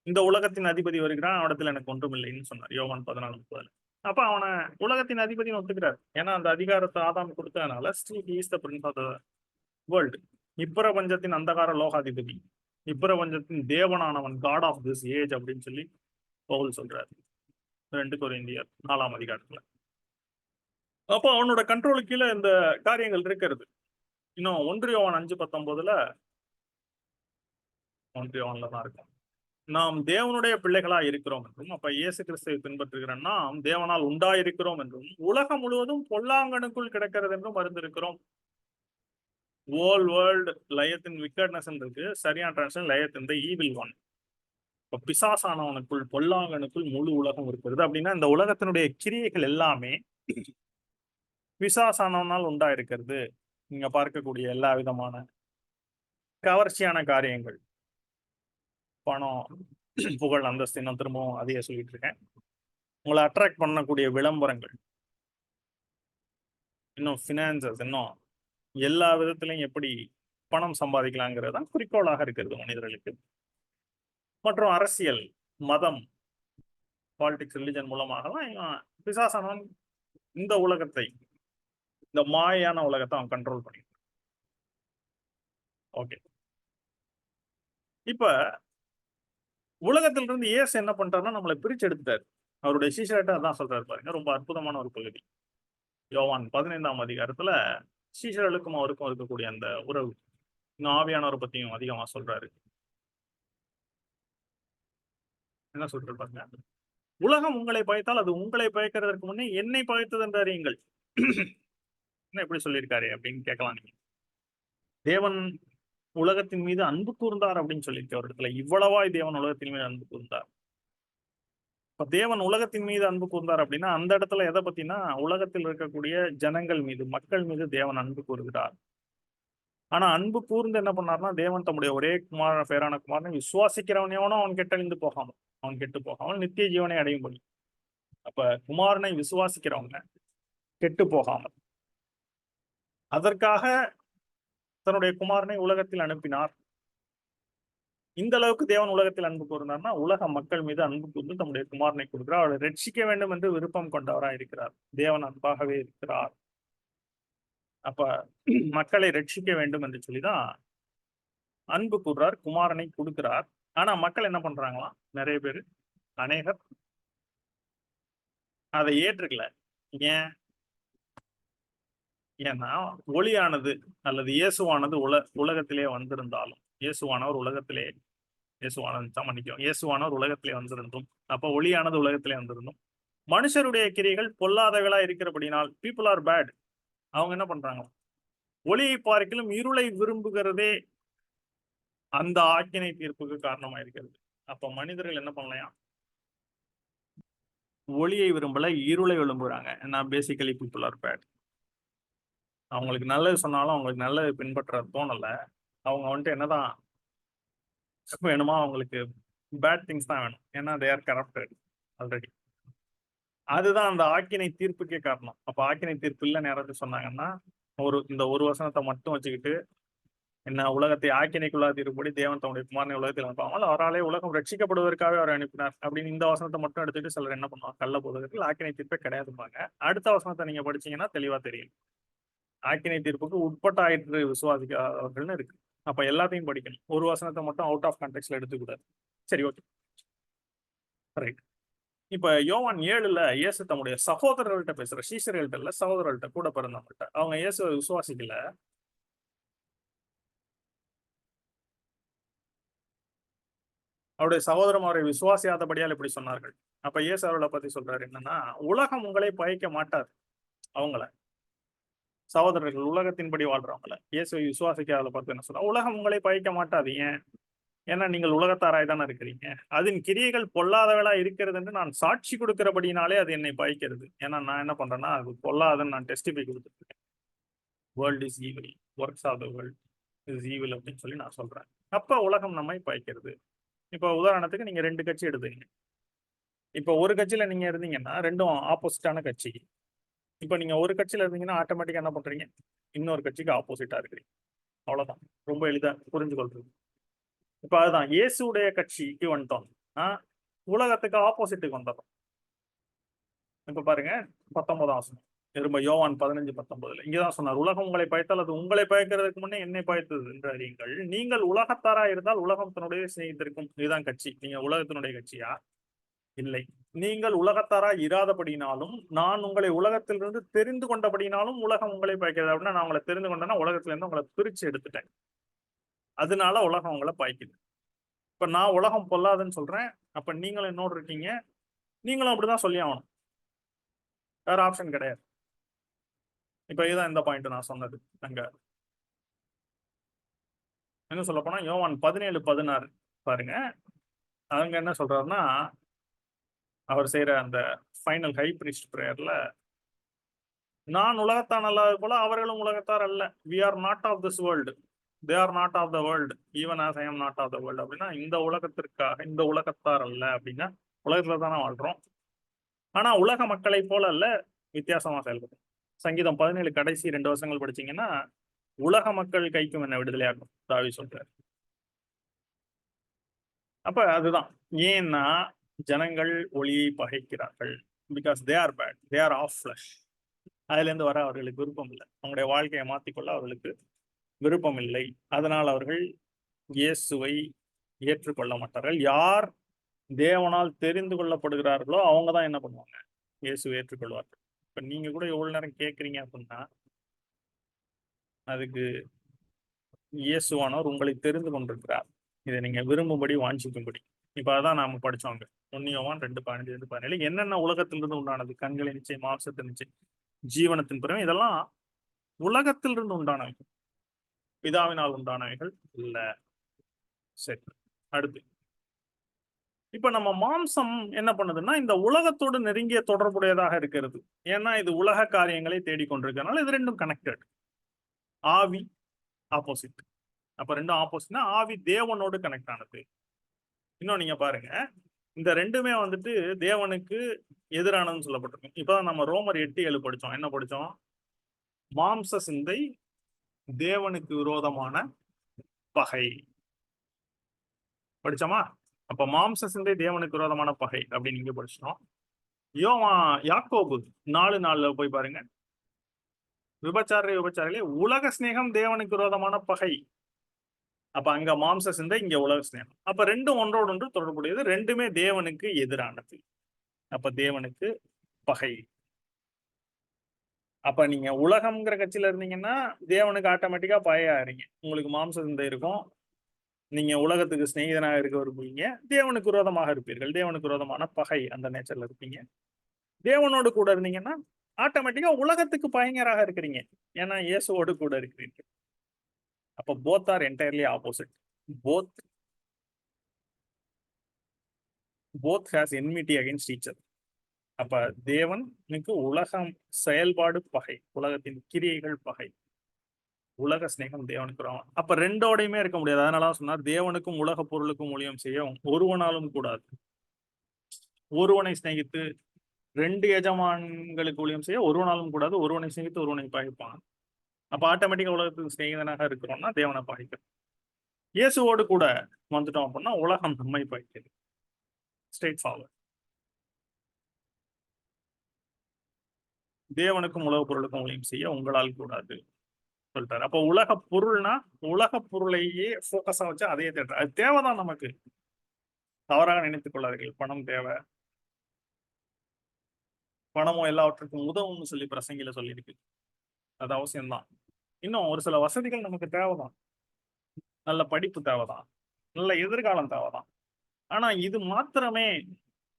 இந்த உலகத்தின் அதிபதி வருகிறான், அவனிடத்தில் எனக்கு ஒன்றும் இல்லைன்னு சொன்னார். யோவான் 14:30. அப்ப அவனை உலகத்தின் அதிபதினு ஒத்துக்கிறார். ஏன்னா அந்த அதிகாரத்தை ஆதாம் கொடுத்ததுனால still he is the prince of the world. இப்பிரபஞ்சத்தின் அந்தகார லோகாதிபதி, இப்பிரபஞ்சத்தின் தேவனானவன், காட் ஆஃப் திஸ் ஏஜ் அப்படின்னு சொல்லி பவுல் சொல்றாரு 2 கொரிந்தியர் 4ஆம் அதிகாரத்துல. அப்போ அவனோட கண்ட்ரோலுக்கு கீழே இந்த காரியங்கள் இருக்கிறது. இன்னும் 1 யோவான் 5:19 1 யோவான்ல தான் இருக்கும். நாம் தேவனுடைய பிள்ளைகளா இருக்கிறோம் என்றும், அப்ப இயேசு கிறிஸ்துவை பின்பற்றுகிற நாம் தேவனால் உண்டாயிருக்கிறோம் என்றும், உலகம் முழுவதும் பொல்லாங்கனுக்குள் கிடக்கிறது என்றும் அறிந்திருக்கிறோம். ஓல் வேர்ல்ட் லயத்தின் விக்கட்னஸ் இருக்கு. சரியான டிரான்ஸ்லேஷன் லயத்தின் தி ஈவில் ஒன். இப்ப பிசாசானவனுக்குள், பொல்லாங்கனுக்குள் முழு உலகம் இருக்கிறது. அப்படின்னா இந்த உலகத்தினுடைய கிரியைகள் எல்லாமே பிசாசானவனால் உண்டாயிருக்கிறது. நீங்க பார்க்கக்கூடிய எல்லா விதமான கவர்ச்சியான காரியங்கள், பணம், புகழ், அந்தஸ்து, இன்னும் திரும்பவும் அதையே சொல்லிட்டு இருக்கேன். உங்களை அட்ராக்ட் பண்ணக்கூடிய விளம்பரங்கள், இன்னும் பினான்சஸ், இன்னும் எல்லா விதத்திலையும் எப்படி பணம் சம்பாதிக்கலாங்கிறது தான் குறிக்கோளாக இருக்கிறது மனிதர்களுக்கு. மற்றும் அரசியல், மதம், பாலிடிக்ஸ், ரிலிஜன் மூலமாக பிசாசானவன் இந்த உலகத்தை, இந்த மாயான உலகத்தை அவன் கண்ட்ரோல் பண்ணி. ஓகே, இப்ப உலகத்திலிருந்து இயேசு என்ன பண்றாருன்னா நம்மளை பிரிச்சு எடுத்துட்டாரு. அவருடைய சீஷர்ட்ட அதான் சொல்றாரு பாருங்க. ரொம்ப அற்புதமான ஒரு பகுதி. யோவான் 15ஆம் அதிகாரத்துல சீஷர்களுக்கும் அவருக்கும் இருக்கக்கூடிய அந்த உறவு, இன்னும் ஆவியானவரை பத்தியும் அதிகமா சொல்றாரு. என்ன சொல்றாரு பாருங்க. உலகம் உங்களை பயத்தால் அது உங்களை பயக்கிறதற்கு முன்னே என்னை பயத்தது என்று அறியுங்கள். என்ன எப்படி சொல்லியிருக்காரு அப்படின்னு கேட்கலாம் நீங்க. தேவன் உலகத்தின் மீது அன்பு கூர்ந்தார் அப்படின்னு சொல்லியிருக்க ஒரு இடத்துல. இவ்வளவாய் தேவன் உலகத்தின் மீது அன்பு கூர்ந்தார். இப்ப தேவன் உலகத்தின் மீது அன்பு கூர்ந்தார் அப்படின்னா அந்த இடத்துல எதை பத்தினா உலகத்தில் இருக்கக்கூடிய ஜனங்கள் மீது, மக்கள் மீது தேவன் அன்பு கூறுகிறார். ஆனா அன்பு கூர்ந்து என்ன பண்ணார்னா, தேவன் தம்முடைய ஒரே பேரான குமாரனை விசுவாசிக்கிறவனையோனோ அவன் கெட்டழிந்து போகாமல், அவன் கெட்டு போகாமல் நித்திய ஜீவனை அடையும்படி. அப்ப குமாரனை விசுவாசிக்கிறவங்க கெட்டு போகாமல், அதற்காக தன்னுடைய குமாரனை உலகத்தில் அனுப்பினார். இந்த அளவுக்கு தேவன் உலகத்தில் அன்பு கூர்ந்தார்னா உலக மக்கள் மீது அன்பு கூர்ந்து தம்முடைய குமாரனை கொடுக்கிறார். அவரை ரட்சிக்க வேண்டும் என்று விருப்பம் கொண்டவராக இருக்கிறார். தேவன் அன்பாகவே இருக்கிறார். அப்ப மக்களை ரட்சிக்க வேண்டும் என்று சொல்லிதான் அன்பு கூர்றார், குமாரனை கொடுக்கிறார். ஆனா மக்கள் என்ன பண்றாங்களாம்? நிறைய பேர், அநேகர் அதை ஏற்றுக்கல. ஏன்னா ஒளியானது அல்லது இயேசுவானது உலகத்திலே வந்திருந்தாலும், இயேசுவானவர் உலகத்திலே வந்திருந்தும், அப்ப ஒளியானது உலகத்திலே வந்திருந்தும் மனுஷருடைய கிரியைகள் பொல்லாதவர்களா இருக்கிறபடினால், பீப்புள் ஆர் பேட். அவங்க என்ன பண்றாங்க? ஒளியை பார்க்கிலும் இருளை விரும்புகிறதே அந்த ஆக்கினை தீர்ப்புக்கு காரணமா இருக்கிறது. அப்ப மனிதர்கள் என்ன பண்ணலாம்? ஒளியை விரும்பல, இருளை விரும்புறாங்க. ஏன்னா பேசிக்கலி பீப்புள் ஆர் பேட். அவங்களுக்கு நல்லது சொன்னாலும் அவங்களுக்கு நல்லது பின்பற்ற தோணல. அவங்க வந்துட்டு என்னதான் வேணுமா, அவங்களுக்கு பேட் திங்ஸ் தான் வேணும். ஏன்னா தே ஆர் கரப்டட் ஆல்ரெடி. அதுதான் அந்த ஆக்கினை தீர்ப்புக்கே காரணம். அப்ப ஆக்கினை தீர்ப்பு இல்லைன்னு யாராச்சும் சொன்னாங்கன்னா, இந்த ஒரு வசனத்தை மட்டும் வச்சுக்கிட்டு, என்ன உலகத்தை ஆக்கினைக்குள்ளாதீரும்படி தேவன் தம்முடைய குமாரனை உலகத்தில் அனுப்பாமல் அவராலே உலகம் ரட்சிக்கப்படுவதற்காக அவர் அனுப்பினார் அப்படின்னு இந்த வசனத்தை மட்டும் எடுத்துட்டு சிலர் என்ன பண்ணுவாங்க, கள்ள போதகர்கள் ஆக்கினை தீர்ப்பே கிடையாதுப்பாங்க. அடுத்த வசனத்தை நீங்க படிச்சீங்கன்னா தெளிவா தெரியும். ஆக்கினை தீர்ப்புக்கு உட்பட்ட ஆயிற்று விசுவாசிக்காதவர்கள்னு இருக்கு. அப்ப எல்லாத்தையும் படிக்கணும். ஒரு வசனத்தை மட்டும் அவுட் ஆஃப் கான்டெக்ட்ல எடுத்துக்கூடாது. சரி, ஓகே, ரைட். இப்ப யோவான் 7ல இயேசு தம்முடைய சகோதரர்கள்ட்ட பேசுற, சீஷர்கள்ட்ட இல்ல, சகோதரர்கள்ட்ட, கூட பிறந்தவங்கள்ட்ட. அவங்க இயேசுவை விசுவாசிக்கல. அவருடைய சகோதரம் அவரை விசுவாசியாதபடியால் இப்படி சொன்னார்கள். அப்ப இயேசு அவர்களை பத்தி சொல்றாரு என்னன்னா, உலகம் உங்களை பகைக்க மாட்டாது. அவங்கள சகோதரர்கள் உலகத்தின்படி வாழ்றவங்கள இயேசுவை விசுவாசிக்காத பார்த்து என்ன சொல்றா, உலகம் உங்களை பகைக்க மாட்டாது. ஏன்? ஏன்னா நீங்கள் உலகத்தாராய் தானே இருக்கிறீங்க. அதன் கிரியைகள் பொல்லாதவளா இருக்கிறது என்று நான் சாட்சி கொடுக்கிறபடினாலே அது என்னை பகைக்கிறது. ஏன்னா நான் என்ன பண்றேன்னா, அது பொல்லாதுன்னு நான் டெஸ்டிஃபை கொடுத்துருக்கேன். World is evil, works of the world is evil அப்படின்னு சொல்லி நான் சொல்றேன். அப்ப உலகம் நம்மை பகைக்கிறது. இப்ப உதாரணத்துக்கு நீங்க 2 கட்சி எடுத்துங்க. இப்ப ஒரு கட்சியில நீங்க இருந்தீங்கன்னா ரெண்டும் ஆப்போசிட்டான கட்சி. இப்ப நீங்க ஒரு கட்சியில இருந்தீங்கன்னா ஆட்டோமேட்டிக்கா என்ன பண்றீங்க, இன்னொரு கட்சிக்கு ஆப்போசிட்டா இருக்கிறீங்க. அவ்வளவுதான். ரொம்ப எளிதா புரிஞ்சு கொள்றது. இப்ப அதுதான் இயேசுடைய கட்சிக்கு வந்துட்டோம். உலகத்துக்கு ஆப்போசிட்டுக்கு வந்துடும். இப்ப பாருங்க 19ஆம் வசனம். திரும்ப யோவான் 15:19 இங்கதான் சொன்னார், உலகம் உங்களை பயத்தால் அது உங்களை பயக்கிறதுக்கு முன்னே என்னை பயத்தது என்று அறியுங்கள். நீங்கள் உலகத்தாரா இருந்தால் உலகம் தன்னுடைய சிநேகித்திருக்கும். இதுதான் கட்சி. நீங்க உலகத்தினுடைய கட்சியா? இல்லை. நீங்கள் உலகத்தாரா இராதபடினாலும் நான் உங்களை உலகத்திலிருந்து தெரிந்து கொண்டபடினாலும் உலகம் உங்களை பயக்கிறது. அப்படின்னா நான் உங்களை தெரிந்து கொண்டேன்னா உலகத்துல இருந்து உங்களை பிரிச்சு எடுத்துட்டேன். அதனால உலகம் உங்களை பாய்க்குது. இப்ப நான் உலகம் பொல்லாதுன்னு சொல்றேன். அப்ப நீங்களும் என்னோடு இருக்கீங்க. நீங்களும் அப்படிதான் சொல்லி ஆகணும். வேற ஆப்ஷன் கிடையாது. இப்ப இதுதான் இந்த பாயிண்ட் நான் சொன்னது. அங்க என்ன சொல்ல போனா யோவான் 17:16 பாருங்க. அவங்க என்ன சொல்றாருன்னா, அவர் செய்யற அந்த ஃபைனல் ஹை பிரீஸ்ட் பிரேயர்ல, நான் உலகத்தான் அல்லாதது போல அவர்களும் உலகத்தார் அல்ல. We are not of this world, they are not of the world even as I am not of the world. அப்படின்னா இந்த உலகத்திற்காக, இந்த உலகத்தார் அல்ல. அப்படின்னா உலகத்துல தானே வாழ்றோம். ஆனா உலக மக்களை போல அல்ல, வித்தியாசமா செயல்படும். சங்கீதம் 17 கடைசி 2 வருஷங்கள் படிச்சீங்கன்னா, உலக மக்கள் கைக்கும் என்ன விடுதலையாகும் தாவி சொல்றாரு. அப்ப அதுதான் ஏன்னா ஜனங்கள் ஒளியை பகைக்கிறார்கள். Because they are bad, they are of flesh. அதுல இருந்து வர அவர்களுக்கு விருப்பம் இல்லை. அவங்களுடைய வாழ்க்கையை மாற்றிக்கொள்ள அவர்களுக்கு விருப்பம் இல்லை. அதனால் அவர்கள் இயேசுவை ஏற்றுக்கொள்ள மாட்டார்கள். யார் தேவனால் தெரிந்து கொள்ளப்படுகிறார்களோ அவங்க தான் என்ன பண்ணுவாங்க, இயேசுவை ஏற்றுக்கொள்வார்கள். இப்ப நீங்க கூட எவ்வளவு நேரம் கேட்கறீங்க அப்படின்னா, அதுக்கு இயேசுவானவர் உங்களை தெரிந்து கொண்டிருக்கிறார். இதை நீங்க விரும்பும்படி வாஞ்சிக்கும்படி. இப்ப அதான் நாம படிச்சோங்க. 1 யோவான் 2:15-17 என்னென்ன உலகத்திலிருந்து உண்டானது, கண்களின் நிச்சயம், மாம்சத்தின் நிச்சயம், ஜீவனத்தின் பிறகு, இதெல்லாம் உலகத்திலிருந்து உண்டானவைகள், பிதாவினால் உண்டானவைகள் இல்ல. சரி, அடுத்து இப்ப நம்ம மாம்சம் என்ன பண்ணுதுன்னா, இந்த உலகத்தோடு நெருங்கிய தொடர்புடையதாக இருக்கிறது. ஏன்னா இது உலக காரியங்களை தேடிக்கொண்டிருக்கிறதுனால இது ரெண்டும் கனெக்டட். ஆவி ஆப்போசிட். அப்ப ரெண்டும் ஆப்போசிட்னா ஆவி தேவனோடு கனெக்ட் ஆனது. இன்னும் நீங்க பாருங்க, இந்த ரெண்டுமே வந்துட்டு தேவனுக்கு எதிரானதுன்னு சொல்லப்பட்டிருக்கும். இப்பதான் நம்ம ரோமர் 8:7 படிச்சோம். என்ன படிச்சோம்? மாம்ச சிந்தை தேவனுக்கு விரோதமான பகை படிச்சோமா? அப்ப மாம்ச சிந்தை தேவனுக்கு விரோதமான பகை அப்படின்னு நீங்க படிச்சோம். யாக்கோபு 4:4 போய் பாருங்க. விபச்சாரிகளே, உலக சிநேகம் தேவனுக்கு விரோதமான பகை. அப்ப அங்க மாம்ச சிந்தை, இங்க உலக சிநேகம். அப்ப ரெண்டும் ஒன்றோடு ஒன்று தொடர்புடையது. ரெண்டுமே தேவனுக்கு எதிரானது. அப்ப தேவனுக்கு பகை. அப்ப நீங்க உலகம்ங்கிற கட்சியில இருந்தீங்கன்னா தேவனுக்கு ஆட்டோமேட்டிக்கா பகையாகிறீங்க. உங்களுக்கு மாம்ச சிந்தை இருக்கும். நீங்க உலகத்துக்கு சிநேகிதனாக இருக்க விரும்புவீங்க. தேவனுக்கு விரோதமாக இருப்பீர்கள். தேவனுக்கு விரோதமான பகை அந்த நேச்சர்ல இருப்பீங்க. தேவனோடு கூட இருந்தீங்கன்னா ஆட்டோமேட்டிக்கா உலகத்துக்கு பயங்கராக இருக்கிறீங்க. ஏன்னா இயேசுவோடு கூட இருக்கிறீர்கள். அப்ப both are entirely opposite. both both has enmity against each other. அப்ப தேவனுக்கு உலகம் செயல்பாடு பகை, உலகத்தின் கிரியைகள் பகை, உலக சிநேகம் தேவனுக்கு ராமம். அப்ப ரெண்டோடையுமே இருக்க முடியாது. அதனால சொன்னார், தேவனுக்கும் உலக பொருளுக்கும் ஊழியம் செய்ய ஒருவனாலும் கூடாது. ஒருவனை சிநேகித்து ரெண்டு எஜமான்களுக்கு ஊழியம் செய்ய ஒருவனாலும் கூடாது. ஒருவனை சிநேகித்து ஒருவனை பகைப்பான். அப்ப ஆட்டோமேட்டிக்கா உலகத்துக்கு சிநேகிதனாக இருக்கிறோம்னா தேவனை பகைக்கிறோம். இயேசுவோடு கூட வந்துட்டோம் அப்படின்னா உலகம் நம்மை பகைக்கிறது. Straight forward. தேவனுக்கும் உலக பொருளுக்கும் ஊழியம் செய்ய உங்களால் கூடாது சொல்லிட்டாரு. அப்ப உலக பொருள்னா உலக பொருளையே போக்கஸா வச்சு அதையே தேடுற, அது தேவைதான் நமக்கு. தவறாக நினைத்துக் கொள்ளாதீர்கள். பணம் தேவை, பணமும் எல்லாவற்றுக்கும் உதவும்னு சொல்லி பிரசங்கில சொல்லியிருக்கு. அது அவசியம்தான். இன்னும் ஒரு சில வசதிகள் நமக்கு தேவைதான். நல்ல படிப்பு தேவைதான், நல்ல எதிர்காலம் தேவைதான். ஆனா இது மாத்திரமே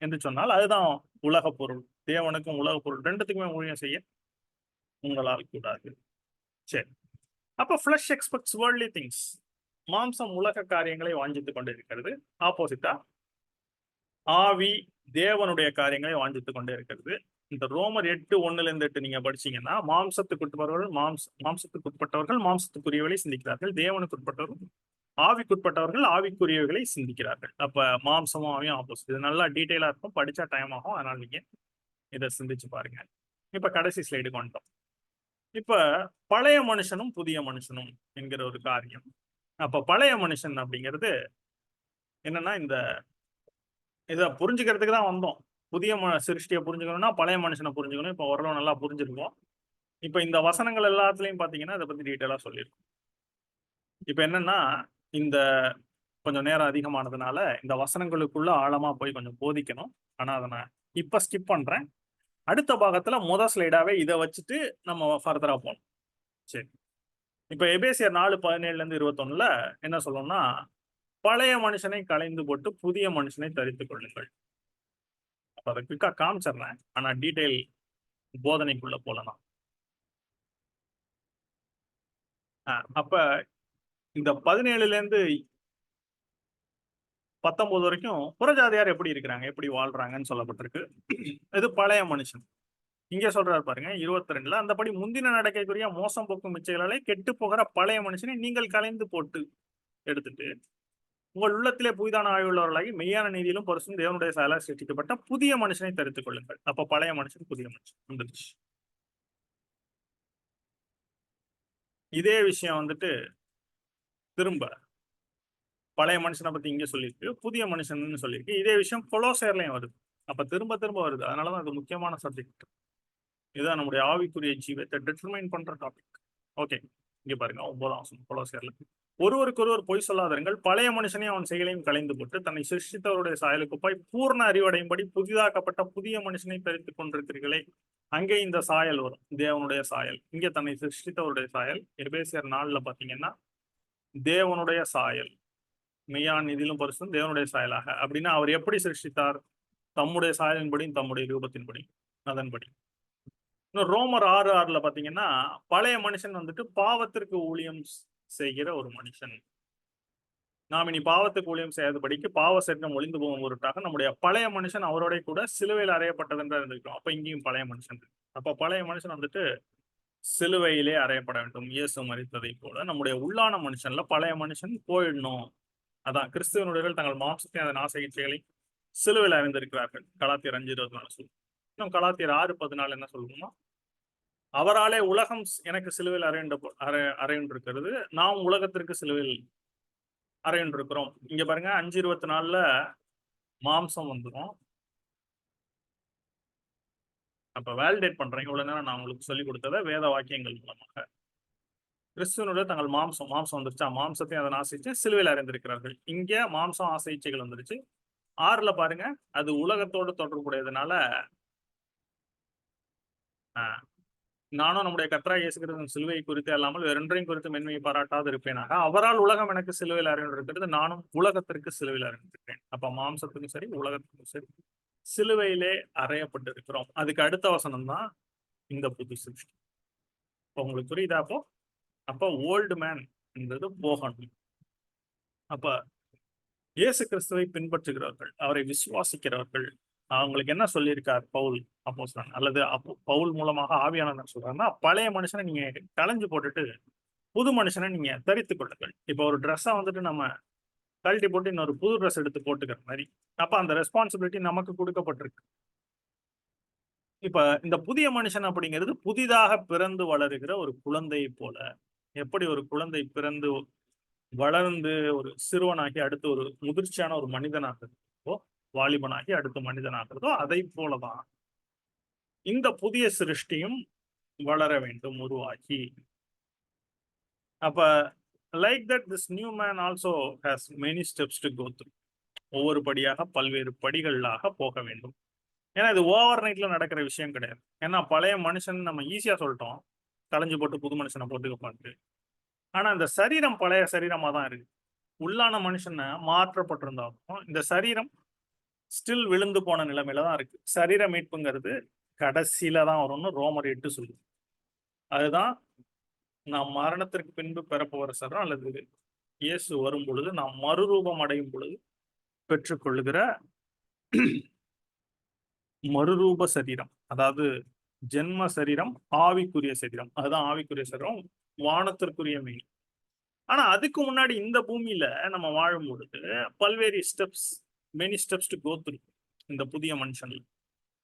என்று சொன்னால் அதுதான் உலக பொருள். தேவனுக்கும் உலக பொருள் ரெண்டுத்துக்குமே ஊழியம் செய்ய உங்களால் கூடாது. சரி, அப்ப ஃபிளஷ் எக்ஸ்பெக்ட்ஸ் வேர்ல்ட்லி திங்ஸ். மாம்சம் உலக காரியங்களை வாஞ்சித்துக் கொண்டிருக்கிறது. ஆப்போசிட்டா ஆவி தேவனுடைய காரியங்களை வாஞ்சித்துக் கொண்டே இருக்கிறது. இந்த ரோமர் 8:1-8 நீங்க படிச்சீங்கன்னா, மாம்சத்துக்குட்பட்டவர்கள் மாம்சத்துக்குட்பட்டவர்கள் மாம்சத்துக்குரியவர்களை சிந்திக்கிறார்கள், தேவனுக்குட்பட்டவர்கள் ஆவிக்குட்பட்டவர்கள் ஆவிக்குரியவர்களை சிந்திக்கிறார்கள். அப்ப மாம்சமும் ஆவியும் ஆப்போசிட். இது நல்லா டீட்டெயிலா இருக்கும், படிச்சா டைம் ஆகும். அதனால நீங்க இதை சிந்திச்சு பாருங்க. இப்ப கடைசி ஸ்லைடுக்கு வந்துட்டோம். இப்ப பழைய மனுஷனும் புதிய மனுஷனும் என்கிற ஒரு காரியம். அப்ப பழைய மனுஷன் அப்படிங்கிறது என்னன்னா, இந்த இதை புரிஞ்சுக்கிறதுக்கு தான் வந்தோம். புதிய சிருஷ்டியை புரிஞ்சுக்கணும்னா பழைய மனுஷனை புரிஞ்சுக்கணும். இப்ப ஓரளவு நல்லா புரிஞ்சிருக்கோம். இப்ப இந்த வசனங்கள் எல்லாத்துலயும் பாத்தீங்கன்னா இதை பத்தி டீட்டெயிலா சொல்லியிருக்கோம். இப்ப என்னன்னா, இந்த கொஞ்சம் நேரம் அதிகமானதுனால இந்த வசனங்களுக்குள்ள ஆழமா போய் கொஞ்சம் போதிக்கணும். ஆனா அதை நான் இப்ப ஸ்கிப் பண்றேன். அடுத்த பாகத்துல முதல் ஸ்லைடாவே இதை வச்சுட்டு நம்ம ஃபர்தரா போகணும். சரி, இப்ப எபேசியர் 4:17-21 என்ன சொல்லணும்னா, பழைய மனுஷனை களைந்து போட்டு புதிய மனுஷனை தரித்துக் கொள்ளுங்கள். அப்ப அதை குயிக்கா காமிச்சிடுறேன், ஆனா டீட்டெயில் போதனைக்குள்ள போலாம். அப்ப இந்த 17-19 வரைக்கும் புறஜாதியார் எப்படி இருக்கிறாங்க, எப்படி வாழ்றாங்கன்னு சொல்லப்பட்டிருக்கு. இது பழைய மனுஷன். இங்க சொல்றாரு பாருங்க 22, அந்தபடி முந்தின நடக்கைக்குரிய மோசம் போக்கும் மிச்சைகளாலே கெட்டு போகிற பழைய மனுஷனை நீங்கள் கலைந்து போட்டு எடுத்துட்டு உங்கள் உள்ளத்திலே புதிதான ஆய்வுள்ளவர்களாகி மெய்யான நீதியிலும் பரிசும் தேவனுடைய சாயலால் சிருஷ்டிக்கப்பட்ட புதிய மனுஷனை தரித்துக் கொள்ளுங்கள். அப்ப பழைய மனுஷன் புதிய மனுஷன் வந்துருச்சு. இதே விஷயம் வந்துட்டு திரும்ப பழைய மனுஷனை பத்தி இங்க சொல்லியிருக்கு, புதிய மனுஷன் சொல்லியிருக்கு. இதே விஷயம் கொலோசையர்லயும் வருது. அப்ப திரும்ப திரும்ப வருது. அதனாலதான் அது முக்கியமான சப்ஜெக்ட். இதுதான் நம்முடைய ஆவிக்குரிய ஜீவத்தை டிட்டர்மைன் பண்ற டாபிக். ஓகே, இங்க பாருங்க 9 கொலோசையர்ல, ஒருவருக்கொருவர் பொய் சொல்லாதீர்கள், பழைய மனுஷனையும் அவன் செயலையும் கலைந்து போட்டு தன்னை சிருஷ்டித்தவருடைய சாயலுக்கு போய் பூர்ண அறிவடையும்படி புதிதாக்கப்பட்ட புதிய மனுஷனை தரித்துக் கொண்டிருக்கிறீர்களே. அங்கே இந்த சாயல் வரும், தேவனுடைய சாயல். இங்க தன்னை சிருஷ்டித்தவருடைய சாயல். எபேசியர் 4 பாத்தீங்கன்னா தேவனுடைய சாயல், மெய்யான நிதியிலும் பரிசும் தேவனுடைய சாயலாக. அப்படின்னா அவர் எப்படி சிருஷ்டித்தார்? தம்முடைய சாயலின்படியும் தம்முடைய ரூபத்தின்படி, அதன்படி. இன்னும் ரோமர் 6:6 பாத்தீங்கன்னா பழைய மனுஷன் வந்துட்டு பாவத்திற்கு ஊழியம் செய்கிற ஒரு மனுஷன். நாம் இனி பாவத்துக்கு ஊழியம் செய்யாதபடிக்கு பாவ சரீரம் ஒளிந்து போகும் பொருட்டாக நம்முடைய பழைய மனுஷன் அவரோட கூட சிலுவையில் அறையப்பட்டதென்று இருந்திருக்கிறோம். அப்ப இங்கேயும் பழைய மனுஷன். அப்ப பழைய மனுஷன் வந்துட்டு சிலுவையிலே அறையப்பட வேண்டும், இயேசு மரித்ததை போல. நம்முடைய உள்ளான மனுஷன்ல பழைய மனுஷன் போயிடணும். அதான் கிறிஸ்துவனுடைய தங்கள் மாம்சத்தை அதன் ஆசை இச்சைகளை சிலுவையில் அறிந்திருக்கிறார்கள். கலாத்தியர் 5:24 சொல்லும். இன்னும் கலாத்தியர் 6:14 என்ன சொல்லணும்னா, அவராலே உலகம் எனக்கு சிலுவையில் அறையொன்றிருக்கிறது, நாம் உலகத்திற்கு சிலுவையில் அறையொன்றிருக்கிறோம். இங்க பாருங்க 5:24 மாம்சம் வந்துடும். அப்ப வேலிடேட் பண்றேன். இவ்வளவு நேரம் நான் உங்களுக்கு சொல்லிக் கொடுத்ததை வேத வாக்கியங்கள் மூலமாக. கிறிஸ்துவனுடைய தங்கள் மாம்சம் வந்துருச்சா, மாம்சத்தை அதன் ஆசைச்சு சிலுவையில் அறைந்திருக்கிறார்கள். இங்க மாம்சம் ஆசை இச்சைகள் வந்துருச்சு. 6 பாருங்க, அது உலகத்தோடு தொடர்புடையதுனால நானும் நம்முடைய கர்த்தராகிய இயேசு கிறிஸ்துவின் சிலுவை குறித்து அல்லாமல் வேறொன்றையும் குறித்து மென்மையை பாராட்டாது இருப்பேனாக. அவரால் உலகம் எனக்கு சிலுவையில் அறையொன்றிருக்கிறது, நானும் உலகத்திற்கு சிலுவையில் அறையொன்றிருக்கிறேன். அப்ப மாம்சத்துக்கும் சரி உலகத்துக்கும் சரி சிலுவையிலே அறையப்பட்டு இருக்கிறோம். அதுக்கு அடுத்த வசனம் தான் இந்த புது சிருஷ்டி. உங்களுக்கு புரியுதா? அப்போ ஓல்டு மேன் என்றது போகணும். அப்ப இயேசு கிறிஸ்துவை பின்பற்றுகிறவர்கள், அவரை விசுவாசிக்கிறவர்கள், அவங்களுக்கு என்ன சொல்லியிருக்கார் பவுல் அப்போஸ்தலன் அல்லது பவுல் மூலமாக ஆவியானவர் சொல்றாருன்னா, பழைய மனுஷனை நீங்க களைஞ்சு போட்டுட்டு புது மனுஷனை நீங்க தரித்துக் கொள்ளுங்கள். இப்ப ஒரு ட்ரெஸ்ஸை வந்துட்டு நம்ம கழட்டி போட்டு இன்னொரு புது ட்ரெஸ் எடுத்து போட்டுக்கிற மாதிரி, அப்ப அந்த ரெஸ்பான்சிபிலிட்டி நமக்கு கொடுக்கப்பட்டிருக்கு. இப்ப இந்த புதிய மனுஷன் அப்படிங்கிறது புதிதாக பிறந்து வளருகிற ஒரு குழந்தையை போல, எப்படி ஒரு குழந்தை பிறந்து வளர்ந்து ஒரு சிறுவனாகி அடுத்து ஒரு முதிர்ச்சியான ஒரு மனிதனாகிறதோ, வாலிபனாகி அடுத்து மனிதனாகிறதோ, அதை போலதான் இந்த புதிய சிருஷ்டியும் வளர வேண்டும், உருவாகி. அப்ப like that this new man also has many steps to go through. ஒவ்வொரு படியாக பல்வேறு படிகளாக போக வேண்டும். ஏன்னா இது ஓவர் நைட்ல நடக்கிற விஷயம் கிடையாது. ஏன்னா பழைய மனுஷன் நம்ம ஈஸியா சொல்லிட்டோம், களைஞ்சு போட்டு புது மனுஷனை போட்டுக்கப்பான்ட்டு. ஆனா இந்த சரீரம் பழைய சரீரமா தான் இருக்கு. உள்ளான மனுஷனை மாற்றப்பட்டிருந்தாலும் இந்த சரீரம் ஸ்டில் விழுந்து போன நிலைமையில தான் இருக்கு. சரீர மீட்புங்கிறது கடைசியில தான் வரும்னு ரோமர் 8 சொல்லுது. அதுதான் நாம் மரணத்திற்கு பின்பு பெறப்போகிற சரம், அல்லது இயேசு வரும் பொழுது நாம் மறுரூபம் அடையும் பொழுது பெற்றுக்கொள்ளுகிற மறுரூப சரீரம். அதாவது ஜென்ம சரீரம், ஆவிக்குரிய சரீரம். அதுதான் ஆவிக்குரிய சரீரம், வானத்திற்குரிய மெய். ஆனா அதுக்கு முன்னாடி இந்த பூமியில நம்ம வாழும் பொழுது பல்வேறு steps, many steps to go through இந்த புதிய மனுஷன்ல.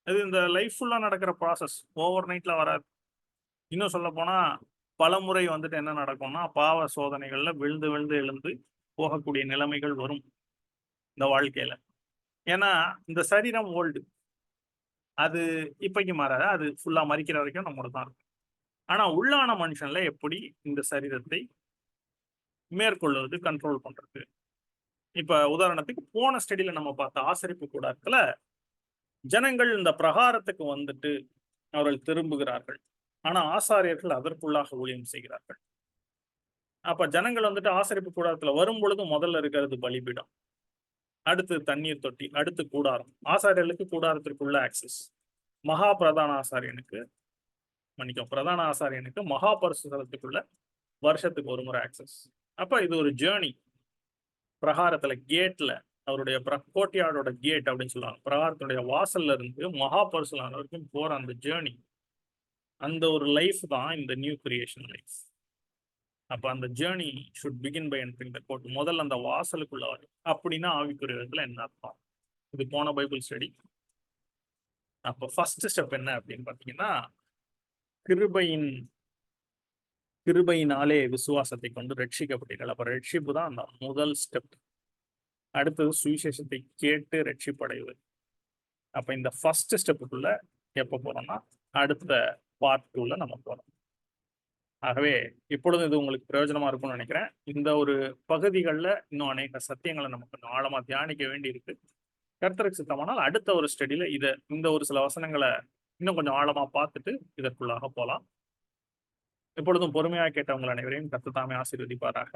அது இந்த லைஃப் ஃபுல்லா நடக்கிற ப்ராசஸ், ஓவர் நைட்ல வராது. இன்னும் சொல்ல போனா பல முறை வந்துட்டு என்ன நடக்கும்னா, பாவ சோதனைகள்ல விழுந்து விழுந்து எழுந்து போகக்கூடிய நிலைமைகள் வரும் இந்த வாழ்க்கையில. ஏன்னா இந்த சரீரம் ஓல்டு, அது இப்பைக்கு மாறாது, அது ஃபுல்லா மறிக்கிற வரைக்கும் நம்மளோட தான் இருக்கும். ஆனா உள்ளான மனுஷன்ல எப்படி இந்த சரீரத்தை மேற்கொள்வது, கண்ட்ரோல் பண்றது. இப்ப உதாரணத்துக்கு போன ஸ்டடியில நம்ம பார்த்த ஆசரிப்பு கூடாரத்துல ஜனங்கள் இந்த பிரகாரத்துக்கு வந்துட்டு அவர்கள் திரும்புகிறார்கள். ஆனா ஆசாரியர்கள் அதற்குள்ளாக ஊழியம் செய்கிறார்கள். அப்ப ஜனங்கள் வந்துட்டு ஆசரிப்பு கூடாரத்துல வரும் பொழுது முதல்ல இருக்கிறது பலிபீடம், அடுத்து தண்ணீர் தொட்டி, அடுத்து கூடாரம். ஆசாரியர்களுக்கு கூடாரத்திற்குள்ள ஆக்சஸ், மகா பிரதான ஆசாரியனுக்கு பிரதான ஆசாரியனுக்கு மகா பரிசுத்தலத்துக்குள்ள வருஷத்துக்கு ஒரு முறை ஆக்சஸ். அப்ப இது ஒரு ஜேர்னி. பிரகாரத்துல கேட்ல, அவருடைய கோட்டையாடோட கேட் அப்படின்னு சொல்லுவாங்க, பிரகாரத்துடைய வாசல்ல இருந்து மகா பரிசுத்தலம் வரைக்கும் போற அந்த ஜேர்னி, அந்த ஒரு லைஃப் தான் இந்த நியூ கிரியேஷன் லைஃப். அப்ப அந்த journey should begin by entering the court. முதல்ல அந்த வாசலுக்குள்ள வரும். அப்படின்னா ஆவிக்குரியத்துல என்ன அர்த்தம்? இது போன பைபிள் ஸ்டடி. அப்ப ஃபர்ஸ்ட் ஸ்டெப் என்ன அப்படின்னு பாத்தீங்கன்னா, கிருபையினாலே விசுவாசத்தை கொண்டு ரட்சிக்கப்பட்டீர்கள். அப்ப ரட்சிப்பு தான் அந்த முதல் ஸ்டெப். அடுத்தது சுவிசேஷத்தை கேட்டு ரட்சிப்படைவது. அப்ப இந்த ஃபர்ஸ்ட் ஸ்டெப்புக்குள்ள எப்ப போறோம்னா அடுத்த பார்ட் 2ல நம்ம போறோம். ஆகவே இப்பொழுது இது உங்களுக்கு பிரயோஜனமா இருக்கும்னு நினைக்கிறேன். இந்த ஒரு பகுதிகளில் இன்னும் அநேக சத்தியங்களை நம்ம கொஞ்சம் ஆழமா தியானிக்க வேண்டி இருக்கு. கர்த்தருக்கு சித்தமானால் அடுத்த ஒரு ஸ்டடியில இந்த ஒரு சில வசனங்களை இன்னும் கொஞ்சம் ஆழமா பார்த்துட்டு இதற்குள்ளாக போகலாம். இப்பொழுதும் பொறுமையாக கேட்டவங்கள் அனைவரையும் கர்த்தர் தாமே ஆசீர்வதிப்பாராக.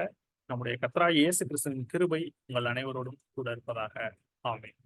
நம்முடைய கர்த்தராகிய இயேசு கிறிஸ்துவின் கிருபை உங்கள் அனைவரோடும் கூட இருப்பதாக. ஆமென்.